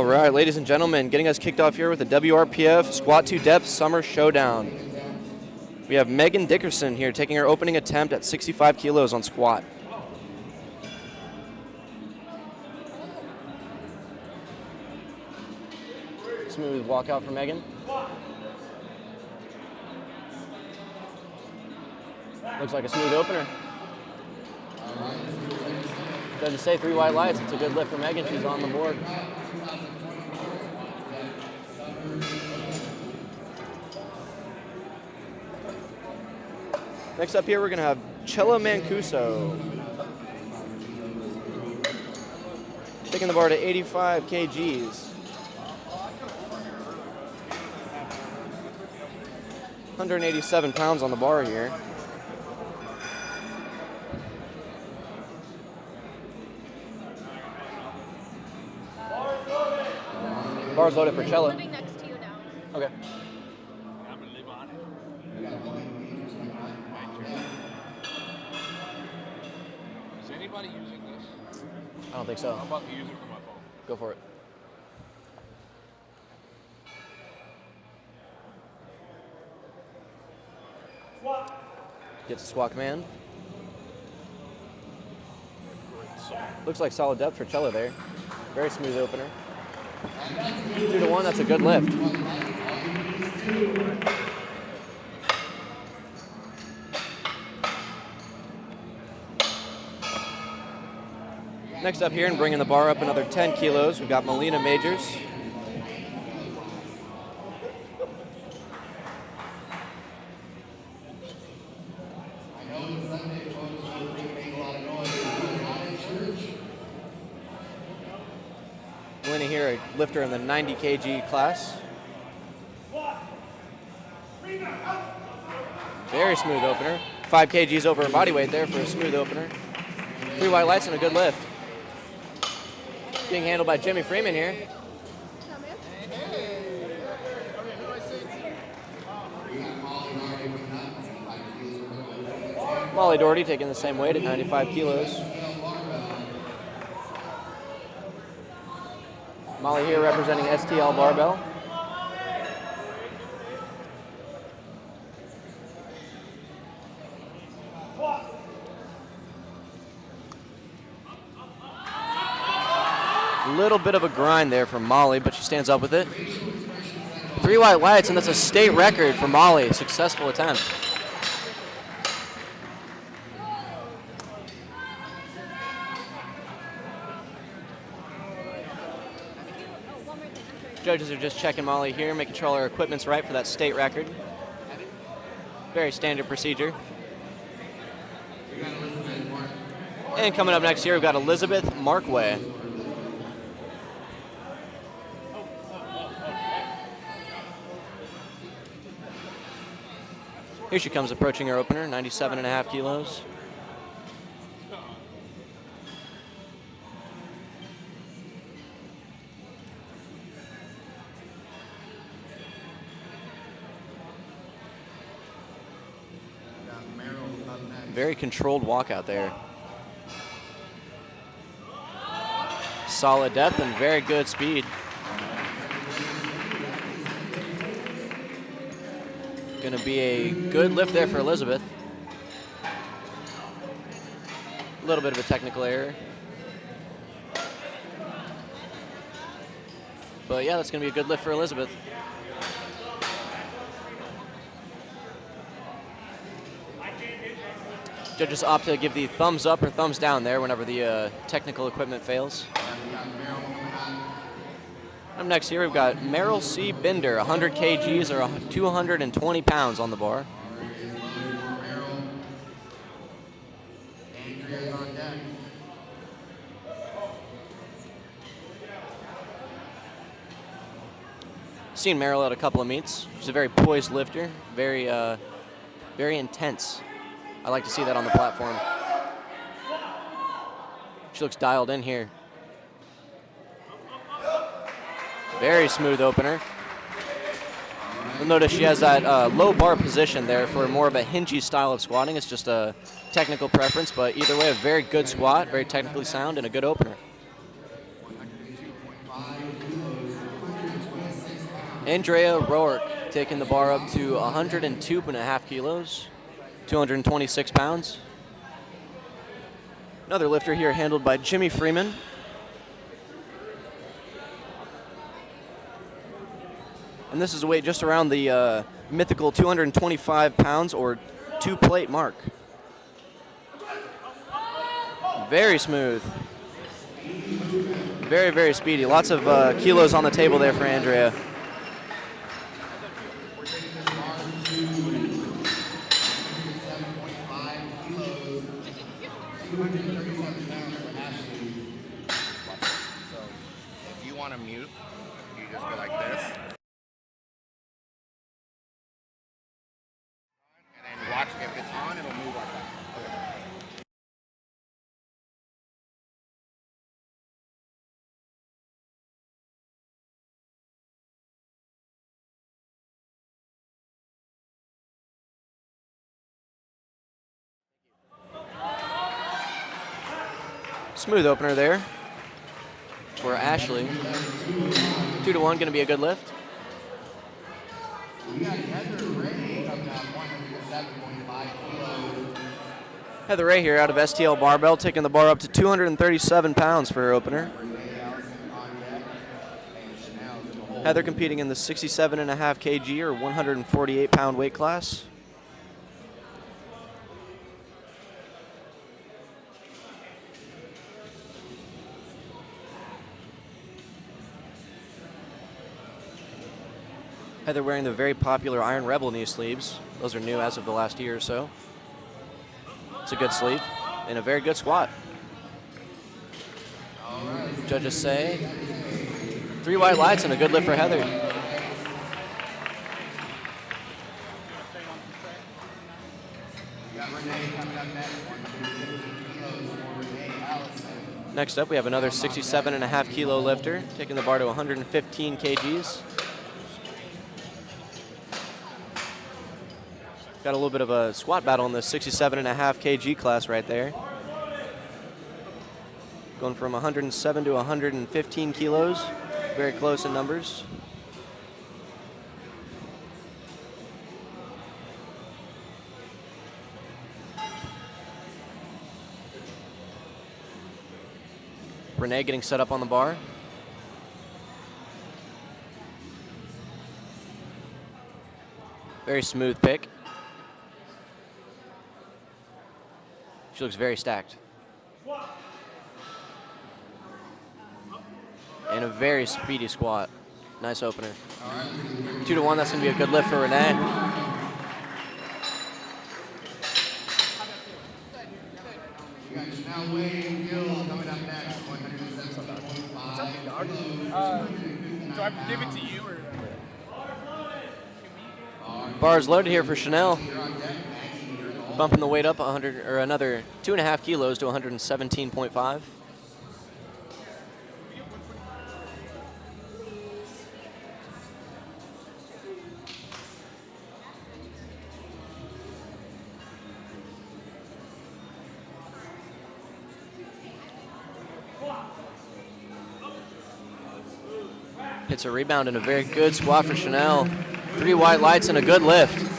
All right, ladies and gentlemen, getting us kicked off here with the WRPF Squat to Depth Summer Showdown. We have Megan Dickerson here taking her opening attempt at 65 kilos on squat. Smooth walkout for Megan. Looks like a smooth opener. Judges say 3 white lights. It's a good lift for Megan. She's on the board. Next up here, we're going to have Chella Mancuso. Taking the bar to 85 kgs. 187 pounds on the bar here. Bar's loaded for Chella. Living next to you now. Okay. I'm gonna live on it. Is anybody using this? I don't think so. I'm about to use it for my phone. Go for it. Gets a squat command. Looks like solid depth for Chella there. Very smooth opener. 2 to 1, that's a good lift. Next up here and bringing the bar up another 10 kilos, we've got Melina Majors. Melina here, a lifter in the 90 kg class. Very smooth opener. 5 kgs over her body weight there for a smooth opener. 3 white lights and a good lift. Being handled by Jimmy Freeman here. Molly Doherty taking the same weight at 95 kilos. Molly here representing STL Barbell. A little bit of a grind there from Molly, but she stands up with it. 3 white lights, and that's a state record for Molly. Successful attempt. Judges are just checking Molly here, making sure all her equipment's right for that state record. Very standard procedure. And coming up next here, we've got Elizabeth Markway. Here she comes approaching her opener, 97.5 kilos. Very controlled walkout there. Solid depth and very good speed. Going to be a good lift there for Elizabeth. A little bit of a technical error. But yeah, that's going to be a good lift for Elizabeth. Judges opt to give the thumbs up or thumbs down there whenever the technical equipment fails. Up next here, we've got Meryl C. Binder, 100 kgs or 220 pounds on the bar. Seen Meryl at a couple of meets. She's a very poised lifter, very intense. I like to see that on the platform. She looks dialed in here. Very smooth opener. You'll notice she has that low bar position there for more of a hingy style of squatting. It's just a technical preference, but either way, a very good squat, very technically sound, and a good opener. Andrea Rourke taking the bar up to 102.5 kilos, 226 pounds. Another lifter here handled by Jimmy Freeman. And this is a weight just around the mythical 225 pounds or 2-plate mark. Very smooth. Very, very speedy. Lots of kilos on the table there for Andrea. So if you want to mute, you just go like this. And then watch if it's on, it'll move like that. Okay. Smooth opener there for Ashley. 2 to 1, going to be a good lift. Heather Ray here out of STL Barbell, taking the bar up to 237 pounds for her opener. Heather competing in the 67.5 kg or 148 pound weight class. Heather wearing the very popular Iron Rebel knee sleeves. Those are new as of the last year or so. It's a good sleeve and a very good squat. Judges say 3 white lights and a good lift for Heather. Next up, we have another 67.5 kilo lifter, taking the bar to 115 kgs. Got a little bit of a squat battle in the 67.5 kg class right there. Going from 107 to 115 kilos, very close in numbers. Renee getting set up on the bar. Very smooth pick. She looks very stacked. And a very speedy squat. Nice opener. 2 to 1, that's gonna be a good lift for Renee. Now Wayne Gill coming up next, 175. Do I give it to you or? Bars loaded here for Chanel. Bumping the weight up another 2.5 kilos to 117.5. Hits a rebound and a very good squat for Chanel. 3 white lights and a good lift.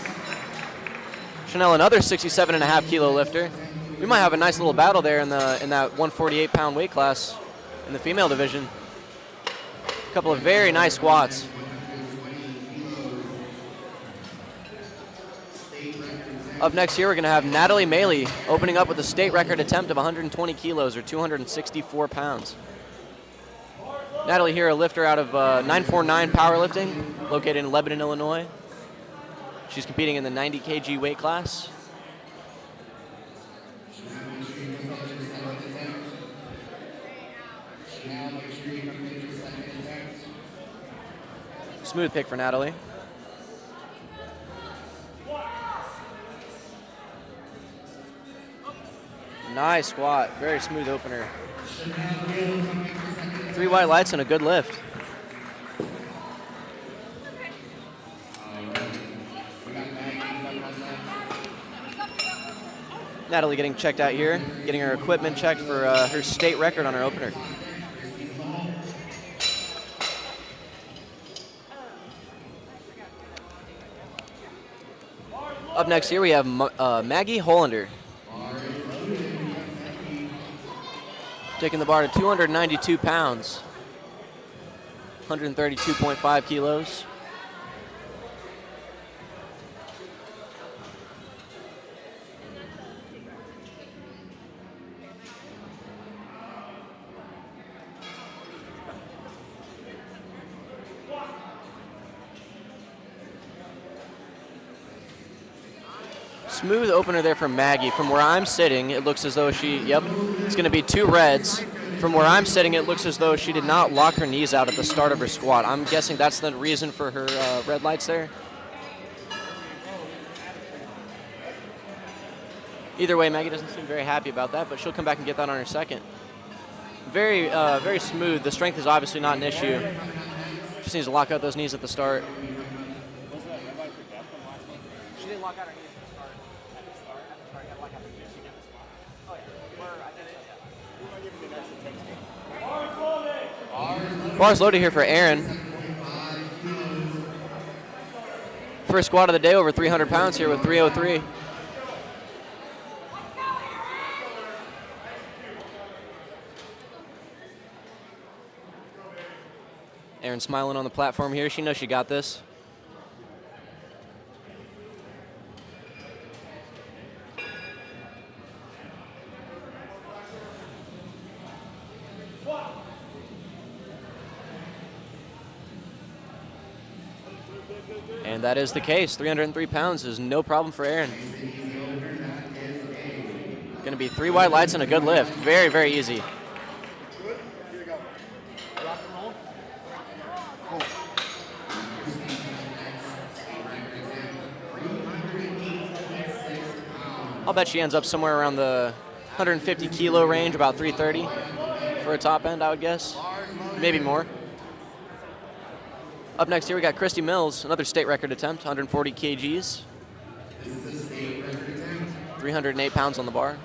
Chanel, another 67.5 kilo lifter. We might have a nice little battle there in that 148 pound weight class in the female division. A couple of very nice squats. Up next here, we're going to have Natalie Maley opening up with a state record attempt of 120 kilos or 264 pounds. Natalie here, a lifter out of 949 Powerlifting, located in Lebanon, Illinois. She's competing in the 90 kg weight class. Smooth pick for Natalie. Nice squat, very smooth opener. 3 white lights and a good lift. Natalie getting checked out here, getting her equipment checked for her state record on her opener. Up next here we have Maggie Hollander. Taking the bar to 292 pounds, 132.5 kilos. Smooth opener there from Maggie. From where I'm sitting, it looks as though it's going to be 2 reds. From where I'm sitting, it looks as though she did not lock her knees out at the start of her squat. I'm guessing that's the reason for her red lights there. Either way, Maggie doesn't seem very happy about that, but she'll come back and get that on her second. Very, very smooth. The strength is obviously not an issue. Just needs to lock out those knees at the start. She didn't lock out her knees. Bars loaded here for Aaron. First squat of the day, over 300 pounds here with 303. Aaron smiling on the platform here. She knows she got this. And that is the case. 303 pounds is no problem for Aaron. Going to be 3 white lights and a good lift. Very, very easy. I'll bet she ends up somewhere around the 150 kilo range, about 330 for a top end, I would guess. Maybe more. Up next here we got Christy Mills, another state record attempt, 140 kgs. 308 pounds on the bar.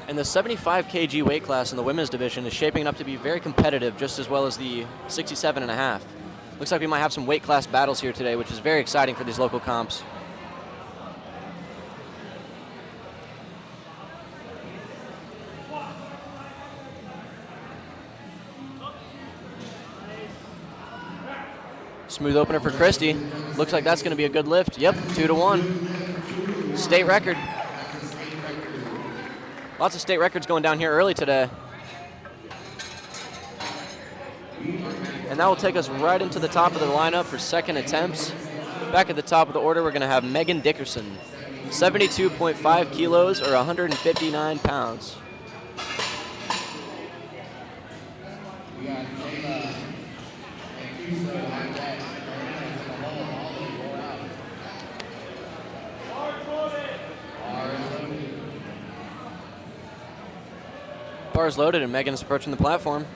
And the 75 kg weight class in the women's division is shaping up to be very competitive, just as well as the 67.5. Looks like we might have some weight class battles here today, which is very exciting for these local comps. Smooth opener for Christy. Looks like that's going to be a good lift. Yep, 2-1. State record. Lots of state records going down here early today. And that will take us right into the top of the lineup for second attempts. Back at the top of the order, we're going to have Megan Dickerson. 72.5 kilos or 159 pounds. Bars loaded and Megan's approaching the platform.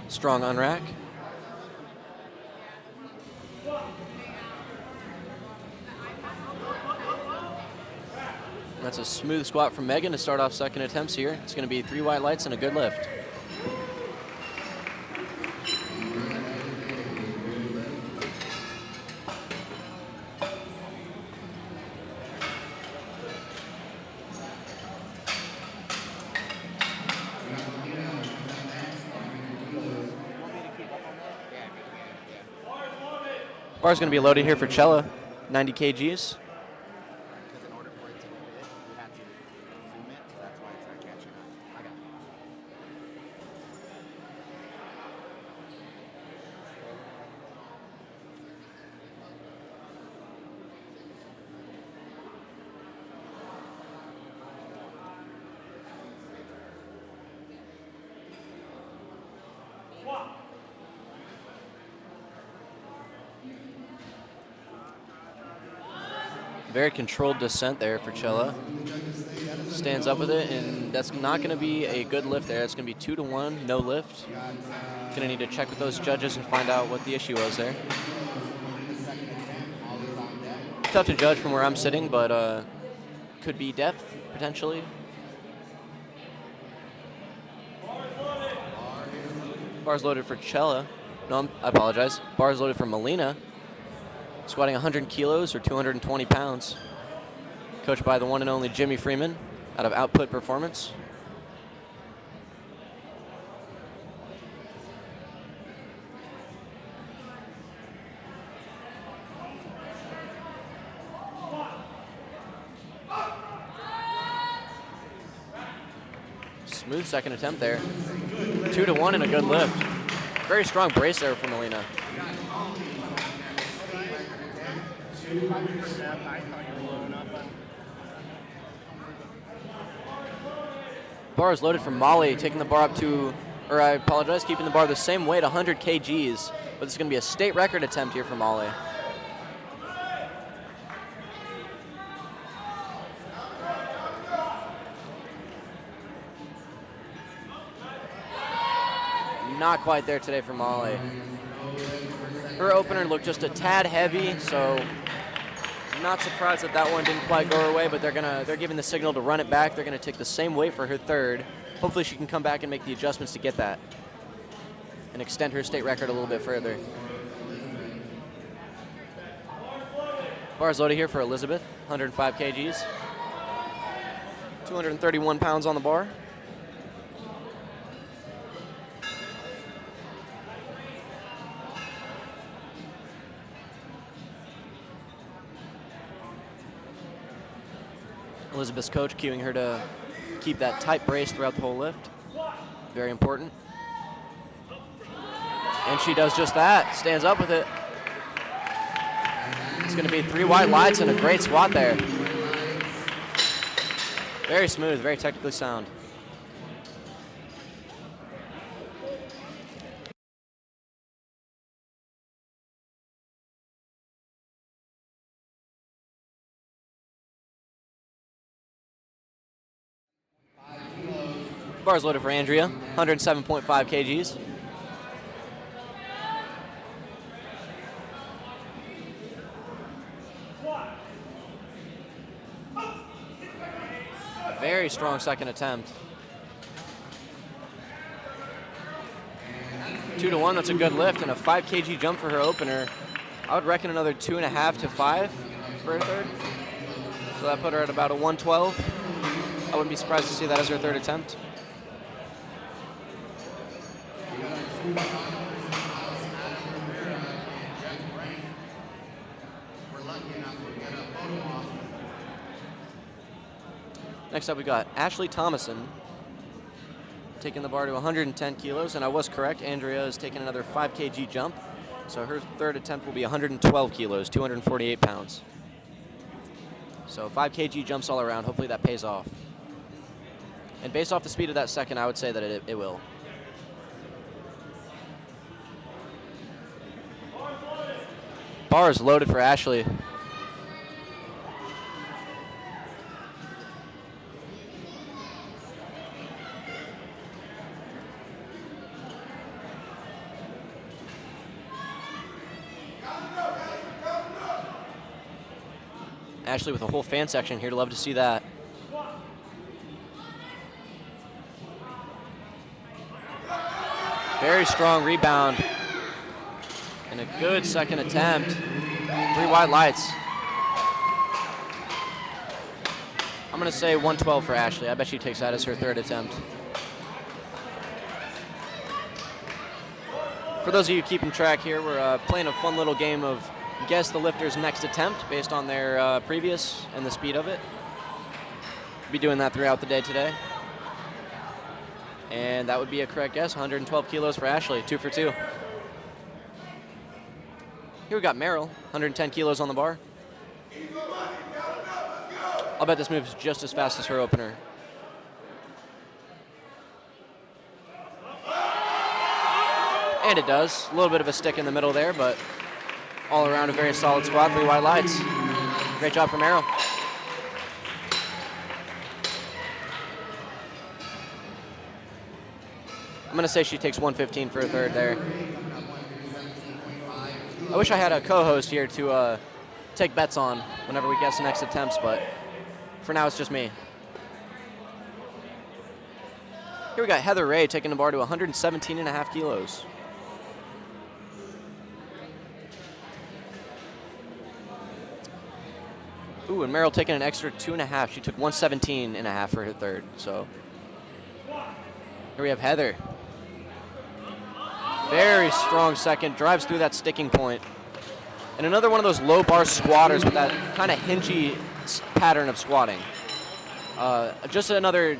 Strong on rack. That's a smooth squat from Megan to start off second attempts here. It's going to be 3 white lights and a good lift. Bar's going to be loaded here for Chella, 90 kgs. Very controlled descent there for Chella. stands up with it, and that's not going to be a good lift there. It's going to be 2-1, no lift. Going to need to check with those judges and find out what the issue was there. Tough to judge from where I'm sitting, but could be depth, potentially. Bars loaded for Cella. No, I apologize. Bars loaded for Molina. Squatting 100 kilos or 220 pounds. Coached by the one and only Jimmy Freeman out of Output Performance. Smooth second attempt there. 2-1 and a good lift. Very strong brace there for Molina. Bar is loaded from Molly, taking the bar up to, or I apologize, keeping the bar the same weight, 100 kgs. But this is going to be a state record attempt here for Molly. Not quite there today for Molly. Her opener looked just a tad heavy, so not surprised that that one didn't quite go her way, but they're giving the signal to run it back. They're going to take the same weight for her third. Hopefully she can come back and make the adjustments to get that and extend her state record a little bit further. Bars loaded here for Elizabeth, 105 kgs. 231 pounds on the bar. Elizabeth's coach cueing her to keep that tight brace throughout the whole lift. Very important. And she does just that, stands up with it. It's going to be 3 white lights and a great squat there. Very smooth, very technically sound. Bars loaded for Andrea, 107.5 kgs. Very strong second attempt. 2-1, that's a good lift, and a 5 kg jump for her opener. I would reckon another 2.5 to 5 for her third. So that put her at about a 112. I wouldn't be surprised to see that as her third attempt. Next up we got Ashley Thomason taking the bar to 110 kilos, and I was correct, Andrea is taking another 5 kg jump, so her third attempt will be 112 kilos, 248 pounds. So 5 kg jumps all around, hopefully that pays off. And based off the speed of that second, I would say that it will. Bar is loaded for Ashley. Ashley with a whole fan section here, love to see that. Very strong rebound. And a good second attempt. 3 white lights. I'm going to say 112 for Ashley. I bet she takes that as her third attempt. For those of you keeping track here, we're playing a fun little game of guess the lifter's next attempt based on their previous and the speed of it. We'll be doing that throughout the day today. And that would be a correct guess, 112 kilos for Ashley, 2 for 2. Here we got Merrill, 110 kilos on the bar. I'll bet this moves just as fast as her opener. And it does. A little bit of a stick in the middle there, but all around a very solid squat, 3 white lights. Great job from Merrill. going to say she takes 115 for a third there. I wish I had a co-host here to take bets on whenever we guess the next attempts, but for now it's just me. Here we got Heather Ray taking the bar to 117.5 kilos. Ooh, and Meryl taking an extra 2.5. She took 117.5 for her third. So here we have Heather. Very strong second, drives through that sticking point. And another one of those low bar squatters with that kind of hingy pattern of squatting. Just another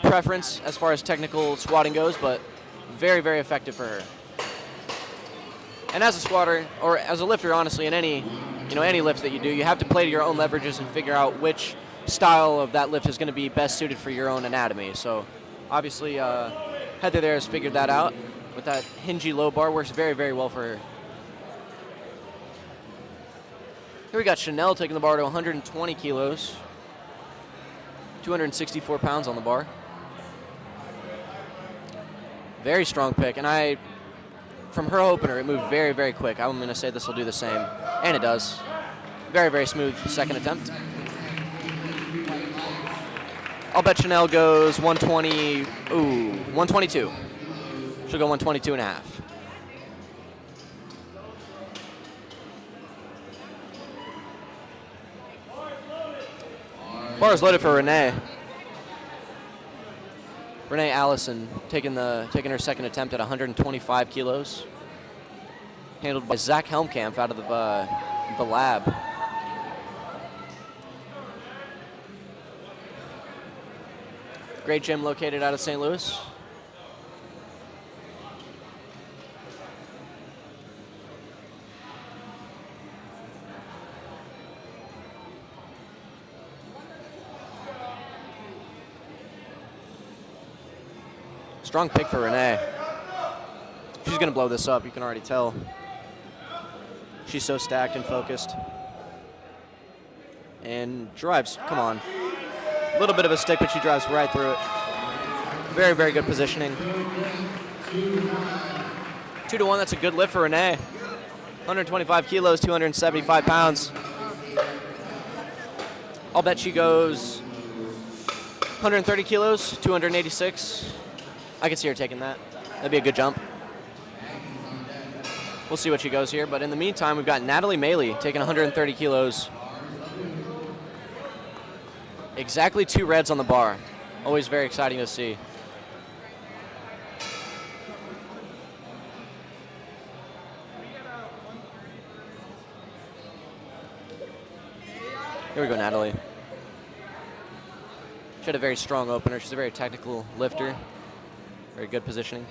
preference as far as technical squatting goes, but very, very effective for her. And as a squatter, or as a lifter, honestly, in any lift that you do, you have to play to your own leverages and figure out which style of that lift is going to be best suited for your own anatomy. So obviously, Heather there has figured that out with that hingy low bar. Works very, very well for her. Here we got Chanel taking the bar to 120 kilos, 264 pounds on the bar. Very strong pick, and from her opener, it moved very, very quick. I'm going to say this will do the same, and it does. Very, very smooth second attempt. I'll bet Chanel goes 120, 122. She'll go 122.5. Bar is loaded for Renee. Renee Allison taking her second attempt at 125 kilos. Handled by Zach Helmkamp out of the lab. Great gym located out of St. Louis. Strong pick for Renee. She's going to blow this up, you can already tell. She's so stacked and focused. And drives, come on. A little bit of a stick, but she drives right through it. Very, very good positioning. 2-1, that's a good lift for Renee. 125 kilos, 275 pounds. I'll bet she goes 130 kilos, 286. I can see her taking that. That'd be a good jump. We'll see what she goes here. But in the meantime, we've got Natalie Maley taking 130 kilos. Exactly 2 reds on the bar. Always very exciting to see. Here we go, Natalie. She had a very strong opener. She's a very technical lifter. Very good positioning.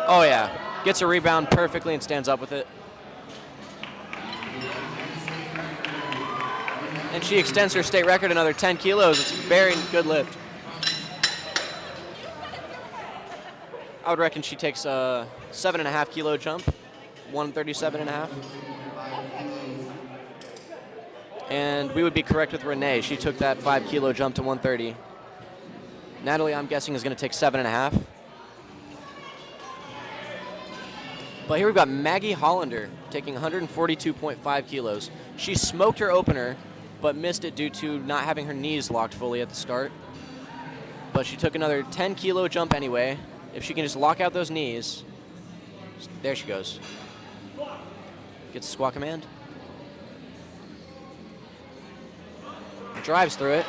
Oh yeah, gets a rebound perfectly and stands up with it. And she extends her state record another 10 kilos. It's a very good lift. I would reckon she takes a 7.5 kilo jump, 137.5. And we would be correct with Renee. She took that 5 kilo jump to 130. Natalie, I'm guessing, is going to take 7.5. But here we've got Maggie Hollander taking 142.5 kilos. She smoked her opener, but missed it due to not having her knees locked fully at the start. But she took another 10 kilo jump anyway. If she can just lock out those knees, there she goes. Gets the squat command. Drives through it.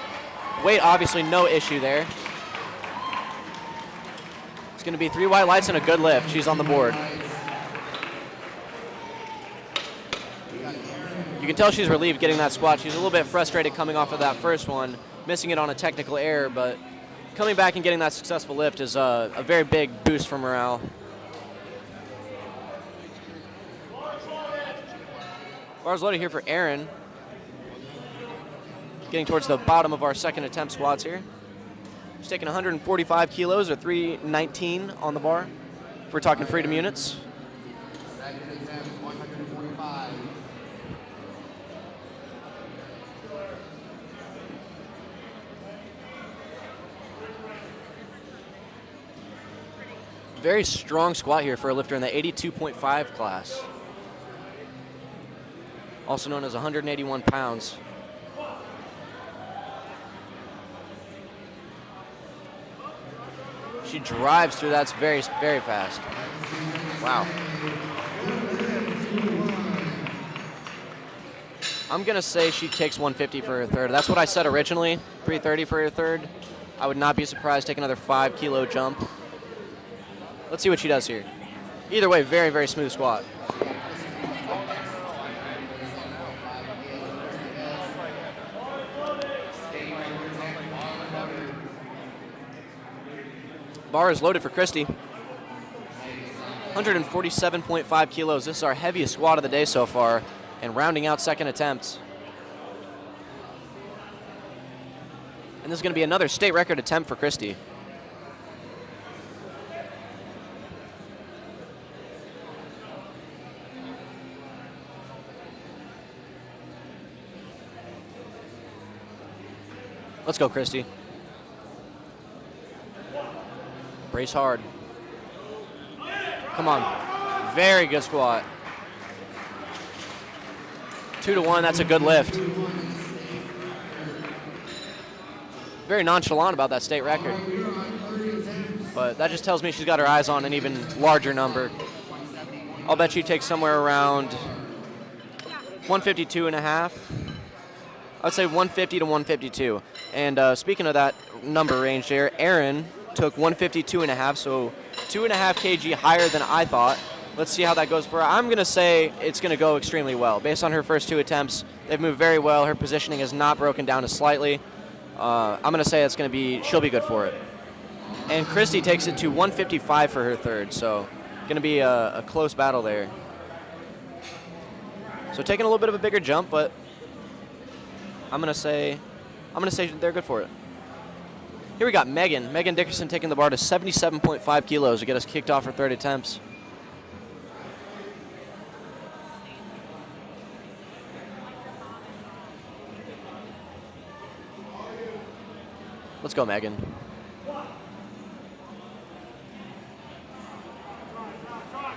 Weight, obviously no issue there. It's going to be 3 white lights and a good lift. She's on the board. You can tell she's relieved getting that squat. She's a little bit frustrated coming off of that first one, missing it on a technical error, but coming back and getting that successful lift is a very big boost for morale. Bars loaded here for Aaron. Getting towards the bottom of our second attempt squats here. She's taking 145 kilos or 319 on the bar. If we're talking freedom units. Very strong squat here for a lifter in the 82.5 class. Also known as 181 pounds. She drives through that very, very fast. Wow. I'm gonna say she takes 150 for her third. That's what I said originally, 330 for her third. I would not be surprised to take another 5 kilo jump. Let's see what she does here. Either way, very, very smooth squat. Bar is loaded for Christy. 147.5 kilos. This is our heaviest squat of the day so far, and rounding out second attempts. And this is going to be another state record attempt for Christy. Let's go, Christy. Brace hard. Come on. Very good squat. 2 to 1, that's a good lift. Very nonchalant about that state record. But that just tells me she's got her eyes on an even larger number. I'll bet she takes somewhere around 152 and a half. I'd say 150 to 152. And speaking of that number range there, Erin took 152 and a half, so 2.5 kg higher than I thought. Let's see how that goes for her. I'm going to say it's going to go extremely well. Based on her first 2 attempts, they've moved very well. Her positioning is not broken down slightly. I'm going to say it's going to be, she'll be good for it. And Christy takes it to 155 for her third, so going to be a close battle there. So taking a little bit of a bigger jump, but I'm going to say they're good for it. Here we got Megan. Megan Dickerson taking the bar to 77.5 kilos to get us kicked off her third attempts. Let's go, Megan.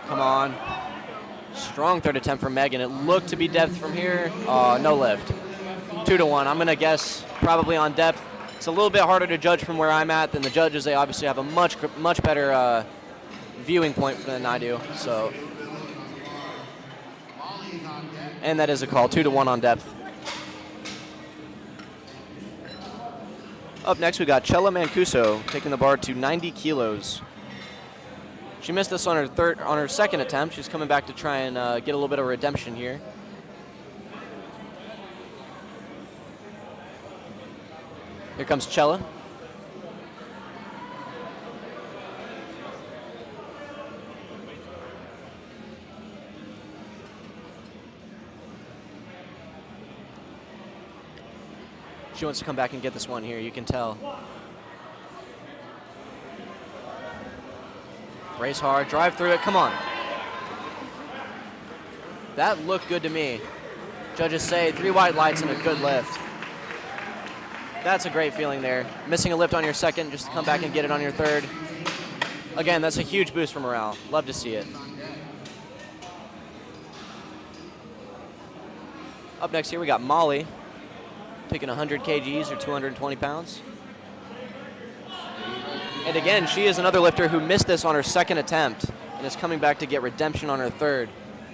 Come on. Strong third attempt from Megan. It looked to be depth from here. No lift. 2 to 1. I'm going to guess probably on depth. It's a little bit harder to judge from where I'm at than the judges. They obviously have a much better viewing point than I do. So, and that is a call. 2 to 1 on depth. Up next, we got Chella Mancuso taking the bar to 90 kilos. She missed this on her second attempt. She's coming back to try and get a little bit of redemption here. Here comes Chella. She wants to come back and get this one here, you can tell. Race hard, drive through it, come on. That looked good to me. Judges say 3 white lights and a good lift. That's a great feeling there. Missing a lift on your second just to come back and get it on your third. Again, that's a huge boost for morale. Love to see it. Up next here we got Molly, taking 100 kgs or 220 pounds. And again, she is another lifter who missed this on her second attempt and is coming back to get redemption on her third.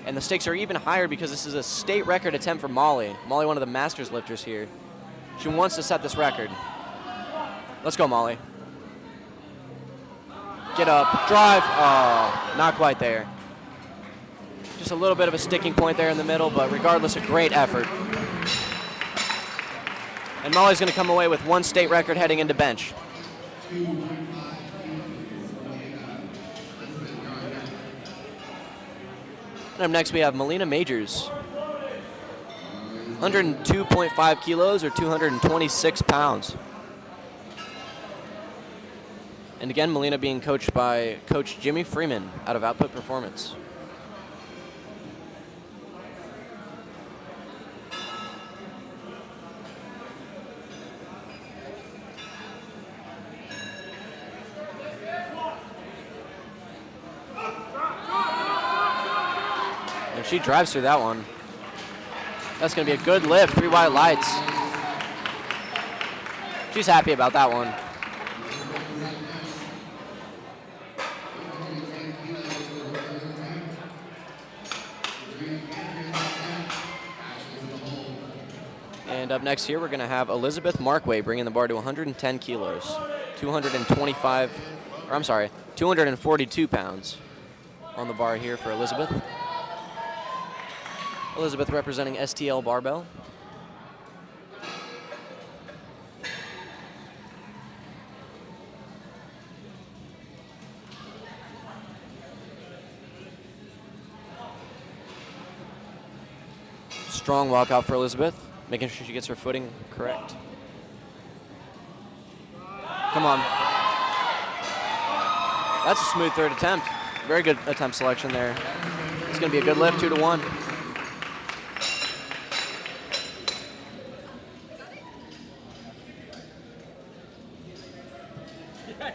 And the stakes are even higher because this is a state record attempt for Molly. Molly, one of the masters lifters here. She wants to set this record. Let's go, Molly. Get up, drive. Oh, not quite there. Just a little bit of a sticking point there in the middle, but regardless, a great effort. And Molly's going to come away with 1 state record heading into bench. And up next, we have Melina Majors. 102.5 kilos or 226 pounds. And again, Melina being coached by Coach Jimmy Freeman out of Output Performance. And she drives through that one. That's going to be a good lift, 3 white lights. She's happy about that one. And up next here, we're going to have Elizabeth Markway bringing the bar to 110 kilos, 242 pounds on the bar here for Elizabeth. Elizabeth representing STL Barbell. Strong walkout for Elizabeth, making sure she gets her footing correct. Come on. That's a smooth third attempt. Very good attempt selection there. It's going to be a good lift, 2 to 1.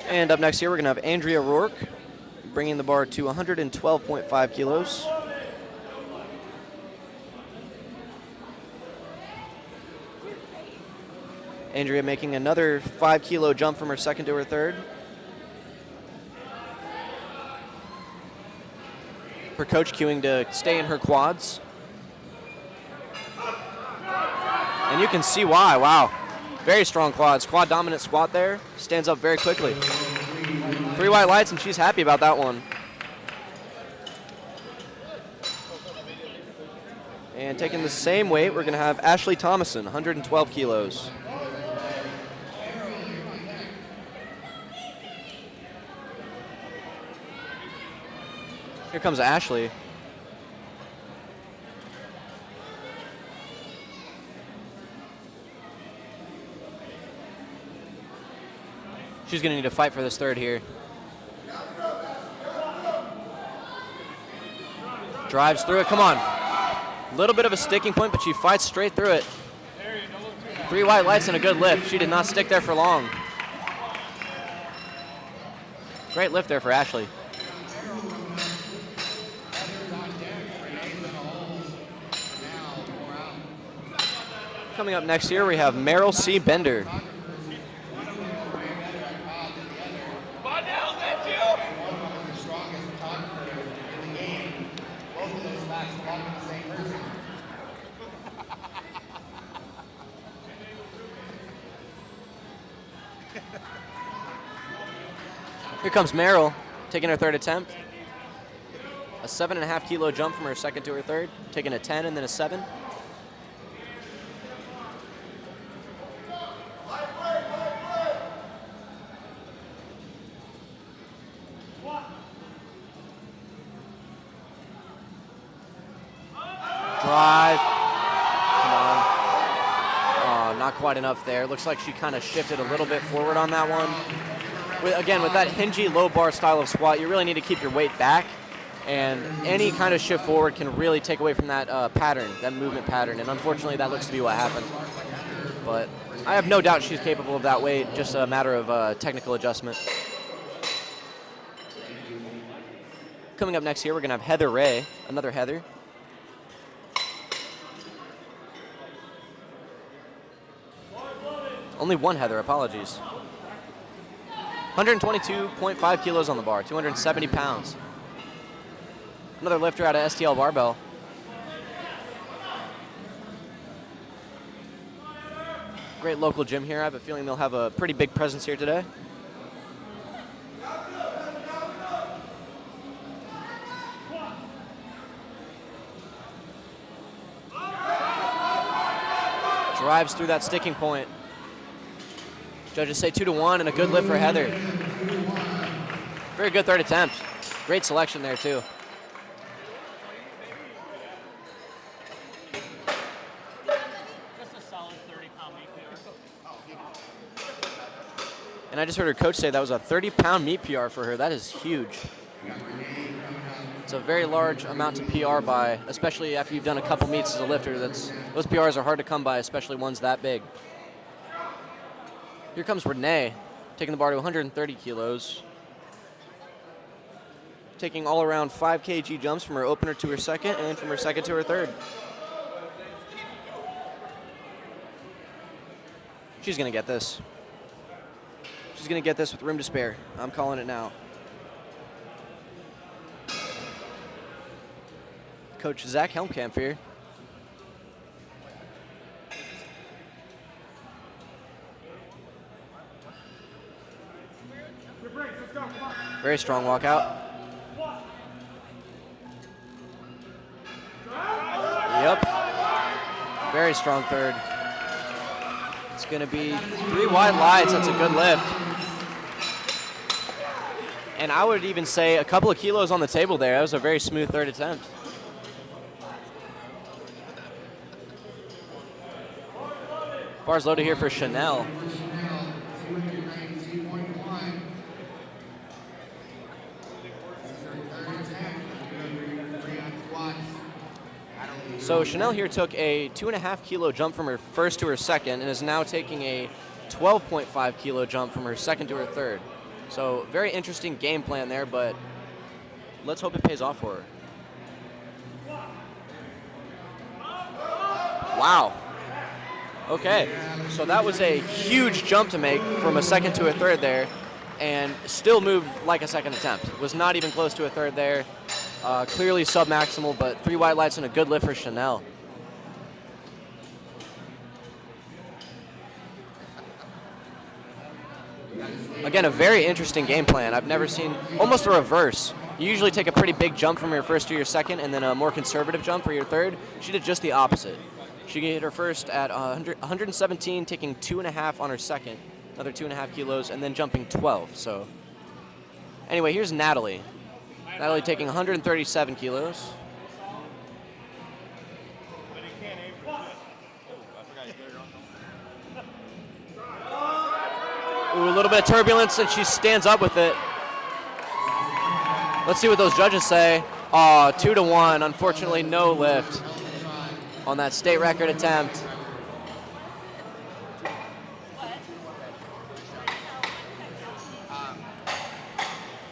And up next here, we're going to have Andrea Rourke bringing the bar to 112.5 kilos. Andrea making another 5-kilo jump from her second to her third. Her coach cueing to stay in her quads. And you can see why, wow. Very strong quads, quad dominant squat there. Stands up very quickly. 3 white lights and she's happy about that one. And taking the same weight, we're gonna have Ashley Thomason, 112 kilos. Here comes Ashley. She's going to need to fight for this third here. Drives through it. Come on. A little bit of a sticking point, but she fights straight through it. 3 white lights and a good lift. She did not stick there for long. Great lift there for Ashley. Coming up next here, we have Meryl C. Bender. Here comes Meryl, taking her third attempt. A 7.5-kilo jump from her second to her third, taking a 10 and then a 7. Drive. Come on. Oh, not quite enough there. Looks like she kind of shifted a little bit forward on that one. Again, with that hingy low bar style of squat, you really need to keep your weight back, and any kind of shift forward can really take away from that pattern, that movement pattern, and unfortunately that looks to be what happened. But I have no doubt she's capable of that weight, just a matter of technical adjustment. Coming up next here, we're going to have Heather Ray, another Heather. Only one Heather, apologies. 122.5 kilos on the bar, 270 pounds. Another lifter out of STL Barbell. Great local gym here. I have a feeling they'll have a pretty big presence here today. Drives through that sticking point. Judges say 2 to 1 and a good lift for Heather. Very good third attempt. Great selection there too. Just a solid 30-pound meat PR. And I just heard her coach say that was a 30-pound meat PR for her. That is huge. It's a very large amount to PR by, especially after you've done a couple meets as a lifter. Those PRs are hard to come by, especially ones that big. Here comes Renee, taking the bar to 130 kilos. taking all around 5 kg jumps from her opener to her second and from her second to her third. She's going to get this. She's going to get this with room to spare. I'm calling it now. Coach Zach Helmkamp here. Very strong walkout. Yep. Very strong third. It's going to be 3 wide lights. That's a good lift. And I would even say a couple of kilos on the table there. That was a very smooth third attempt. Bars loaded here for Chanel. So Chanel here took a 2.5 kilo jump from her first to her second and is now taking a 12.5 kilo jump from her second to her third. So very interesting game plan there, but let's hope it pays off for her. Wow. Okay, so that was a huge jump to make from a second to a third there, and still moved like a second attempt. Was not even close to a third there. Clearly sub-maximal, but 3 wide lights and a good lift for Chanel. Again, a very interesting game plan. I've never seen almost the reverse. You usually take a pretty big jump from your first to your second and then a more conservative jump for your third. She did just the opposite. She hit her first at 117, taking 2.5 on her second, another 2.5 kilos, and then jumping 12. So anyway, here's Natalie. Natalie taking 137 kilos. Ooh, a little bit of turbulence, and she stands up with it. Let's see what those judges say. 2-1. Unfortunately, no lift on that state record attempt.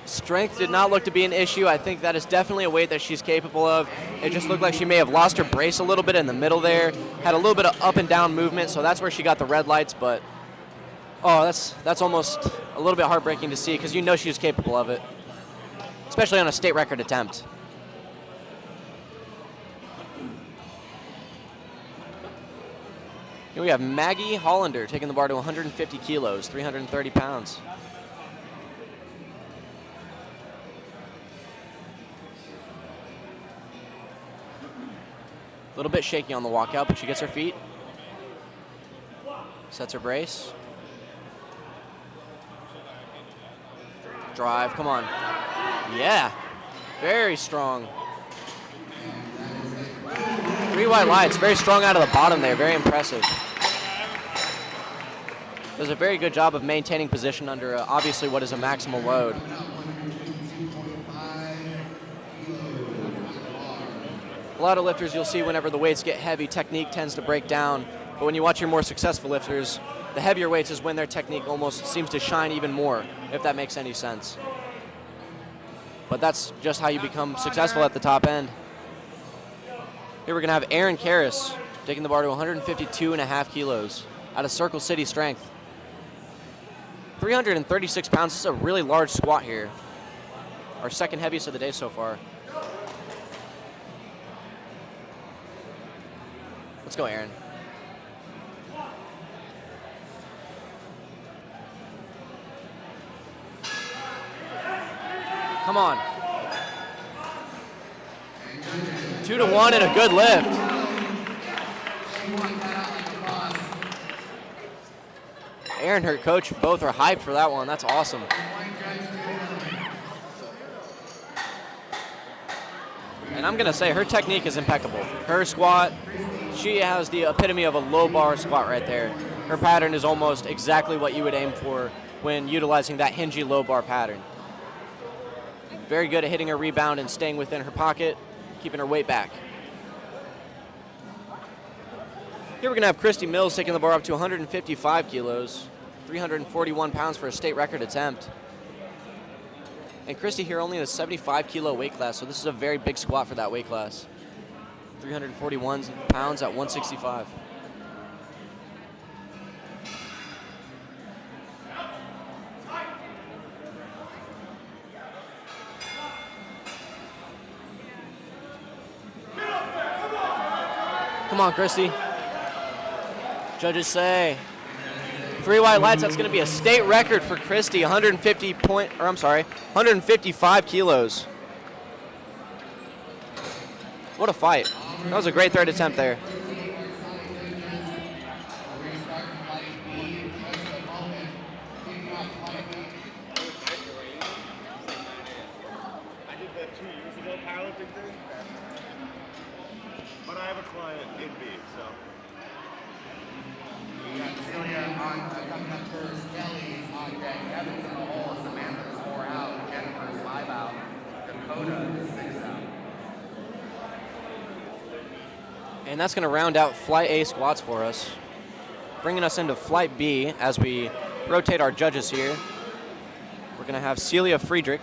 Strength did not look to be an issue. I think that is definitely a weight that she's capable of. It just looked like she may have lost her brace a little bit in the middle there. Had a little bit of up and down movement, so that's where she got the red lights, but that's almost a little bit heartbreaking to see because you know she was capable of it, especially on a state record attempt. Here we have Maggie Hollander taking the bar to 150 kilos, 330 pounds. A little bit shaky on the walkout, but she gets her feet. Sets her brace. Drive, come on. Yeah, very strong. 3 wide lights, very strong out of the bottom there, very impressive. Does a very good job of maintaining position under obviously what is a maximal load. A lot of lifters you'll see whenever the weights get heavy, technique tends to break down. But when you watch your more successful lifters, the heavier weights is when their technique almost seems to shine even more, if that makes any sense. But that's just how you become successful at the top end. Here we're going to have Erin Karras taking the bar to 152.5 kilos out of Circle City Strength. 336 pounds. This is a really large squat here. Our second heaviest of the day so far. Let's go, Erin. Come on. 2-1 and a good lift. Erin, her coach, both are hyped for that one. That's awesome. And I'm going to say her technique is impeccable. Her squat, she has the epitome of a low bar squat right there. Her pattern is almost exactly what you would aim for when utilizing that hingy low bar pattern. Very good at hitting her rebound and staying within her pocket, keeping her weight back. Here we're going to have Christy Mills taking the bar up to 155 kilos, 341 pounds for a state record attempt. And Christy here only in the 75 kilo weight class, so this is a very big squat for that weight class. 341 pounds at 165. Come on, Christy. Judges say 3 white lights. That's going to be a state record for Christy. 155 kilos. What a fight. That was a great third attempt there. I did that 2 years ago, powerlifting thing. But I have a client in B, so. We got Celia on coming up first, Kelly on deck, Kevin's in the hole, Samantha's 4 out, Jennifer's 5 out, Dakota is 6 out. And that's going to round out Flight A squats for us. Bringing us into Flight B as we rotate our judges here. We're going to have Celia Frederick.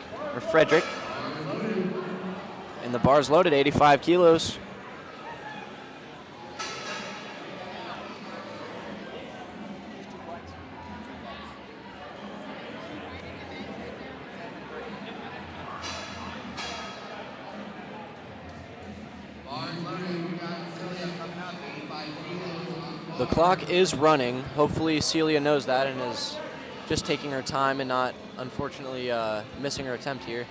And the bar's loaded, 85 kilos. The clock is running. Hopefully Celia knows that and is just taking her time and not, unfortunately, missing her attempt here.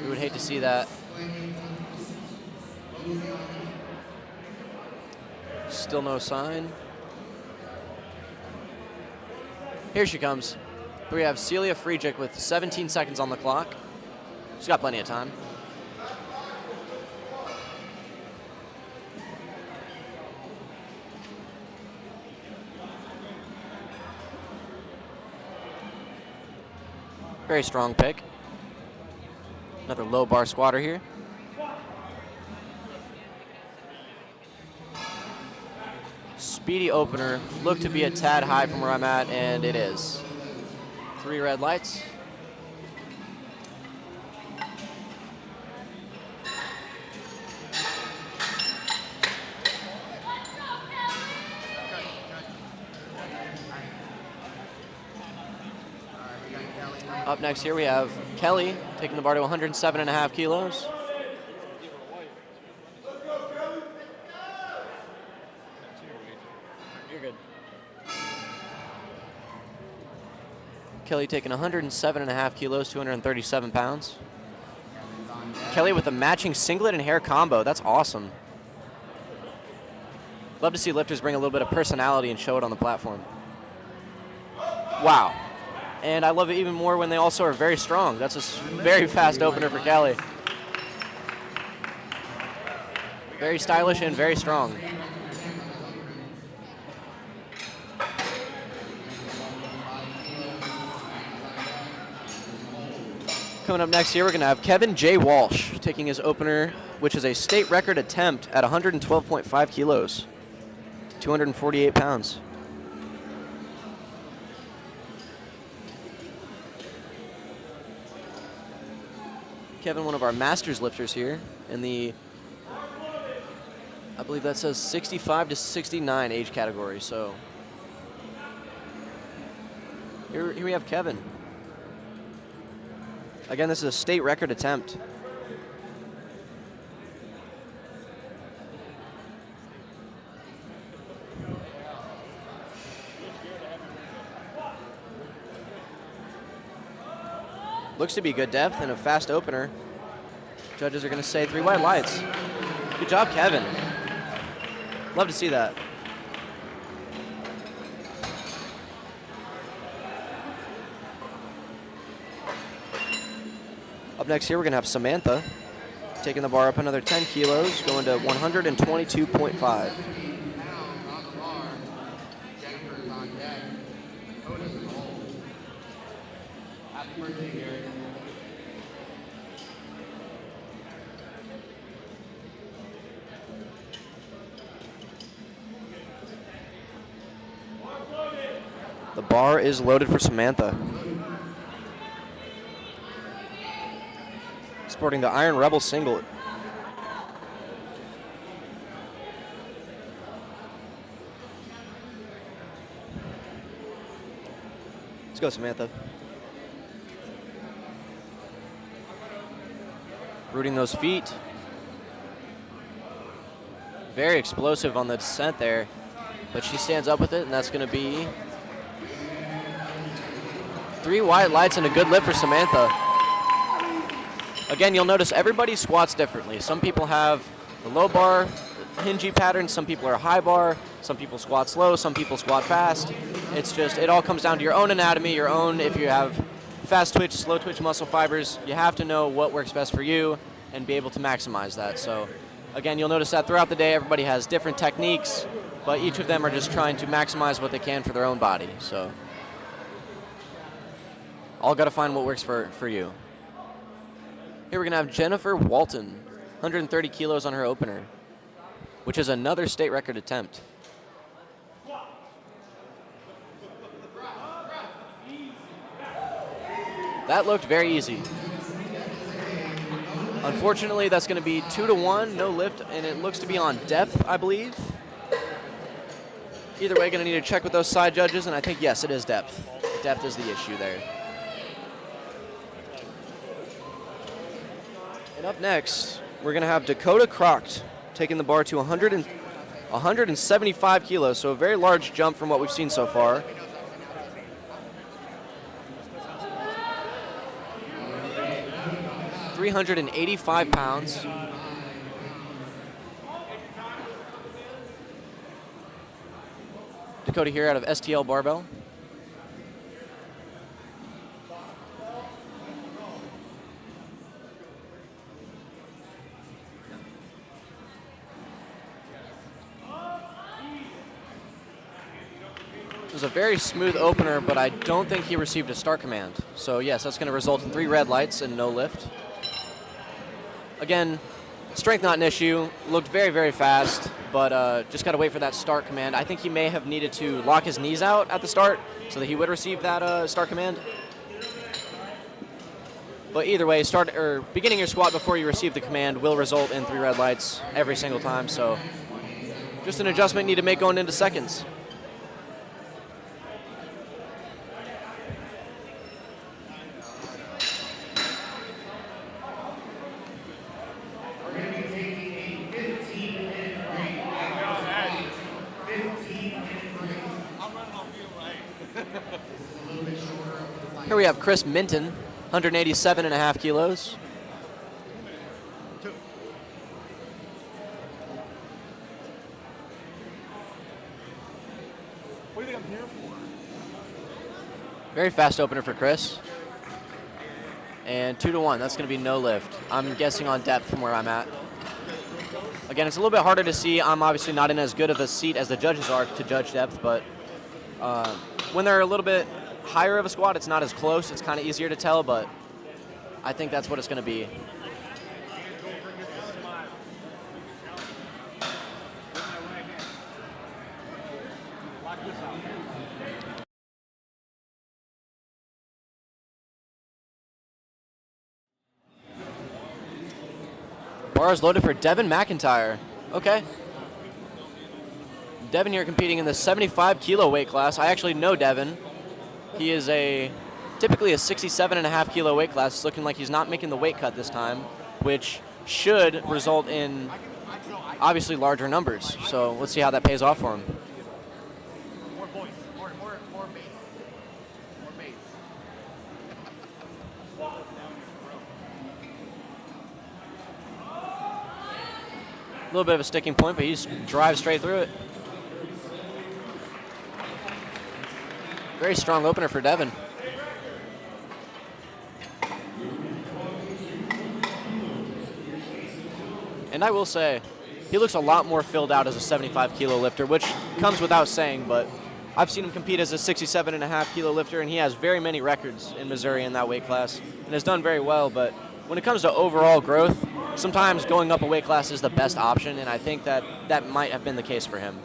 We would hate to see that. Still no sign. Here she comes. Here we have Celia Friedrich with 17 seconds on the clock. She's got plenty of time. Very strong pick. Another low bar squatter here. Speedy opener. Looked to be a tad high from where I'm at, and it is. 3 red lights. Up next here we have Kelly taking the bar to 107.5 kilos. You're good. Kelly taking 107.5 kilos, 237 pounds. Kelly with a matching singlet and hair combo. That's awesome. Love to see lifters bring a little bit of personality and show it on the platform. Wow. And I love it even more when they also are very strong. That's a very fast opener for Kelly. Very stylish and very strong. Coming up next here, we're going to have Kevin J. Walsh taking his opener, which is a state record attempt at 112.5 kilos, 248 pounds. Kevin, one of our masters lifters here in the, I believe that says 65 to 69 age category. So here we have Kevin. Again, this is a state record attempt. Looks to be good depth and a fast opener. Judges are going to say 3 white lights. Good job, Kevin. Love to see that. Up next here, we're going to have Samantha taking the bar up another 10 kilos, going to 122.5. The bar is loaded for Samantha. sporting the Iron Rebel singlet. Let's go, Samantha. Rooting those feet. Very explosive on the descent there, but she stands up with it, and that's going to be 3 white lights and a good lift for Samantha. Again, you'll notice everybody squats differently. Some people have the low bar, hingy pattern. Some people are high bar. Some people squat slow. Some people squat fast. It's just, it all comes down to your own anatomy, your own, if you have fast twitch, slow twitch muscle fibers, you have to know what works best for you and be able to maximize that. So again, you'll notice that throughout the day, everybody has different techniques, but each of them are just trying to maximize what they can for their own body. So all got to find what works for you. Here we're going to have Jennifer Walton, 130 kilos on her opener, which is another state record attempt. That looked very easy. Unfortunately, that's going to be 2-to-1, no lift, and it looks to be on depth, I believe. Either way, going to need to check with those side judges, and I think, yes, it is depth. Depth is the issue there. And up next, we're going to have Dakota Crocked taking the bar to 175 kilos, so a very large jump from what we've seen so far. £385. Dakota here out of STL Barbell. It was a very smooth opener, but I don't think he received a start command. So yes, that's going to result in 3 red lights and no lift. Again, strength not an issue. Looked very, very fast, but just got to wait for that start command. I think he may have needed to lock his knees out at the start so that he would receive that start command. But either way, beginning your squat before you receive the command will result in 3 red lights every single time. So just an adjustment you need to make going into seconds. Here we have Chris Minton, 187.5 kilos. What do you think I'm here for? Very fast opener for Chris. And 2-to-1, that's going to be no lift. I'm guessing on depth from where I'm at. Again, it's a little bit harder to see. I'm obviously not in as good of a seat as the judges are to judge depth, but when they're a little bit higher of a squat, it's not as close. It's kind of easier to tell, but I think that's what it's going to be. Bar is loaded for Devin McIntyre. Okay. Devin here competing in the 75 kilo weight class. I actually know Devin. He is typically a 67.5 kilo weight class. It's looking like he's not making the weight cut this time, which should result in obviously larger numbers. So let's see how that pays off for him. More points. More base. More base. A little bit of a sticking point, but he drives straight through it. Very strong opener for Devin. And I will say, he looks a lot more filled out as a 75 kilo lifter, which comes without saying, but I've seen him compete as a 67.5 kilo lifter, and he has very many records in Missouri in that weight class, and has done very well. But when it comes to overall growth, sometimes going up a weight class is the best option, and I think that might have been the case for him,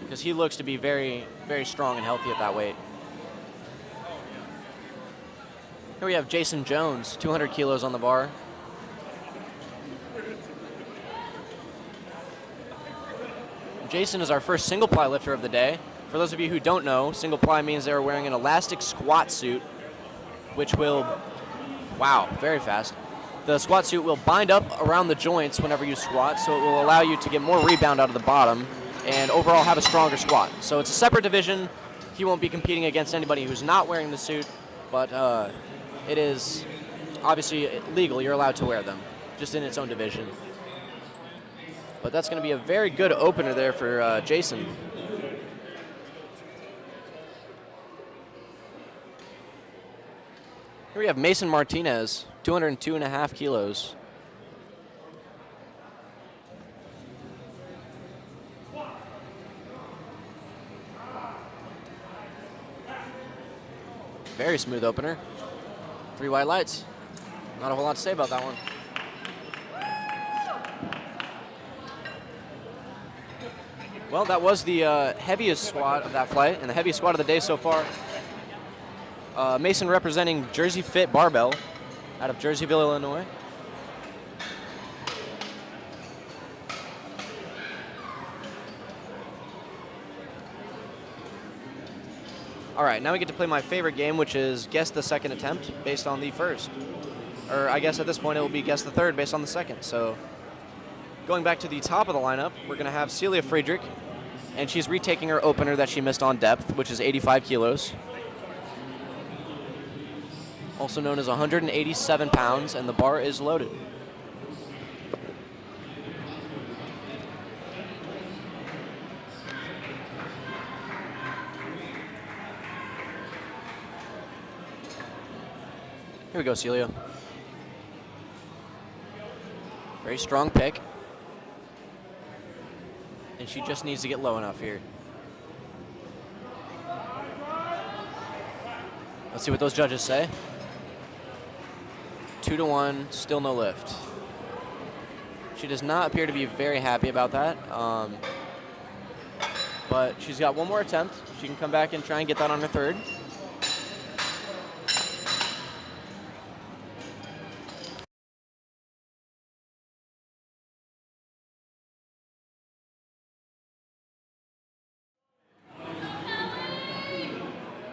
because he looks to be very, very strong and healthy at that weight. Here we have Jason Jones, 200 kilos on the bar. Jason is our first single ply lifter of the day. For those of you who don't know, single ply means they're wearing an elastic squat suit, which will, wow, very fast. The squat suit will bind up around the joints whenever you squat, so it will allow you to get more rebound out of the bottom and overall have a stronger squat. So it's a separate division. He won't be competing against anybody who's not wearing the suit, but it is obviously legal. You're allowed to wear them, just in its own division. But that's going to be a very good opener there for Jason. Here we have Mason Martinez, 202.5 kilos. Very smooth opener. 3 white lights. Not a whole lot to say about that one. Well, that was the heaviest squat of that flight and the heaviest squat of the day so far. Mason representing Jersey Fit Barbell out of Jerseyville, Illinois. All right, now we get to play my favorite game, which is guess the second attempt based on the first. Or I guess at this point it will be guess the third based on the second. So going back to the top of the lineup, we're going to have Celia Friedrich, and she's retaking her opener that she missed on depth, which is 85 kilos. Also known as 187 pounds, and the bar is loaded. Here we go, Celia. Very strong pick. And she just needs to get low enough here. Let's see what those judges say. 2-1, still no lift. She does not appear to be very happy about that. But she's got one more attempt. She can come back and try and get that on her third.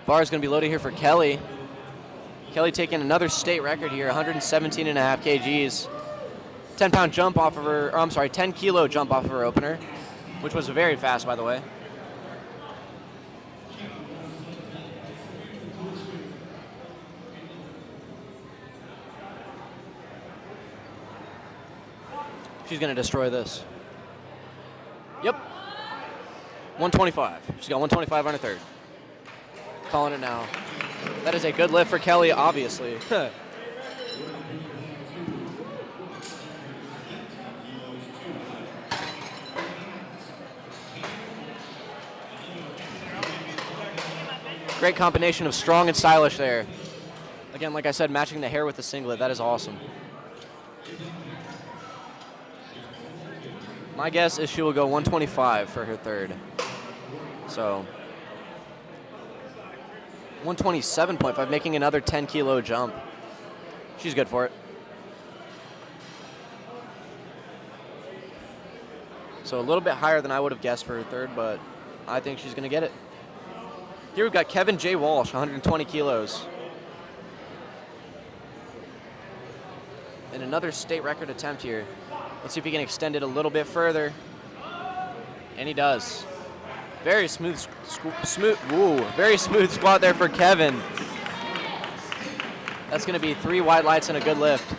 Bar is going to be loaded here for Kelly. Kelly taking another state record here, 117.5 kgs. 10-pound jump off of her, or I'm sorry, 10-kilo jump off of her opener, which was very fast, by the way. She's going to destroy this. Yep. 125. She's got 125 on her third. Calling it now. That is a good lift for Kelly, obviously. Great combination of strong and stylish there. Again, like I said, matching the hair with the singlet. That is awesome. My guess is she will go 125 for her third. So 127.5, making another 10-kilo jump. She's good for it. So a little bit higher than I would have guessed for her third, but I think she's going to get it. Here we've got Kevin J. Walsh, 120 kilos. And another state record attempt here. Let's see if he can extend it a little bit further. And he does. Very smooth, very smooth squat there for Kevin. That's going to be 3 white lights and a good lift.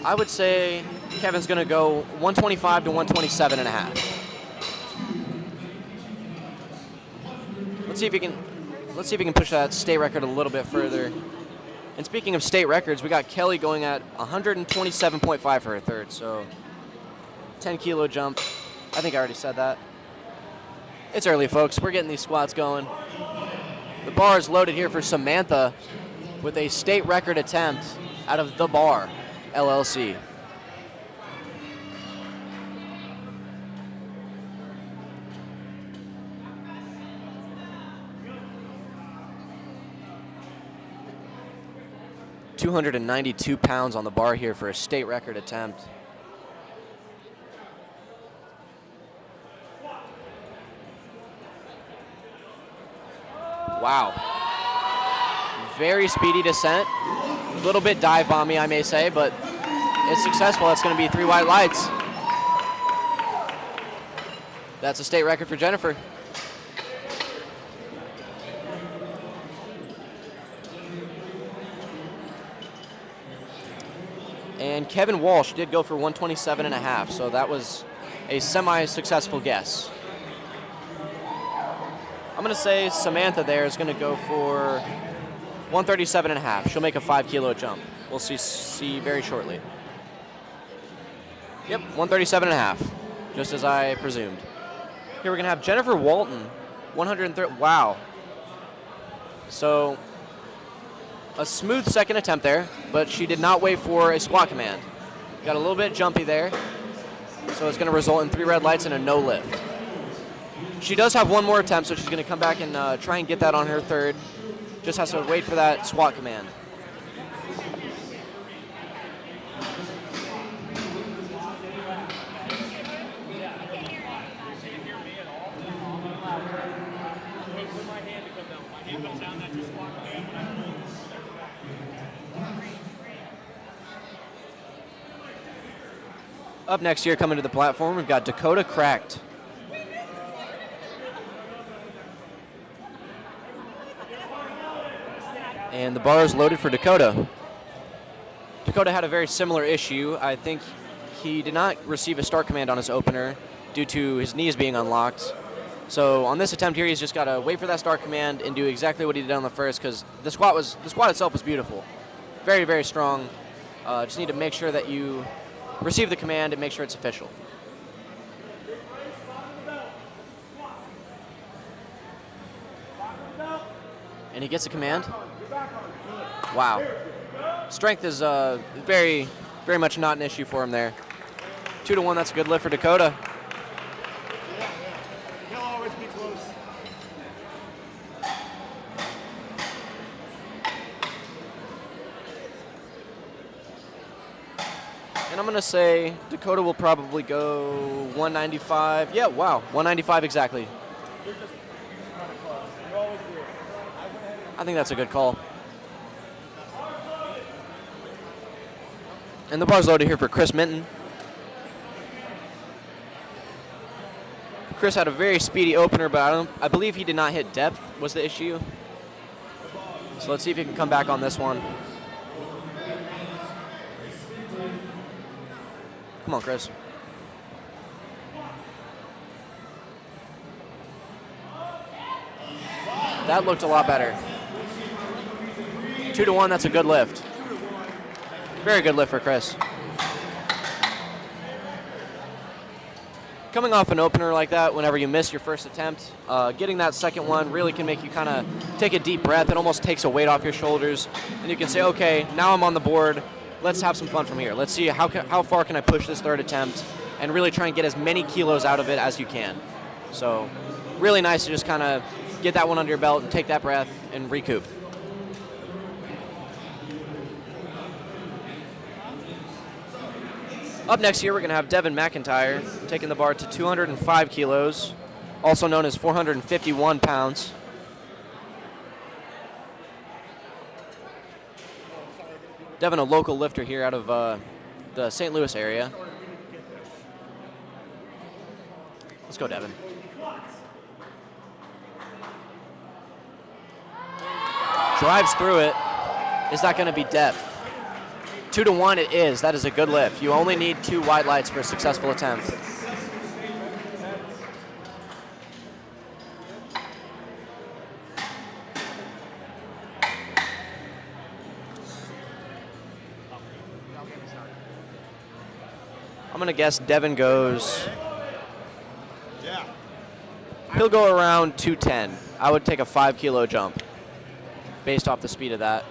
I would say Kevin's going to go 125 to 127.5. Let's see if he can push that state record a little bit further. And speaking of state records, we got Kelly going at 127.5 for her third. So 10-kilo jump. I think I already said that. It's early, folks. We're getting these squats going. The bar is loaded here for Samantha with a state record attempt out of The Bar, LLC. ...292 pounds on the bar here for a state record attempt. Wow. Very speedy descent. A little bit dive bomby, I may say, but it's successful. That's going to be 3 white lights. That's a state record for Jennifer. And Kevin Walsh did go for 127.5, so that was a semi-successful guess. I'm going to say Samantha there is going to go for 137.5. She'll make a 5 kilo jump. We'll see very shortly. Yep, 137.5, just as I presumed. Here we're going to have Jennifer Walton, 130. Wow. So a smooth second attempt there, but she did not wait for a squat command. Got a little bit jumpy there, so it's going to result in 3 red lights and a no lift. She does have one more attempt, so she's going to come back and try and get that on her third. Just has to wait for that squat command. Up next here, coming to the platform, we've got Dakota Cracked. And the bar is loaded for Dakota. Dakota had a very similar issue. I think he did not receive a start command on his opener due to his knees being unlocked. So on this attempt here, he's just got to wait for that start command and do exactly what he did on the first, because the squat itself was beautiful. Very, very strong. Just need to make sure that you receive the command and make sure it's official. And he gets a command. Wow. Strength is very, very much not an issue for him there. 2-1, that's a good lift for Dakota. He'll always be close. And I'm going to say Dakota will probably go 195. Yeah, wow, 195 exactly. You're just kind of close. You always do. I think that's a good call. And the bar's loaded here for Chris Minton. Chris had a very speedy opener, but I believe he did not hit depth was the issue. So let's see if he can come back on this one. Come on, Chris. That looked a lot better. 2-1, that's a good lift. Very good lift for Chris. Coming off an opener like that, whenever you miss your first attempt, getting that second one really can make you kind of take a deep breath. It almost takes a weight off your shoulders, and you can say, okay, now I'm on the board. Let's have some fun from here. Let's see how far can I push this third attempt and really try and get as many kilos out of it as you can. So really nice to just kind of get that one under your belt and take that breath and recoup. Up next here, we're going to have Devin McIntyre taking the bar to 205 kilos, also known as 451 pounds. Devin, a local lifter here out of the St. Louis area. Let's go, Devin. Drives through it. Is that going to be depth? 2-1 it is. That is a good lift. You only need 2 white lights for a successful attempt. I'm going to guess Devin goes... Yeah. He'll go around 210. I would take a 5 kilo jump based off the speed of that.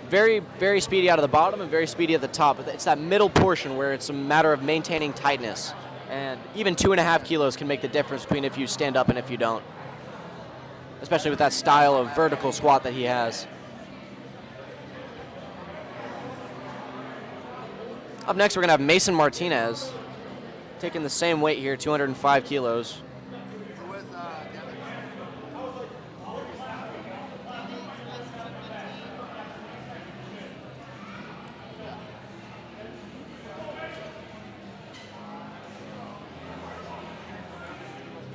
Very, very speedy out of the bottom and very speedy at the top. It's that middle portion where it's a matter of maintaining tightness. And even 2.5 kilos can make the difference between if you stand up and if you don't. Especially with that style of vertical squat that he has. Up next, we're going to have Mason Martinez taking the same weight here, 205 kilos.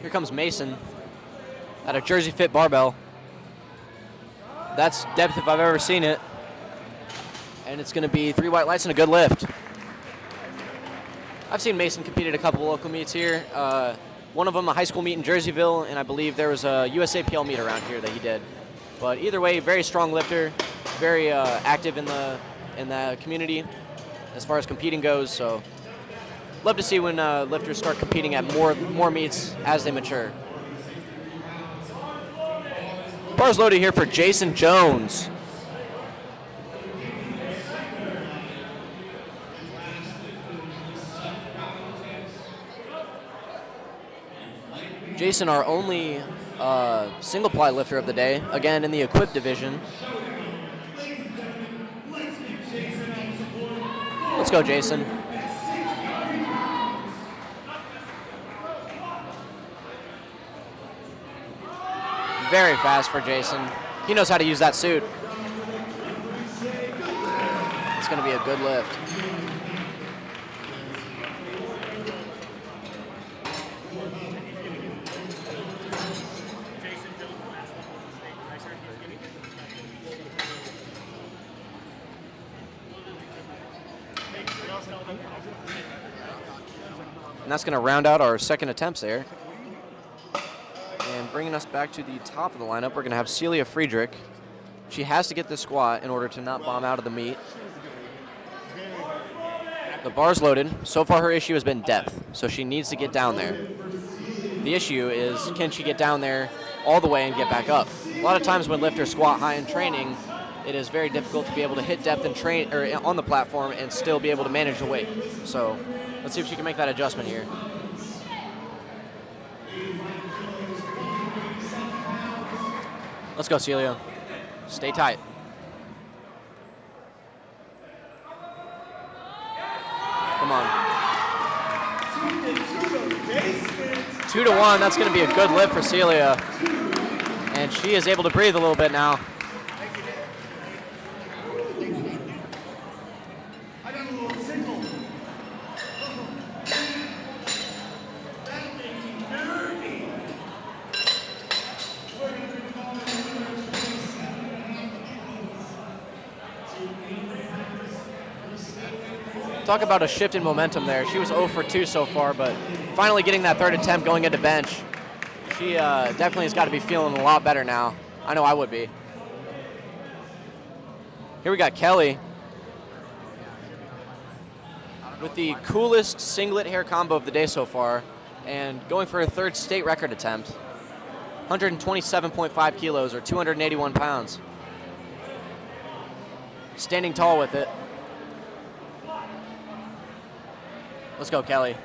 Here comes Mason at a Jersey Fit barbell. That's depth if I've ever seen it. And it's going to be 3 white lights and a good lift. I've seen Mason compete at a couple local meets here. One of them a high school meet in Jerseyville, and I believe there was a USAPL meet around here that he did. But either way, very strong lifter, very active in the community as far as competing goes. So love to see when lifters start competing at more meets as they mature. Bars loaded here for Jason Jones. Jason, our only single ply lifter of the day, again in the equipped division. Let's go, Jason. Very fast for Jason. He knows how to use that suit. It's going to be a good lift. And that's going to round out our second attempts there. And bringing us back to the top of the lineup, we're going to have Celia Friedrich. She has to get this squat in order to not bomb out of the meet. The bar's loaded. So far her issue has been depth, so she needs to get down there. The issue is, can she get down there all the way and get back up? A lot of times when lifters squat high in training, it is very difficult to be able to hit depth and train or on the platform and still be able to manage the weight. So let's see if she can make that adjustment here. Let's go, Celia. Stay tight. Come on. 2-1. That's going to be a good lift for Celia. And she is able to breathe a little bit now. Talk about a shift in momentum there. She was 0 for 2 so far, but finally getting that third attempt going into bench. She definitely has got to be feeling a lot better now. I know I would be. Here we got Kelly with the coolest singlet hair combo of the day so far and going for her third state record attempt. 127.5 kilos or 281 pounds. Standing tall with it. Let's go, Kelly.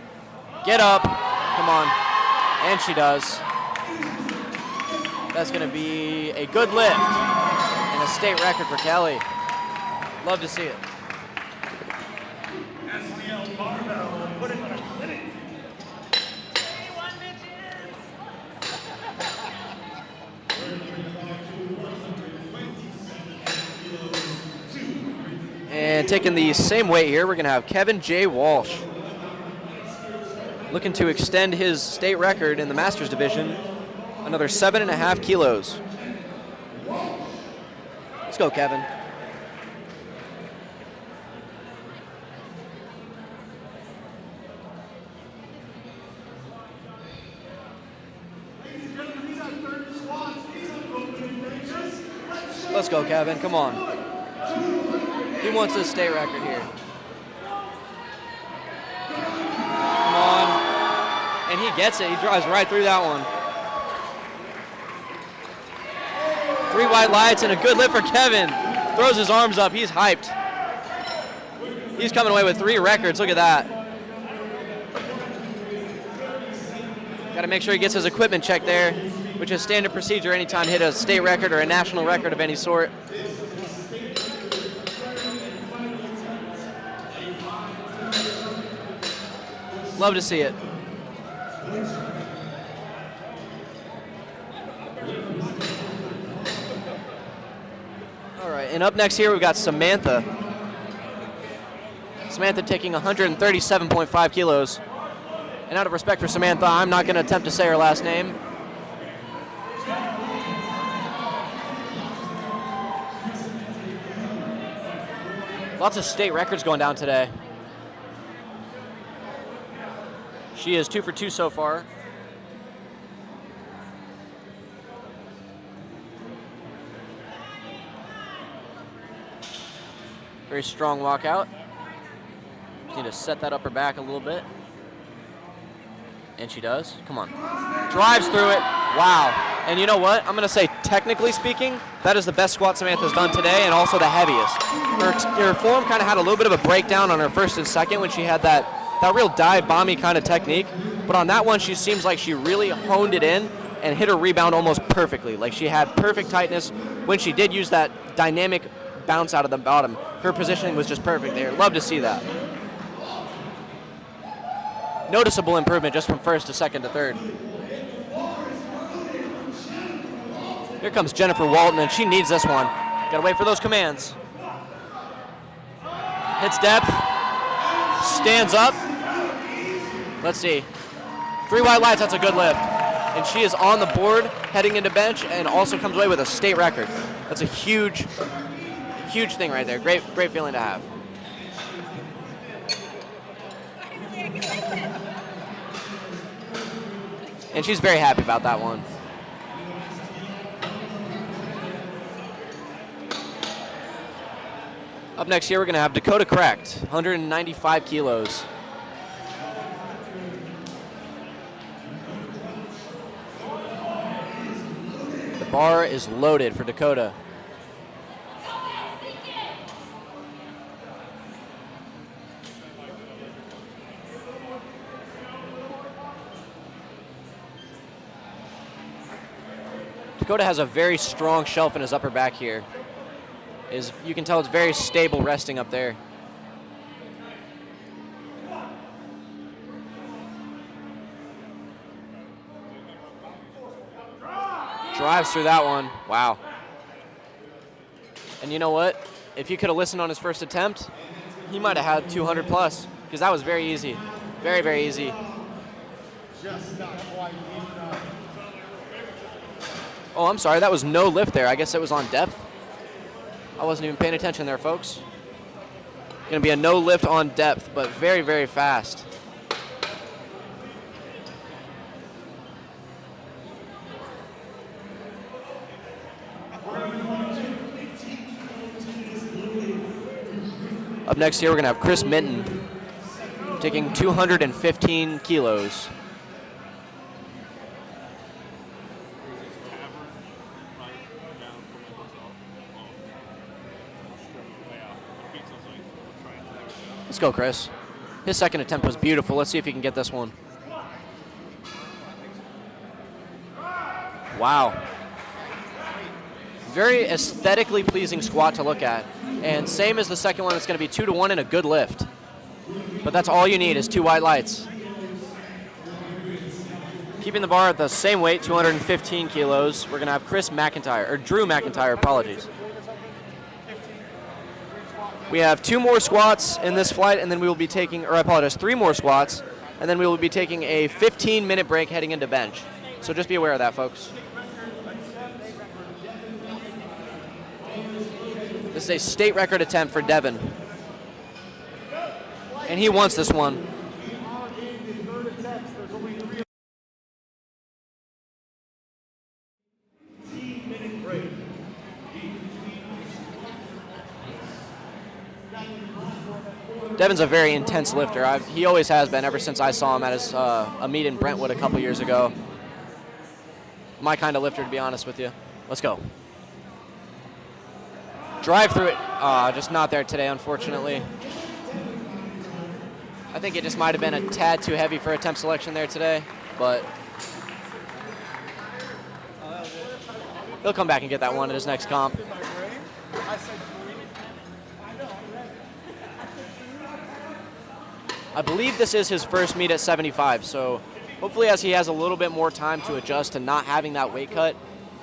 Get up. Come on. And she does. That's going to be a good lift and a state record for Kelly. Love to see it. And taking the same weight here, we're going to have Kevin J. Walsh. Looking to extend his state record in the Masters division, another 7.5 kilos. Let's go, Kevin. Let's go, Kevin. Come on. He wants his state record here. Come on. And he gets it. He drives right through that one. 3 white lights and a good lift for Kevin. Throws his arms up. He's hyped. He's coming away with 3 records. Look at that. Got to make sure he gets his equipment checked there, which is standard procedure anytime hit a state record or a national record of any sort. Love to see it. All right, and up next here we've got Samantha. Samantha taking 137.5 kilos. And out of respect for Samantha, I'm not going to attempt to say her last name. Lots of state records going down today. She is 2 for 2 so far. Very strong walkout. Just need to set that upper back a little bit. And she does. Come on. Drives through it. Wow. And you know what? I'm going to say, technically speaking, that is the best squat Samantha's done today and also the heaviest. Her form kind of had a little bit of a breakdown on her first and second when she had that real dive bomby kind of technique. But on that one, she seems like she really honed it in and hit her rebound almost perfectly. Like she had perfect tightness. When she did use that dynamic bounce out of the bottom, her positioning was just perfect there. Love to see that. Noticeable improvement just from first to second to third. Here comes Jennifer Walton, and she needs this one. Gotta wait for those commands. Hits depth, stands up. Let's see. 3 white lights, that's a good lift. And she is on the board heading into bench and also comes away with a state record. That's a huge thing right there. Great feeling to have. And she's very happy about that one. Up next here, we're gonna have Dakota Correct, 195 kilos. The bar is loaded for Dakota. Dakota has a very strong shelf in his upper back here. You can tell it's very stable resting up there. Drives through that one. Wow. And you know what? If you could have listened on his first attempt, he might have had 200 plus, because that was very easy. Very, very easy. Just not quite enough. Oh, I'm sorry. That was no lift there. I guess it was on depth. I wasn't even paying attention there, folks. Going to be a no lift on depth, but very, very fast. Up next here, we're going to have Chris Minton taking 215 kilos. Let's go, Chris. His second attempt was beautiful. Let's see if he can get this one. Wow. Very aesthetically pleasing squat to look at. And same as the second one, it's going to be 2 to 1 and a good lift. But that's all you need is 2 white lights. Keeping the bar at the same weight, 215 kilos, we're going to have Drew McIntyre, apologies. We have 2 more squats in this flight, and then we will be taking, 3 more squats, and then we will be taking a 15-minute break heading into bench. So just be aware of that, folks. This is a state record attempt for Devin. And he wants this one. Devin's a very intense lifter. He always has been ever since I saw him at his a meet in Brentwood a couple years ago. My kind of lifter, to be honest with you. Let's go. Drive through it. Just not there today, unfortunately. I think it just might have been a tad too heavy for attempt selection there today, but he'll come back and get that one at his next comp. I believe this is his first meet at 75, so hopefully as he has a little bit more time to adjust to not having that weight cut,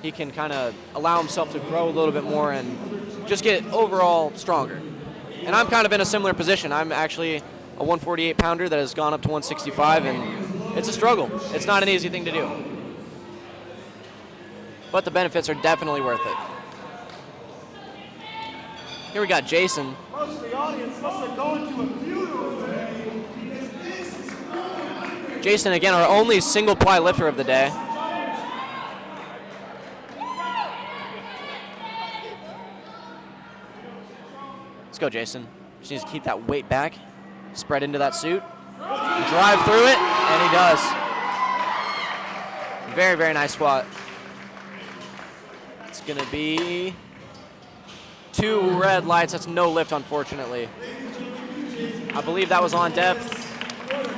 he can kind of allow himself to grow a little bit more and just get overall stronger. And I'm kind of in a similar position. I'm actually a 148 pounder that has gone up to 165, and It's a struggle. It's not an easy thing to do. But the benefits are definitely worth it. Here we got Jason. Most of the audience must have gone to a funeral today. Jason, again, our only single ply lifter of the day. Let's go, Jason. Just needs to keep that weight back, spread into that suit, drive through it, and he does. Very, very nice squat. It's gonna be 2 red lights. That's no lift, unfortunately. I believe that was on depth,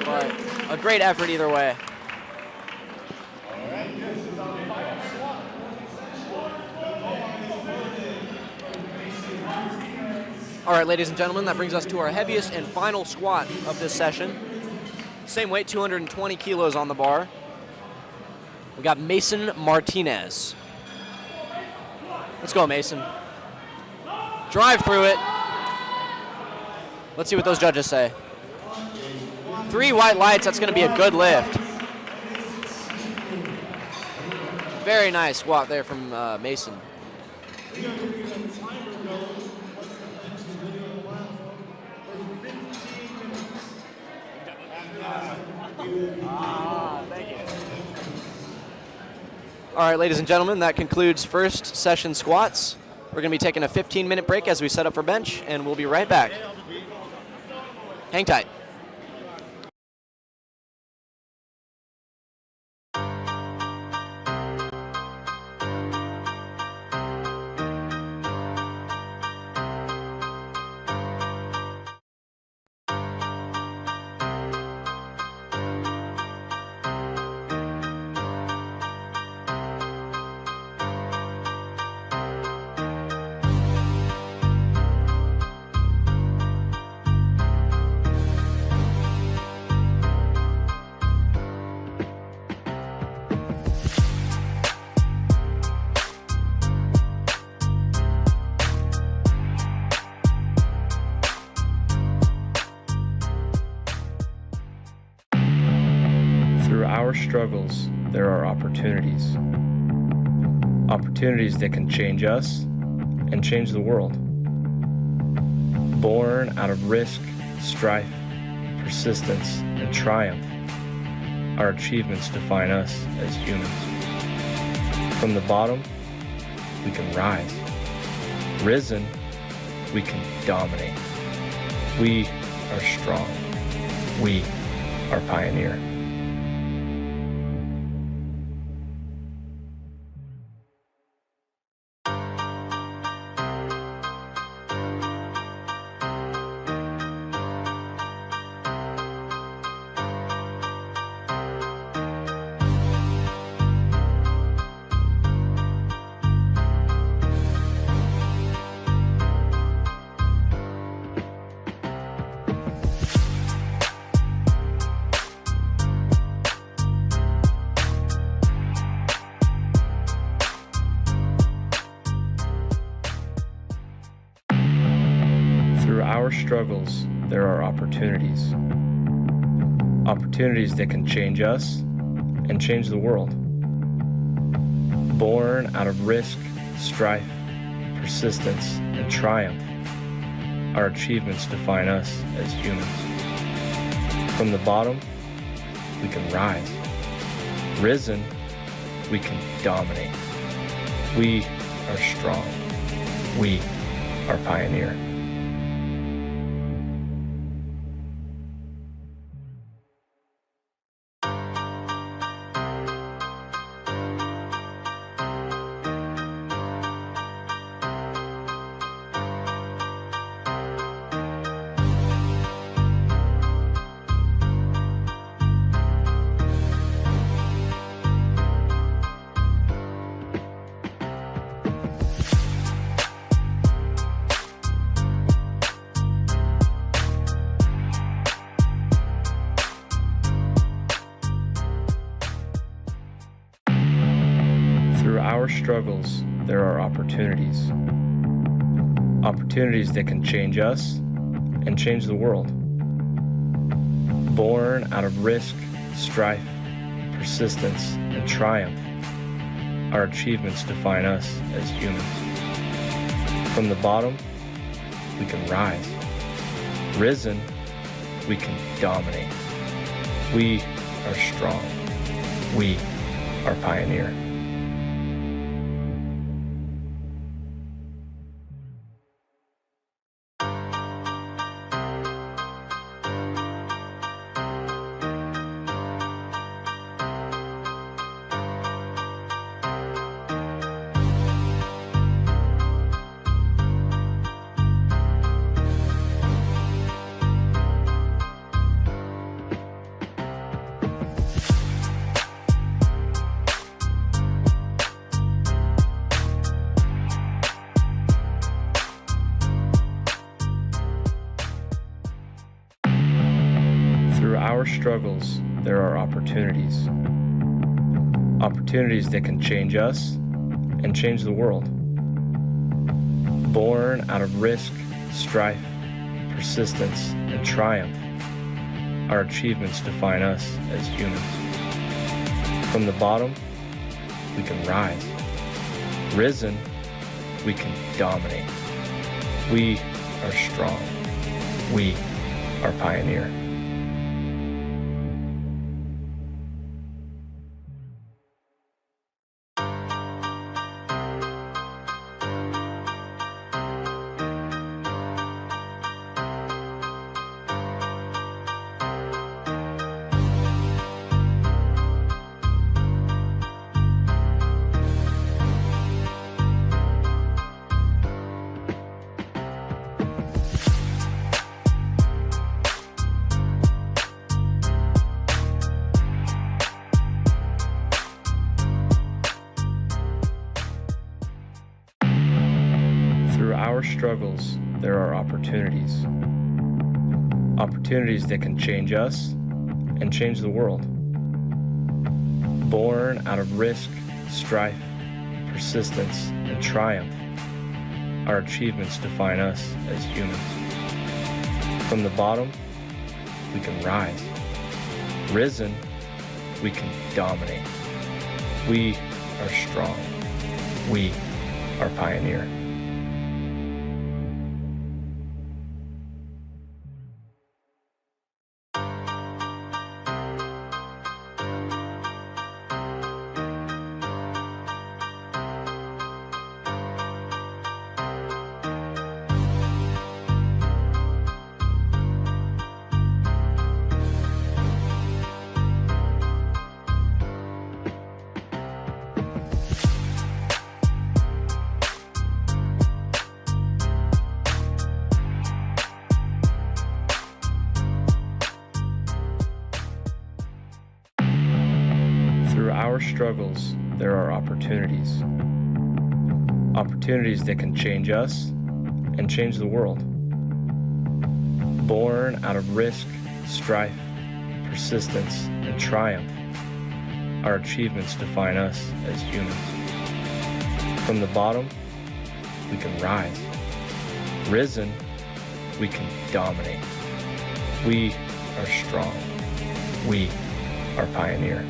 but a great effort either way. All right, ladies and gentlemen, that brings us to our heaviest and final squat of this session. Same weight, 220 kilos on the bar. We got Mason Martinez. Let's go, Mason. Drive through it. Let's see what those judges say. 3 white lights, that's gonna be a good lift. Very nice squat there from Mason. Thank you. All right, ladies and gentlemen, that concludes first session squats. We're gonna be taking a 15-minute break as we set up for bench, and we'll be right back. Hang tight. Through our struggles, there are opportunities. Opportunities that can change us and change the world. Born out of risk, strife, persistence, and triumph, our achievements define us as humans. From the bottom, we can rise. Risen, we can dominate. We are strong. We are pioneer. Through our struggles, there are opportunities. Opportunities that can change us and change the world. Born out of risk, strife, persistence, and triumph, our achievements define us as humans. From the bottom, we can rise. Risen, we can dominate. We are strong. We are pioneer. Through our struggles, there are opportunities. Opportunities that can change us and change the world. Born out of risk, strife, persistence, and triumph. Our achievements define us as humans. From the bottom, we can rise. Risen, we can dominate. We are strong. We are pioneer. Through our struggles, there are opportunities. Opportunities that can change us and change the world. Born out of risk, strife, persistence, and triumph, our achievements define us as humans. From the bottom, we can rise. Risen, we can dominate. We are strong. We are pioneer. Through our struggles, there are opportunities. Opportunities that can change us and change the world. Born out of risk, strife, persistence, and triumph, our achievements define us as humans. From the bottom, we can rise. Risen, we can dominate. We are strong. We are pioneer. Through our struggles, there are opportunities. Opportunities that can change us and change the world. Born out of risk, strife, persistence, and triumph, our achievements define us as humans. From the bottom, we can rise. Risen, we can dominate. We are strong. We are pioneer.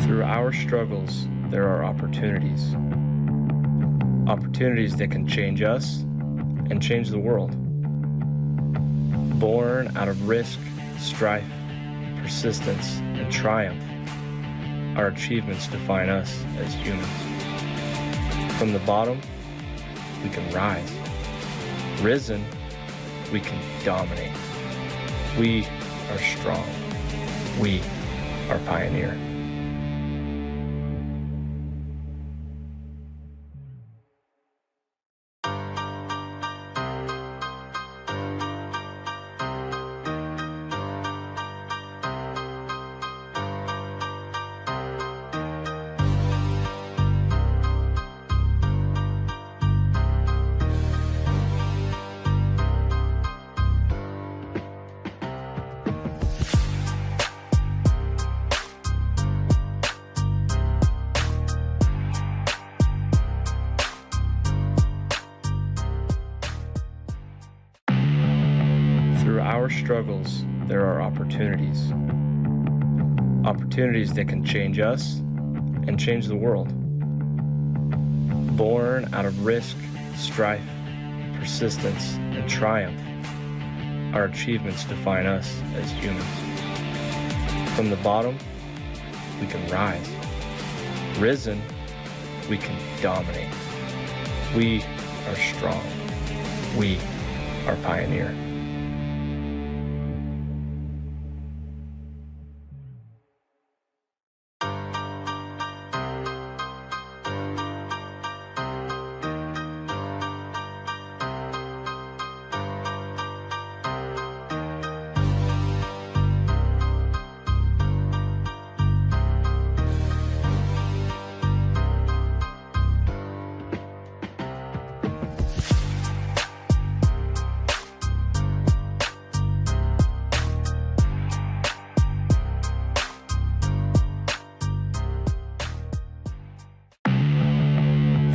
Through our struggles, there are opportunities. Opportunities that can change us and change the world. Born out of risk, strife, persistence, and triumph, our achievements define us as humans. From the bottom, we can rise. Risen, we can dominate. We are strong. We are pioneer. Through our struggles, there are opportunities. Opportunities that can change us and change the world. Born out of risk, strife, persistence, and triumph, our achievements define us as humans. From the bottom, we can rise. Risen, we can dominate. We are strong. We are pioneer.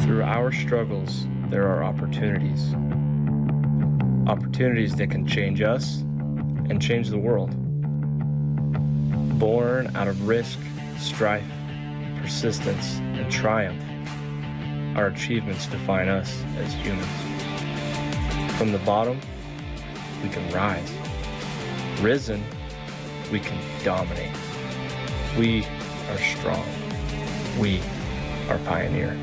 Through our struggles, there are opportunities. Opportunities that can change us and change the world. Born out of risk, strife, persistence, and triumph, our achievements define us as humans. From the bottom, we can rise. Risen, we can dominate. We are strong. We are pioneer.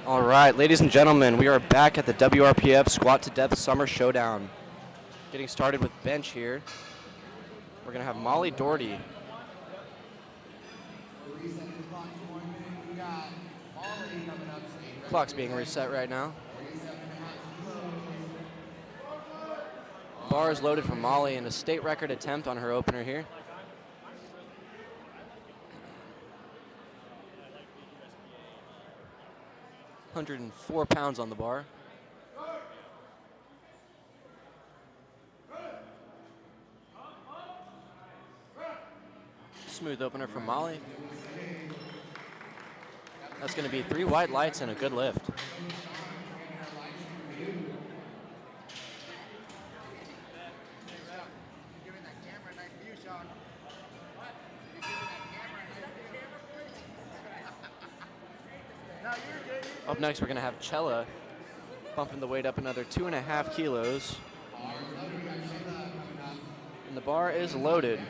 All right, ladies and gentlemen, we are back at the WRPF Squat to Depth Summer Showdown. Getting started with bench here. We're going to have Molly Doherty. Clock's being reset right now. Bar is loaded for Molly and a state record attempt on her opener here. £104 on the bar. Smooth opener for Molly. That's going to be 3 white lights and a good lift. Up next, we're going to have Chella bumping the weight up another 2.5 kilos. And the bar is loaded.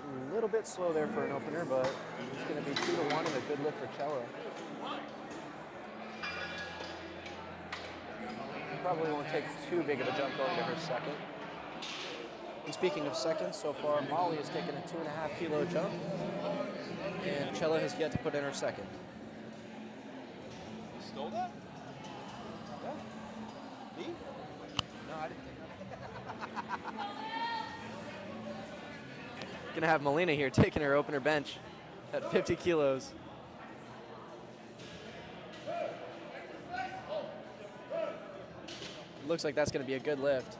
A little bit slow there for an opener, but it's going to be 2-1 and a good lift for Chella. Probably won't take too big of a jump going to her second. And speaking of seconds, so far Molly has taken a 2.5 kilo jump, and Chella has yet to put in her second. You stole that? Yeah. Beef? No, I didn't. Gonna have Melina here taking her opener bench at 50 kilos. Looks like that's gonna be a good lift.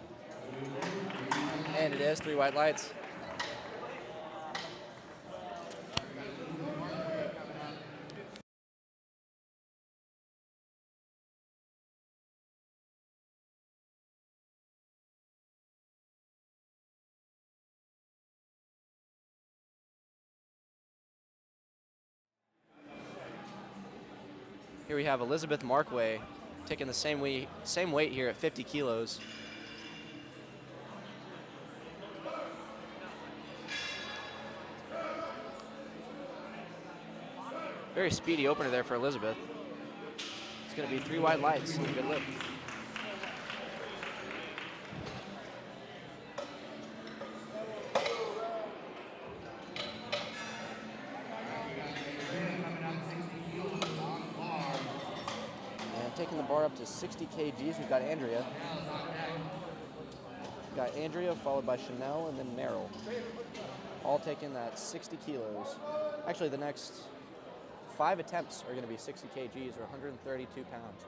And it is 3 white lights. Here we have Elizabeth Markway taking the same weight here at 50 kilos. Very speedy opener there for Elizabeth. It's going to be 3 white lights and a good lift. Taking the bar up to 60 kgs, we've got Andrea. We've got Andrea followed by Chanel and then Meryl. All taking that 60 kilos. Actually, the next 5 attempts are going to be 60 kgs or 132 pounds.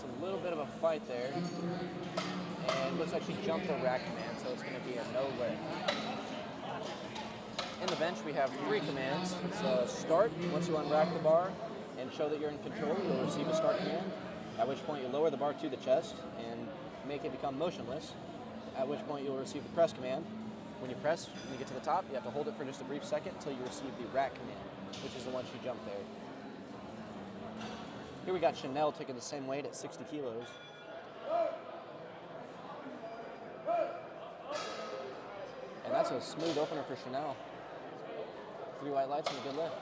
A little bit of a fight there, and looks like she jumped the rack command, so it's going to be a no lift. In the bench, we have 3 commands. It's start. Once you unrack the bar and show that you're in control, you'll receive a start command, at which point you lower the bar to the chest and make it become motionless, at which point you'll receive the press command. When you press, when you get to the top, you have to hold it for just a brief second until you receive the rack command, which is the one she jumped there. Here we got Chanel taking the same weight at 60 kilos. And that's a smooth opener for Chanel. 3 white lights and a good lift.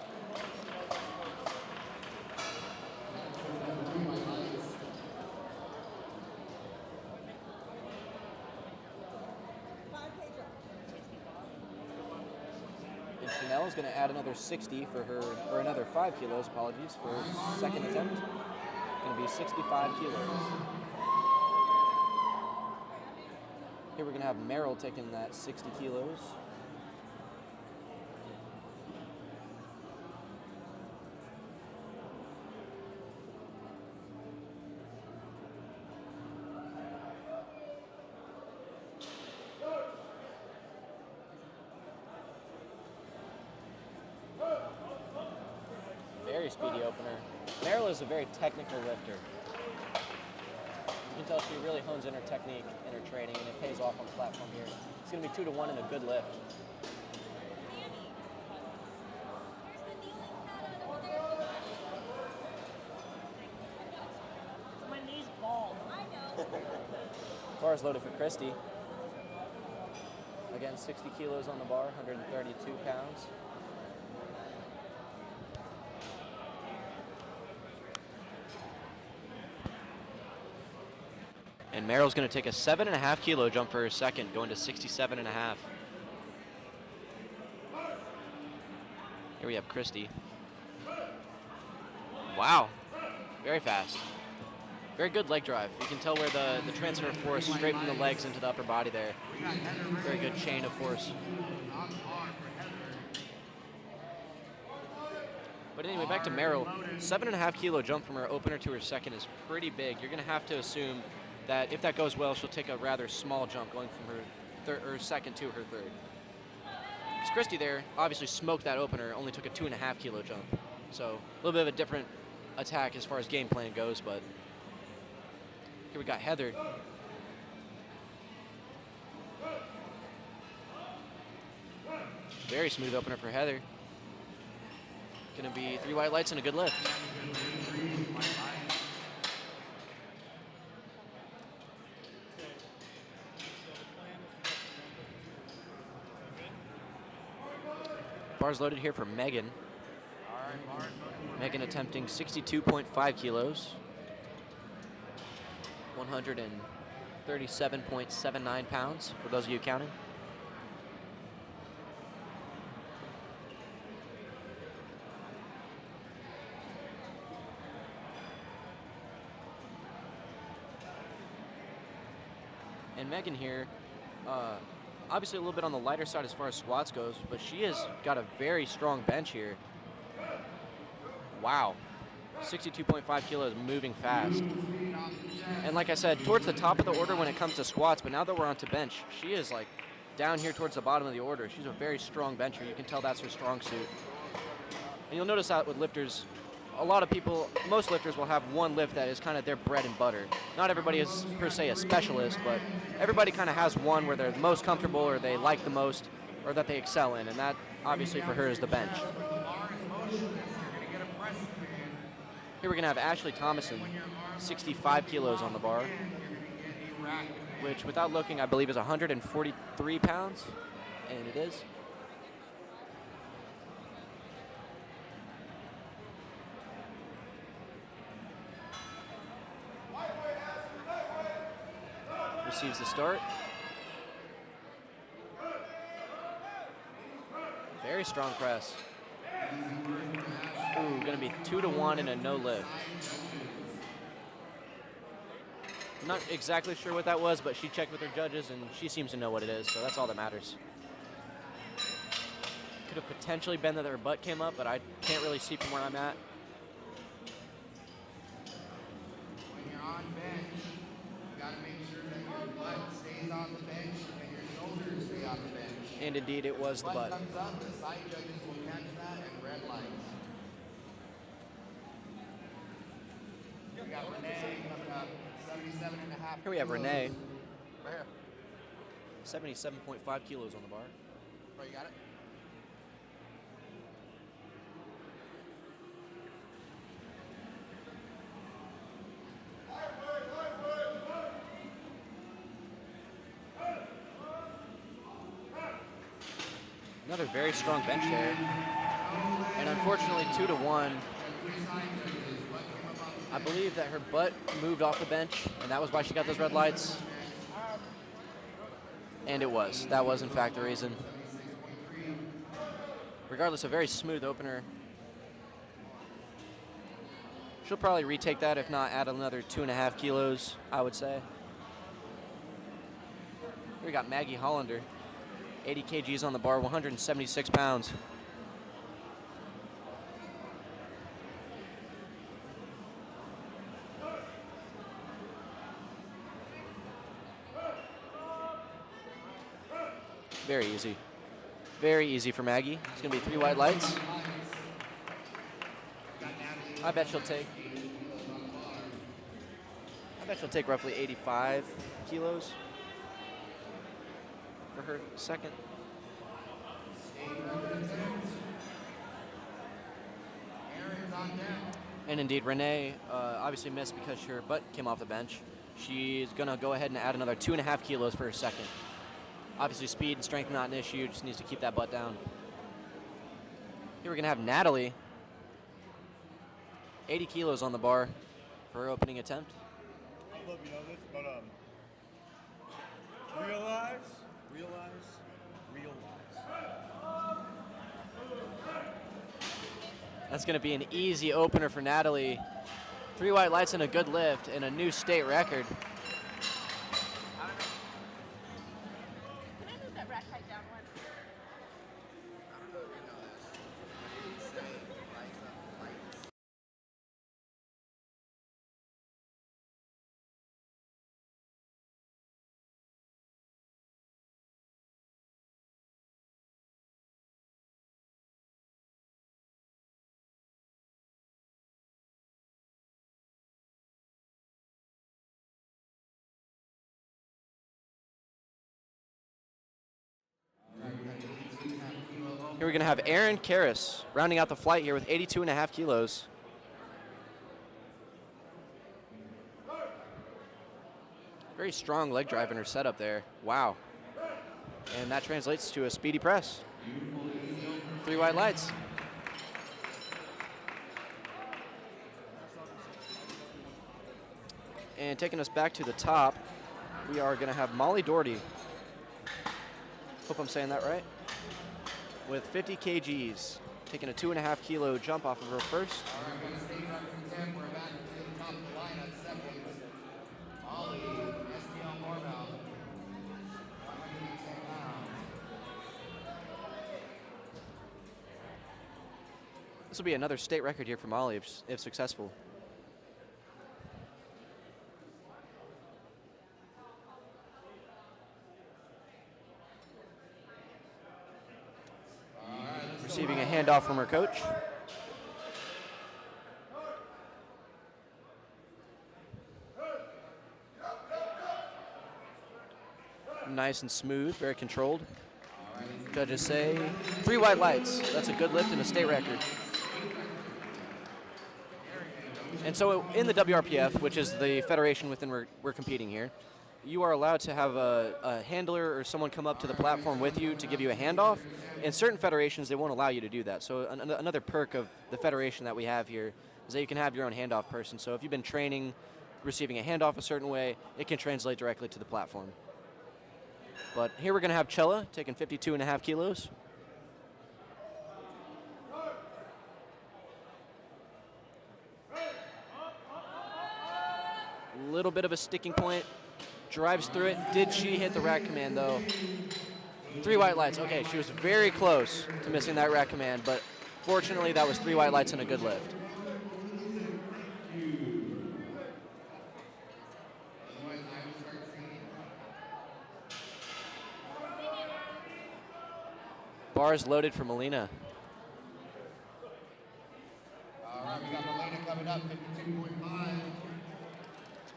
And Chanel is going to add another 60 for her, or another 5 kilos, apologies, for her second attempt. Going to be 65 kilos. Here we're going to have Meryl taking that 60 kilos. Meryl is a very technical lifter. You can tell she really hones in her technique in her training, and it pays off on the platform here. It's going to be 2 to 1 in a good lift. My knee's bald. Bar's loaded for Christy. Again, 60 kilos on the bar, 132 pounds. And Meryl's going to take a 7.5 kilo jump for her second, going to 67.5. Here we have Christy. Wow, very fast. Very good leg drive. You can tell where the transfer of force straight from the legs into the upper body there. Very good chain of force. But anyway, back to Meryl. 7.5 kilo jump from her opener to her second is pretty big. You're going to have to assume that if that goes well, she'll take a rather small jump going from her second to her third. Because Christy there obviously smoked that opener, only took a 2.5 kilo jump. So a little bit of a different attack as far as game plan goes, but here we got Heather. Very smooth opener for Heather. Gonna be 3 white lights and a good lift. Bars loaded here for Megan. Megan attempting 62.5 kilos. 137.79 pounds, for those of you counting. And Megan here, obviously a little bit on the lighter side as far as squats goes, but she has got a very strong bench here. Wow, 62.5 kilos, moving fast. And like I said, towards the top of the order when it comes to squats, but now that we're onto bench, she is like down here towards the bottom of the order. She's a very strong bencher. You can tell that's her strong suit. And you'll notice that with lifters, most lifters will have one lift that is kind of their bread and butter. Not everybody is per se a specialist, but everybody kind of has one where they're the most comfortable or they like the most or that they excel in, and that obviously for her is the bench. Here we're going to have Ashley Thomason, 65 kilos on the bar, which without looking I believe is 143 pounds, and it is. Receives the start. Very strong press. Ooh, gonna be 2 to 1 in a no lift. I'm not exactly sure what that was, but she checked with her judges and she seems to know what it is, so that's all that matters. Could have potentially been that her butt came up, but I can't really see from where I'm at. When you're on bench, you gotta make sure that your butt stays on the bench and your shoulders stay on the bench. And indeed, it was the butt. Comes up, the side judges will catch that and red lights. We got Renee coming up, 77.5. Here we have Renee, Right here. 77.5 kilos on the bar. Oh, you got it? Another very strong bench there. And unfortunately, 2 to 1. I believe that her butt moved off the bench, and that was why she got those red lights. And it was. That was, in fact, the reason. Regardless, a very smooth opener. She'll probably retake that, if not add another 2.5 kilos, I would say. Here we got Maggie Hollander. 80 kgs on the bar, 176 pounds. Very easy. Very easy for Maggie. It's going to be 3 white lights. I bet she'll take roughly 85 kilos for her second. Aaron's on deck. And indeed, Renee obviously missed because her butt came off the bench. She's going to go ahead and add another 2.5 kilos for her second. Obviously, speed and strength not an issue. Just needs to keep that butt down. Here we're going to have Natalie. 80 kilos on the bar for her opening attempt. I don't know if you know this, but realize. That's going to be an easy opener for Natalie. 3 white lights and a good lift and a new state record. Can I move that rack height down one? I don't know if you know this. What did he say? Rise up lights. Here we're going to have Erin Karras rounding out the flight here with 82.5 kilos. Very strong leg drive in her setup there. Wow. And that translates to a speedy press. 3 white lights. And taking us back to the top, we are going to have Molly Doherty. Hope I'm saying that right. With 50 kgs, taking a 2.5 kilo jump off of her first. All right, we're staying up to 10. We're back to the top of the line at second. Molly, STL Morval. 110 pounds. This will be another state record here for Molly if successful. Receiving a handoff from her coach. Nice and smooth, very controlled. Judges say 3 white lights. That's a good lift and a state record. And so in the WRPF, which is the federation within we're competing here, you are allowed to have a handler or someone come up to the platform with you to give you a handoff. In certain federations, they won't allow you to do that. So another perk of the federation that we have here is that you can have your own handoff person. So if you've been training, receiving a handoff a certain way, it can translate directly to the platform. But here we're going to have Chella taking 52.5 kilos. Little bit of a sticking point. Drives through it. Did she hit the rack command, though? 3 white lights. Okay, she was very close to missing that rack command, but fortunately that was 3 white lights and a good lift. Bars loaded for Melina. All right, we got Melina coming up, 52.5.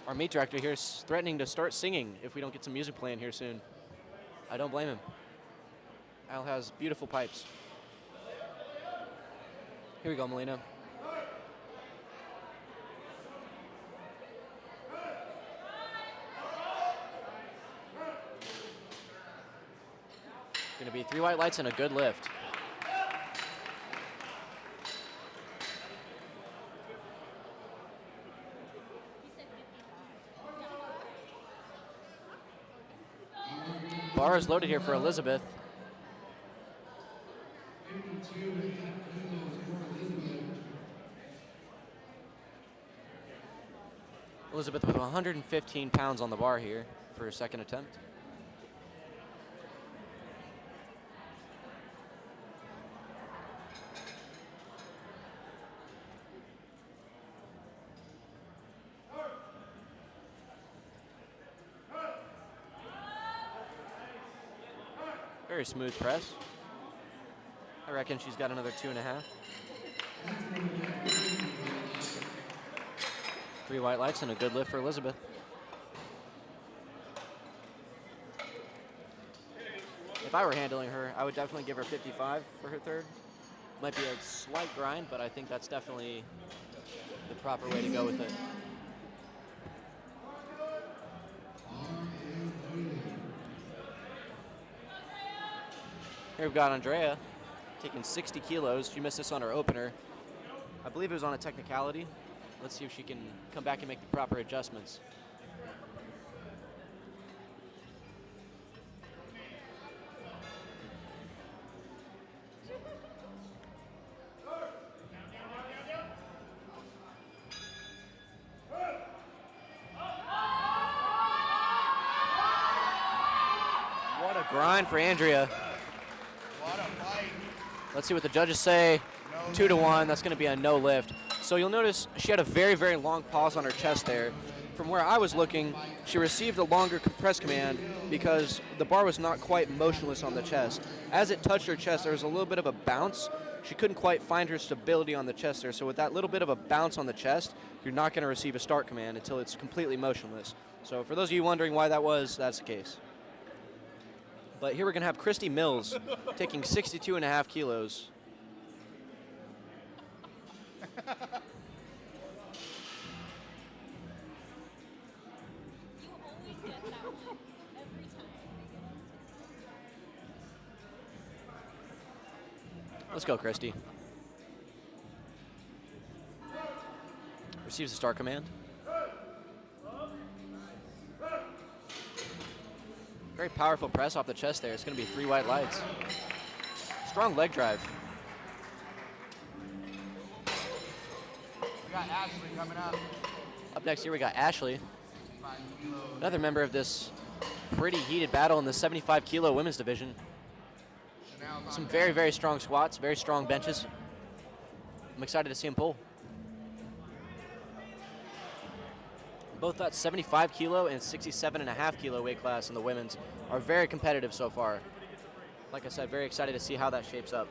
Our meet director here is threatening to start singing if we don't get some music playing here soon. I don't blame him. Al has beautiful pipes. Here we go, Melina. Going to be 3 white lights and a good lift. Bar is loaded here for Elizabeth. Elizabeth with 115 pounds on the bar here for her second attempt. Very smooth press. I reckon she's got another 2.5. 3 white lights and a good lift for Elizabeth. If I were handling her, I would definitely give her 55 for her third. Might be a slight grind, but I think that's definitely the proper way to go with it. Here we've got Andrea taking 60 kilos. She missed this on her opener. I believe it was on a technicality. Let's see if she can come back and make the proper adjustments. What a grind for Andrea. What a fight. Let's see what the judges say. 2-1, that's gonna be a no lift. So you'll notice she had a very, very long pause on her chest there. From where I was looking, she received a longer press command because the bar was not quite motionless on the chest. As it touched her chest, there was a little bit of a bounce. She couldn't quite find her stability on the chest there. So with that little bit of a bounce on the chest, you're not gonna receive a start command until it's completely motionless. So for those of you wondering why that was, that's the case. But here we're gonna have Christy Mills taking 62.5 kilos. You always get that one. Every time. Let's go, Christy. Receives a start command. Very powerful press off the chest there. It's going to be 3 white lights. Strong leg drive. We got Ashley coming up. Up next here we got Ashley, 5 kilos. another member of this pretty heated battle in the 75 kilo women's division. Chanel's on Some deck. very, very strong squats, very strong benches. I'm excited to see him pull. Both that 75 kilo and 67.5 kilo weight class in the women's are very competitive so far. Like I said, very excited to see how that shapes up.